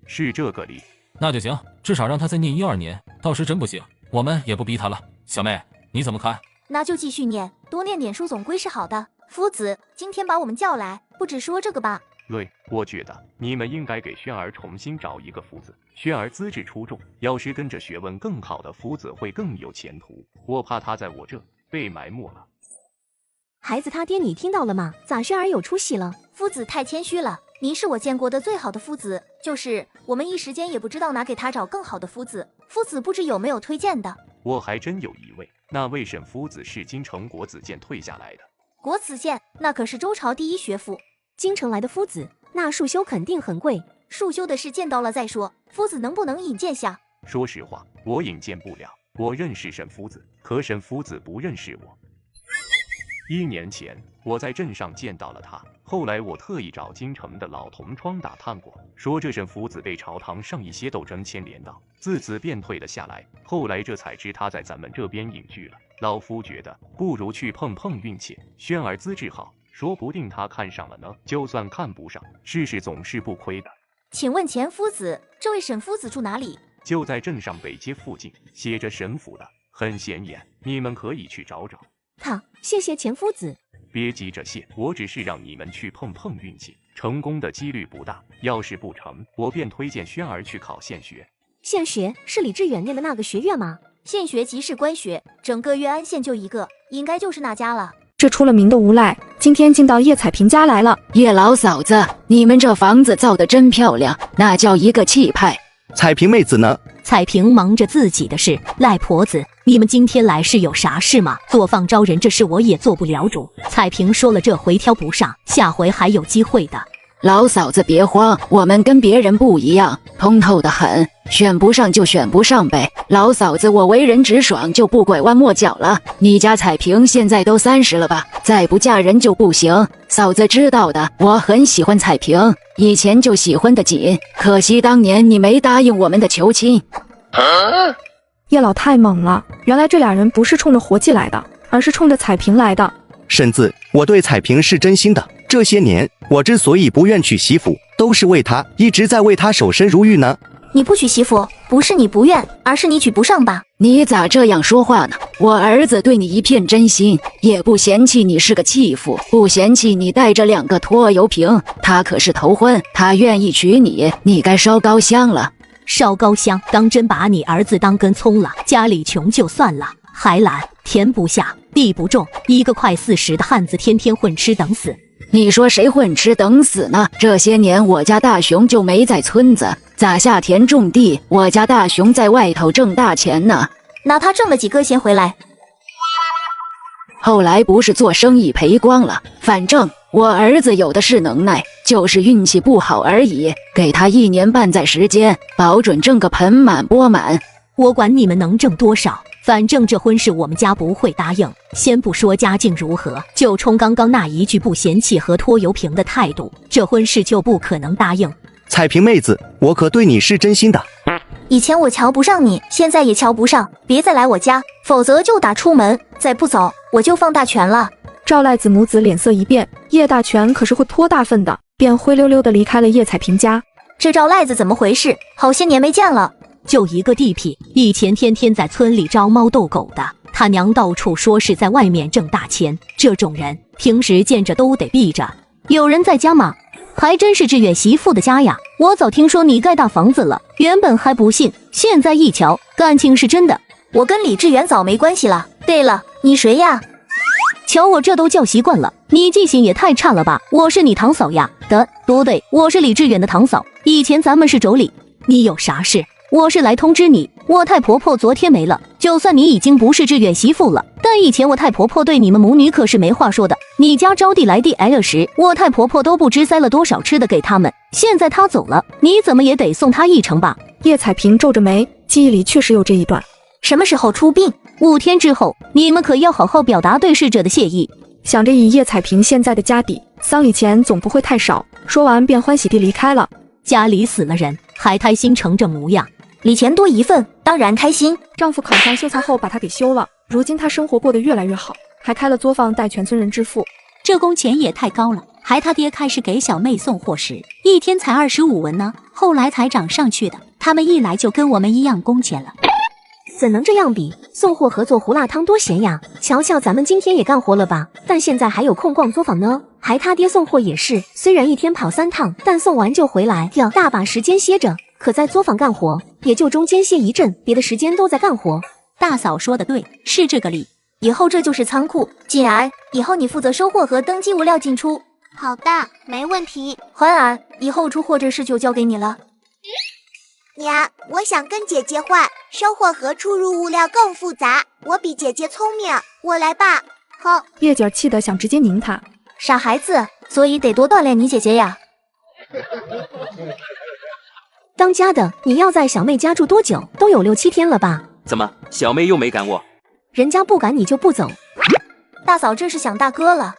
是这个理。那就行，至少让他再念1-2年，到时真不行，我们也不逼他了。小妹，你怎么看？那就继续念，多念点书总归是好的。夫子，今天把我们叫来，不只说这个吧？对，我觉得你们应该给轩儿重新找一个夫子。轩儿资质出众，要是跟着学问更好的夫子会更有前途。我怕他在我这被埋没了。孩子他爹，你听到了吗？咋轩儿有出息了？夫子太谦虚了，您是我见过的最好的夫子，就是我们一时间也不知道哪给他找更好的夫子。夫子不知有没有推荐的？我还真有一位，那位沈夫子是京城国子监退下来的。国子监那可是周朝第一学府，京城来的夫子，那束修肯定很贵。束修的事见到了再说，夫子能不能引荐下？说实话，我引荐不了。我认识沈夫子，可沈夫子不认识我。1年前，我在镇上见到了他，后来我特意找京城的老同窗打探过，说这沈夫子被朝堂上一些斗争牵连到，自此便退了下来。后来这才知他在咱们这边隐居了。老夫觉得不如去碰碰运气，轩儿资质好，说不定他看上了呢。就算看不上，试试总是不亏的。请问钱夫子，这位沈夫子住哪里？就在镇上北街附近，写着沈府的，很显眼，你们可以去找找。好，谢谢钱夫子。别急着谢，我只是让你们去碰碰运气，成功的几率不大。要是不成，我便推荐轩儿去考县学。县学是李志远念的那个学院吗？县学即是官学，整个岳安县就一个，应该就是那家了。这出了名的无赖，今天竟到叶彩萍家来了。叶老嫂子，你们这房子造得真漂亮，那叫一个气派。彩萍妹子呢？彩萍忙着自己的事。赖婆子，你们今天来是有啥事吗？作坊招人这事我也做不了主。彩萍说了，这回挑不上，下回还有机会的。老嫂子别慌，我们跟别人不一样，通透得很，选不上就选不上呗。老嫂子我为人直爽，就不拐弯抹角了。你家彩萍现在都30了吧，再不嫁人就不行。嫂子知道的，我很喜欢彩萍，以前就喜欢得紧，可惜当年你没答应我们的求亲。叶老太猛了，原来这俩人不是冲着活计来的，而是冲着彩萍来的。婶子，我对彩萍是真心的，这些年我之所以不愿娶媳妇，都是为她，一直在为她守身如玉呢。你不娶媳妇，不是你不愿，而是你娶不上吧？你咋这样说话呢？我儿子对你一片真心，也不嫌弃你是个弃妇，不嫌弃你带着2个拖油瓶。他可是头婚，他愿意娶你，你该烧高香了。烧高香，当真把你儿子当根葱了？家里穷就算了，还懒，天不下，地不种，一个快40的汉子，天天混吃等死。你说谁混吃等死呢？这些年我家大雄就没在村子，咋下田种地？我家大雄在外头挣大钱呢。哪怕挣了几个钱回来，后来不是做生意赔光了，反正我儿子有的是能耐，就是运气不好而已。给他1年半载时间，保准挣个盆满钵满。我管你们能挣多少，反正这婚事我们家不会答应。先不说家境如何，就冲刚刚那一句不嫌弃和拖油瓶的态度，这婚事就不可能答应。彩萍妹子，我可对你是真心的。以前我瞧不上你，现在也瞧不上，别再来我家，否则就打出门，再不走我就放大拳了。赵赖子母子脸色一变，叶大全可是会拖大粪的，便灰溜溜的离开了叶彩萍家。这赵赖子怎么回事？好些年没见了。就一个地痞，以前天天在村里招猫逗狗的，他娘到处说是在外面挣大钱，这种人平时见着都得避着。有人在家吗？还真是志远媳妇的家呀！我早听说你盖大房子了，原本还不信，现在一瞧，感情是真的。我跟李志远早没关系了。对了，你谁呀？瞧我这都叫习惯了，你记性也太差了吧！我是你堂嫂呀。不对，我是李志远的堂嫂，以前咱们是妯娌。你有啥事？我是来通知你，我太婆婆昨天没了。就算你已经不是志远媳妇了，但以前我太婆婆对你们母女可是没话说的。你家招娣来 DL 时，我太婆婆都不知塞了多少吃的给他们。现在她走了，你怎么也得送她一程吧？叶彩萍皱着眉，记忆里确实有这一段。什么时候出殡？5天之后，你们可要好好表达对逝者的谢意。想着以叶彩萍现在的家底，丧礼钱总不会太少。说完便欢喜地离开了。家里死了人，还开心成这模样。礼钱多一份，当然开心。丈夫考上秀才后把她给休了，如今她生活过得越来越好，还开了作坊带全村人致富。这工钱也太高了，还他爹开始给小妹送货时，一天才25文呢，后来才涨上去的。他们一来就跟我们一样工钱了。怎能这样比？送货和做胡辣汤多闲呀！瞧瞧咱们今天也干活了吧？但现在还有空逛作坊呢。还他爹送货也是，虽然一天跑3趟，但送完就回来，要大把时间歇着。可在作坊干活，也就中间歇一阵，别的时间都在干活。大嫂说的对，是这个理。以后这就是仓库，锦儿，以后你负责收货和登记物料进出。好的，没问题。环儿，以后出货这事就交给你了。娘，我想跟姐姐换，收货和出入物料更复杂，我比姐姐聪明，我来吧。好。叶姐气得想直接拧他。傻孩子，所以得多锻炼你姐姐呀。当家的，你要在小妹家住多久？都有6、7天了吧？怎么，小妹又没赶我？人家不赶你就不走。大嫂这是想大哥了。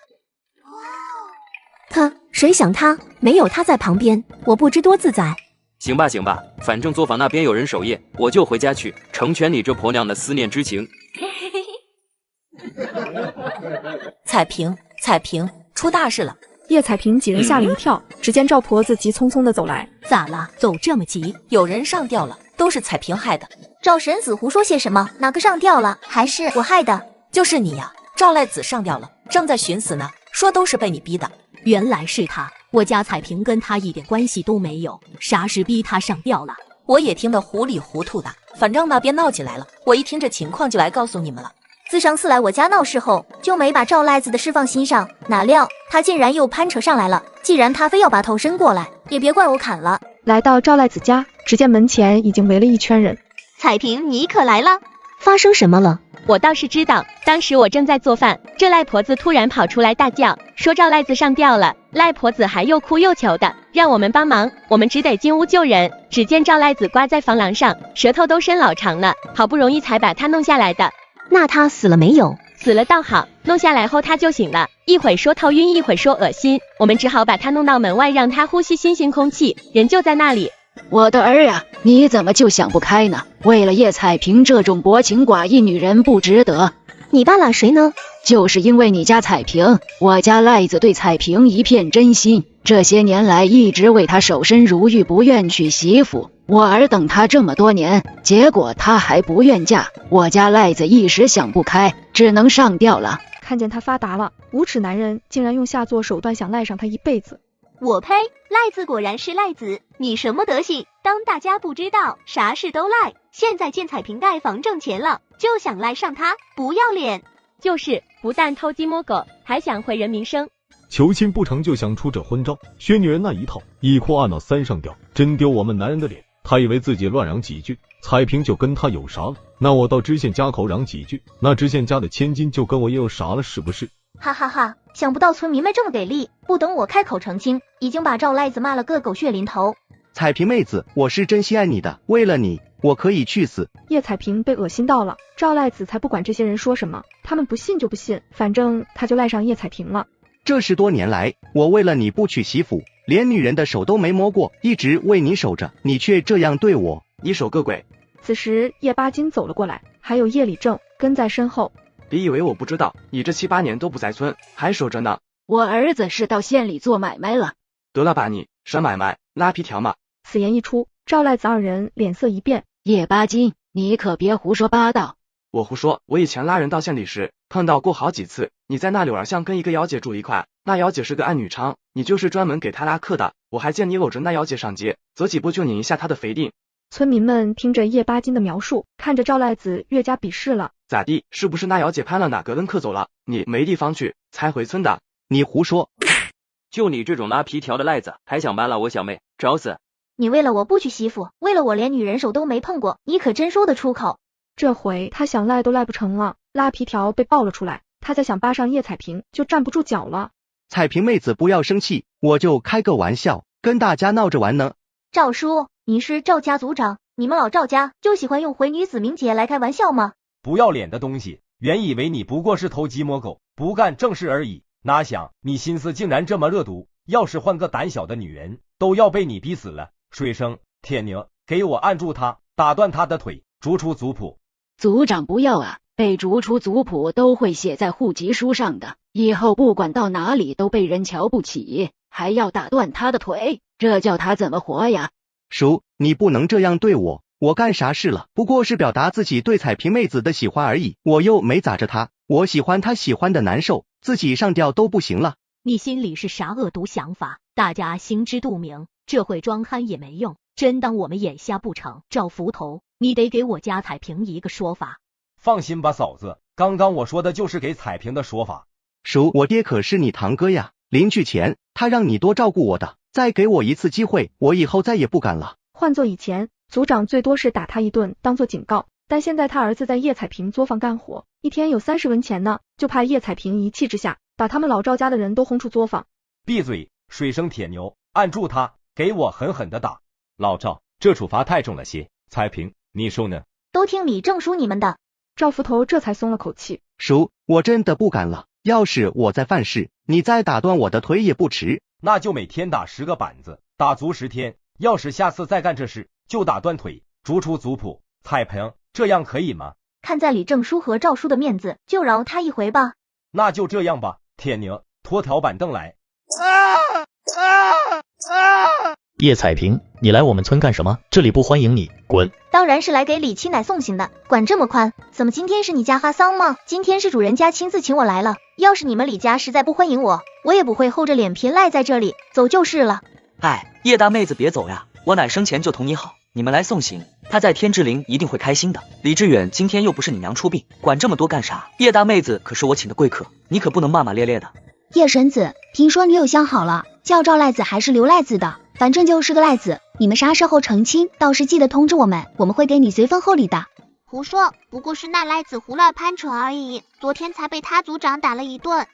谁想他？没有他在旁边，我不知多自在。行吧行吧，反正作坊那边有人守夜，我就回家去成全你这婆娘的思念之情。彩萍，出大事了！叶彩萍几人吓了一跳，只见赵婆子急匆匆的走来。咋了？走这么急？有人上吊了，都是彩萍害的。赵神子胡说些什么？哪个上吊了？还是我害的？就是你呀！赵赖子上吊了，正在寻死呢，说都是被你逼的。原来是他，我家彩萍跟他一点关系都没有，啥时逼他上吊了？我也听得糊里糊涂的，反正那边闹起来了，我一听这情况就来告诉你们了。自上次来我家闹事后，就没把赵赖子的事放心上，哪料他竟然又攀扯上来了。既然他非要把头伸过来，也别怪我砍了。来到赵赖子家，只见门前已经围了一圈人。彩萍，你可来了！发生什么了？我倒是知道，当时我正在做饭，这赖婆子突然跑出来大叫，说赵赖子上吊了。赖婆子还又哭又求的，让我们帮忙，我们只得进屋救人。只见赵赖子挂在房廊上，舌头都伸老长了，好不容易才把他弄下来的。那他死了没有？死了倒好，弄下来后他就醒了，一会说头晕，一会说恶心，我们只好把他弄到门外，让他呼吸新鲜空气，人就在那里。我的儿啊，你怎么就想不开呢？为了叶彩萍这种薄情寡义女人不值得。你扒拉谁呢？就是因为你家彩萍，我家赖子对彩萍一片真心，这些年来一直为她守身如玉，不愿娶媳妇。我儿等她这么多年，结果她还不愿嫁，我家赖子一时想不开，只能上吊了。看见他发达了，无耻男人竟然用下作手段想赖上他一辈子。我呸！赖子果然是赖子，你什么德行？当大家不知道，啥事都赖。现在见彩萍盖房挣钱了，就想赖上他，不要脸！就是不但偷鸡摸狗，还想毁人名声。求亲不成就想出这昏招，学女人那一套，一哭二闹三上吊，真丢我们男人的脸。他以为自己乱嚷几句，彩萍就跟他有啥了？那我到知县家口嚷几句，那知县家的千金就跟我也有啥了，是不是？哈哈哈，想不到村民们这么给力，不等我开口澄清，已经把赵赖子骂了个狗血淋头。彩萍妹子，我是真心爱你的，为了你，我可以去死。叶彩萍被恶心到了，赵赖子才不管这些人说什么，他们不信就不信，反正他就赖上叶彩萍了。这10多年来，我为了你不娶媳妇，连女人的手都没摸过，一直为你守着，你却这样对我，你守个鬼！此时叶八金走了过来，还有叶礼正跟在身后。别以为我不知道，你这7、8年都不在村，还守着呢。我儿子是到县里做买卖了。得了吧你，什买卖？拉皮条嘛！此言一出，赵赖子二人脸色一变。叶八金，你可别胡说八道。我胡说，我以前拉人到县里时碰到过好几次，你在那柳儿巷跟一个姚姐住一块，那姚姐是个爱女娼，你就是专门给她拉客的，我还见你搂着那姚姐上街，走几步就拧一下她的肥腚。村民们听着叶八金的描述，看着赵赖子越加鄙视了。咋地？是不是那姚姐攀了哪个恩客走了，你没地方去才回村的？你胡说！就你这种拉皮条的赖子，还想扒拉我小妹，找死！你为了我不娶媳妇，为了我连女人手都没碰过，你可真说得出口。这回他想赖都赖不成了，拉皮条被爆了出来，他再想扒上叶彩萍就站不住脚了。彩萍妹子不要生气，我就开个玩笑，跟大家闹着玩呢。赵叔，你是赵家族长，你们老赵家就喜欢用回女子名节来开玩笑吗？不要脸的东西，原以为你不过是偷鸡摸狗，不干正事而已，哪想你心思竟然这么恶毒，要是换个胆小的女人，都要被你逼死了。水生、铁牛，给我按住他，打断他的腿，逐出族谱。族长不要啊，被逐出族谱都会写在户籍书上的，以后不管到哪里都被人瞧不起，还要打断他的腿，这叫他怎么活呀？叔，你不能这样对我，我干啥事了？不过是表达自己对彩萍妹子的喜欢而已，我又没咋着她，我喜欢她喜欢的难受，自己上吊都不行了。你心里是啥恶毒想法？大家心知肚明，这会装憨也没用，真当我们眼瞎不成？赵福头，你得给我家彩萍一个说法。放心吧嫂子，刚刚我说的就是给彩萍的说法。叔，我爹可是你堂哥呀，临去前他让你多照顾我的，再给我一次机会，我以后再也不敢了。换做以前，族长最多是打他一顿当做警告，但现在他儿子在叶彩萍作坊干活，一天有30文钱呢，就怕叶彩萍一气之下把他们老赵家的人都轰出作坊。闭嘴，水生铁牛，按住他，给我狠狠的打。老赵，这处罚太重了些，彩萍你说呢？都听李正叔你们的。赵福头这才松了口气。叔，我真的不敢了，要是我再犯事，你再打断我的腿也不迟。那就每天打10个板子，打足10天，要是下次再干这事，就打断腿，逐出族谱。彩萍，这样可以吗？看在李正叔和赵叔的面子，就饶他一回吧。那就这样吧，铁牛，拖条板凳来。叶彩萍，你来我们村干什么？这里不欢迎你，滚！当然是来给李七奶送行的，管这么宽？怎么今天是你家发丧吗？今天是主人家亲自请我来了，要是你们李家实在不欢迎我，我也不会厚着脸皮赖在这里，走就是了。哎，叶大妹子别走呀，我奶生前就同你好，你们来送行，她在天之灵一定会开心的。李志远今天又不是你娘出殡，管这么多干啥？叶大妹子可是我请的贵客，你可不能骂骂咧咧的。叶婶子，听说你有相好了，叫赵赖子还是刘赖子的，反正就是个赖子，你们啥时候成亲，倒是记得通知我们，我们会给你随份厚礼的。胡说，不过是那赖子胡乱攀扯而已，昨天才被他族长打了一顿。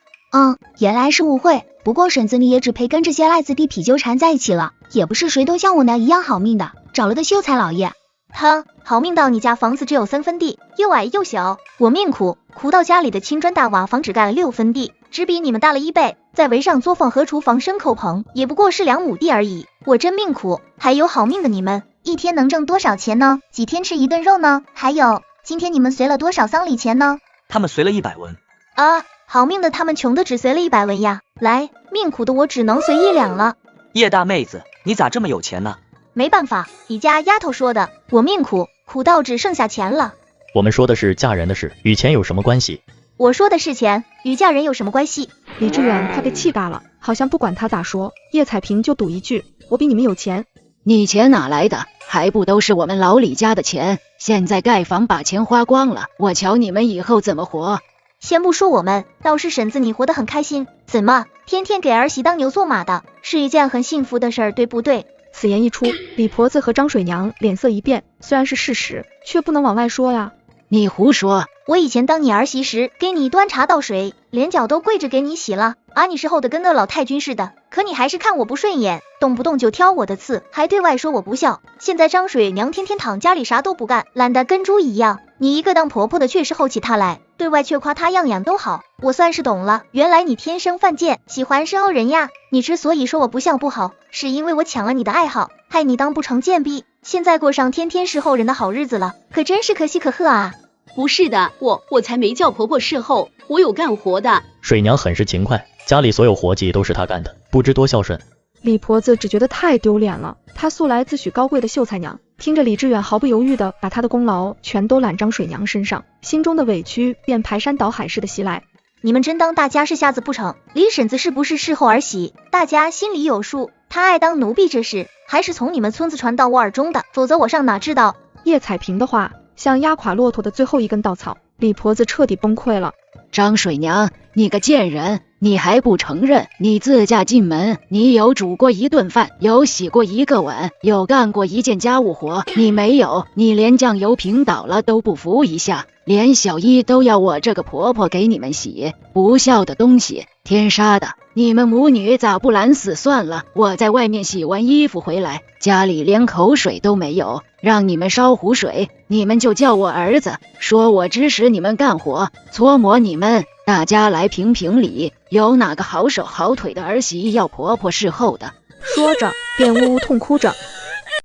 原来是误会，不过婶子你也只配跟这些赖子地痞纠缠在一起了，也不是谁都像我那一样好命的，找了个秀才老爷。哼，好命到你家房子只有3分地，又矮又小，我命苦到家里的青砖大瓦房只盖了6分地，只比你们大了1倍，再围上作坊和厨房牲口棚，也不过是2亩地而已，我真命苦。还有好命的你们，一天能挣多少钱呢？几天吃一顿肉呢？还有，今天你们随了多少丧礼钱呢？他们随了100文。啊，好命的他们穷的只随了100文呀，来，命苦的我只能随1两了。叶大妹子，你咋这么有钱呢？没办法，你家丫头说的，我命苦，苦到只剩下钱了。我们说的是嫁人的事，与钱有什么关系？我说的是钱，与嫁人有什么关系？李志远快被气大了，好像不管他咋说，叶彩萍就赌一句，我比你们有钱。你钱哪来的？还不都是我们老李家的钱？现在盖房把钱花光了，我瞧你们以后怎么活？先不说我们，倒是婶子你活得很开心，怎么天天给儿媳当牛做马的，是一件很幸福的事儿，对不对？此言一出，李婆子和张水娘脸色一变，虽然是事实，却不能往外说呀。你胡说！我以前当你儿媳时，给你端茶倒水，连脚都跪着给你洗了，你是厚的跟个老太君似的，可你还是看我不顺眼，动不动就挑我的刺，还对外说我不孝。现在张水娘天天躺家里啥都不干，懒得跟猪一样，你一个当婆婆的却是厚起她来，对外却夸她样样都好，我算是懂了，原来你天生犯贱，喜欢深傲人呀。你之所以说我不孝不好，是因为我抢了你的爱好，害你当不成贱婢，现在过上天天侍候人的好日子了，可真是可喜可贺啊。不是的，我才没叫婆婆侍候，我有干活的。水娘很是勤快，家里所有活计都是她干的，不知多孝顺。李婆子只觉得太丢脸了，她素来自诩高贵的秀才娘，听着李志远毫不犹豫的把她的功劳全都揽张水娘身上，心中的委屈便排山倒海似的袭来。你们真当大家是瞎子不成？李婶子是不是侍候儿媳，大家心里有数，她爱当奴婢这事，还是从你们村子传到我耳中的，否则我上哪知道？叶彩萍的话像压垮骆驼的最后一根稻草，李婆子彻底崩溃了。张水娘，你个贱人，你还不承认？你自嫁进门，你有煮过一顿饭，有洗过一个碗，有干过一件家务活，你没有，你连酱油瓶倒了都不扶一下，连小衣都要我这个婆婆给你们洗，不孝的东西，天杀的！你们母女咋不懒死算了？我在外面洗完衣服回来，家里连口水都没有，让你们烧壶水，你们就叫我儿子，说我指使你们干活，搓磨你们。大家来评评理，有哪个好手好腿的儿媳要婆婆侍候的？说着便呜呜痛哭着。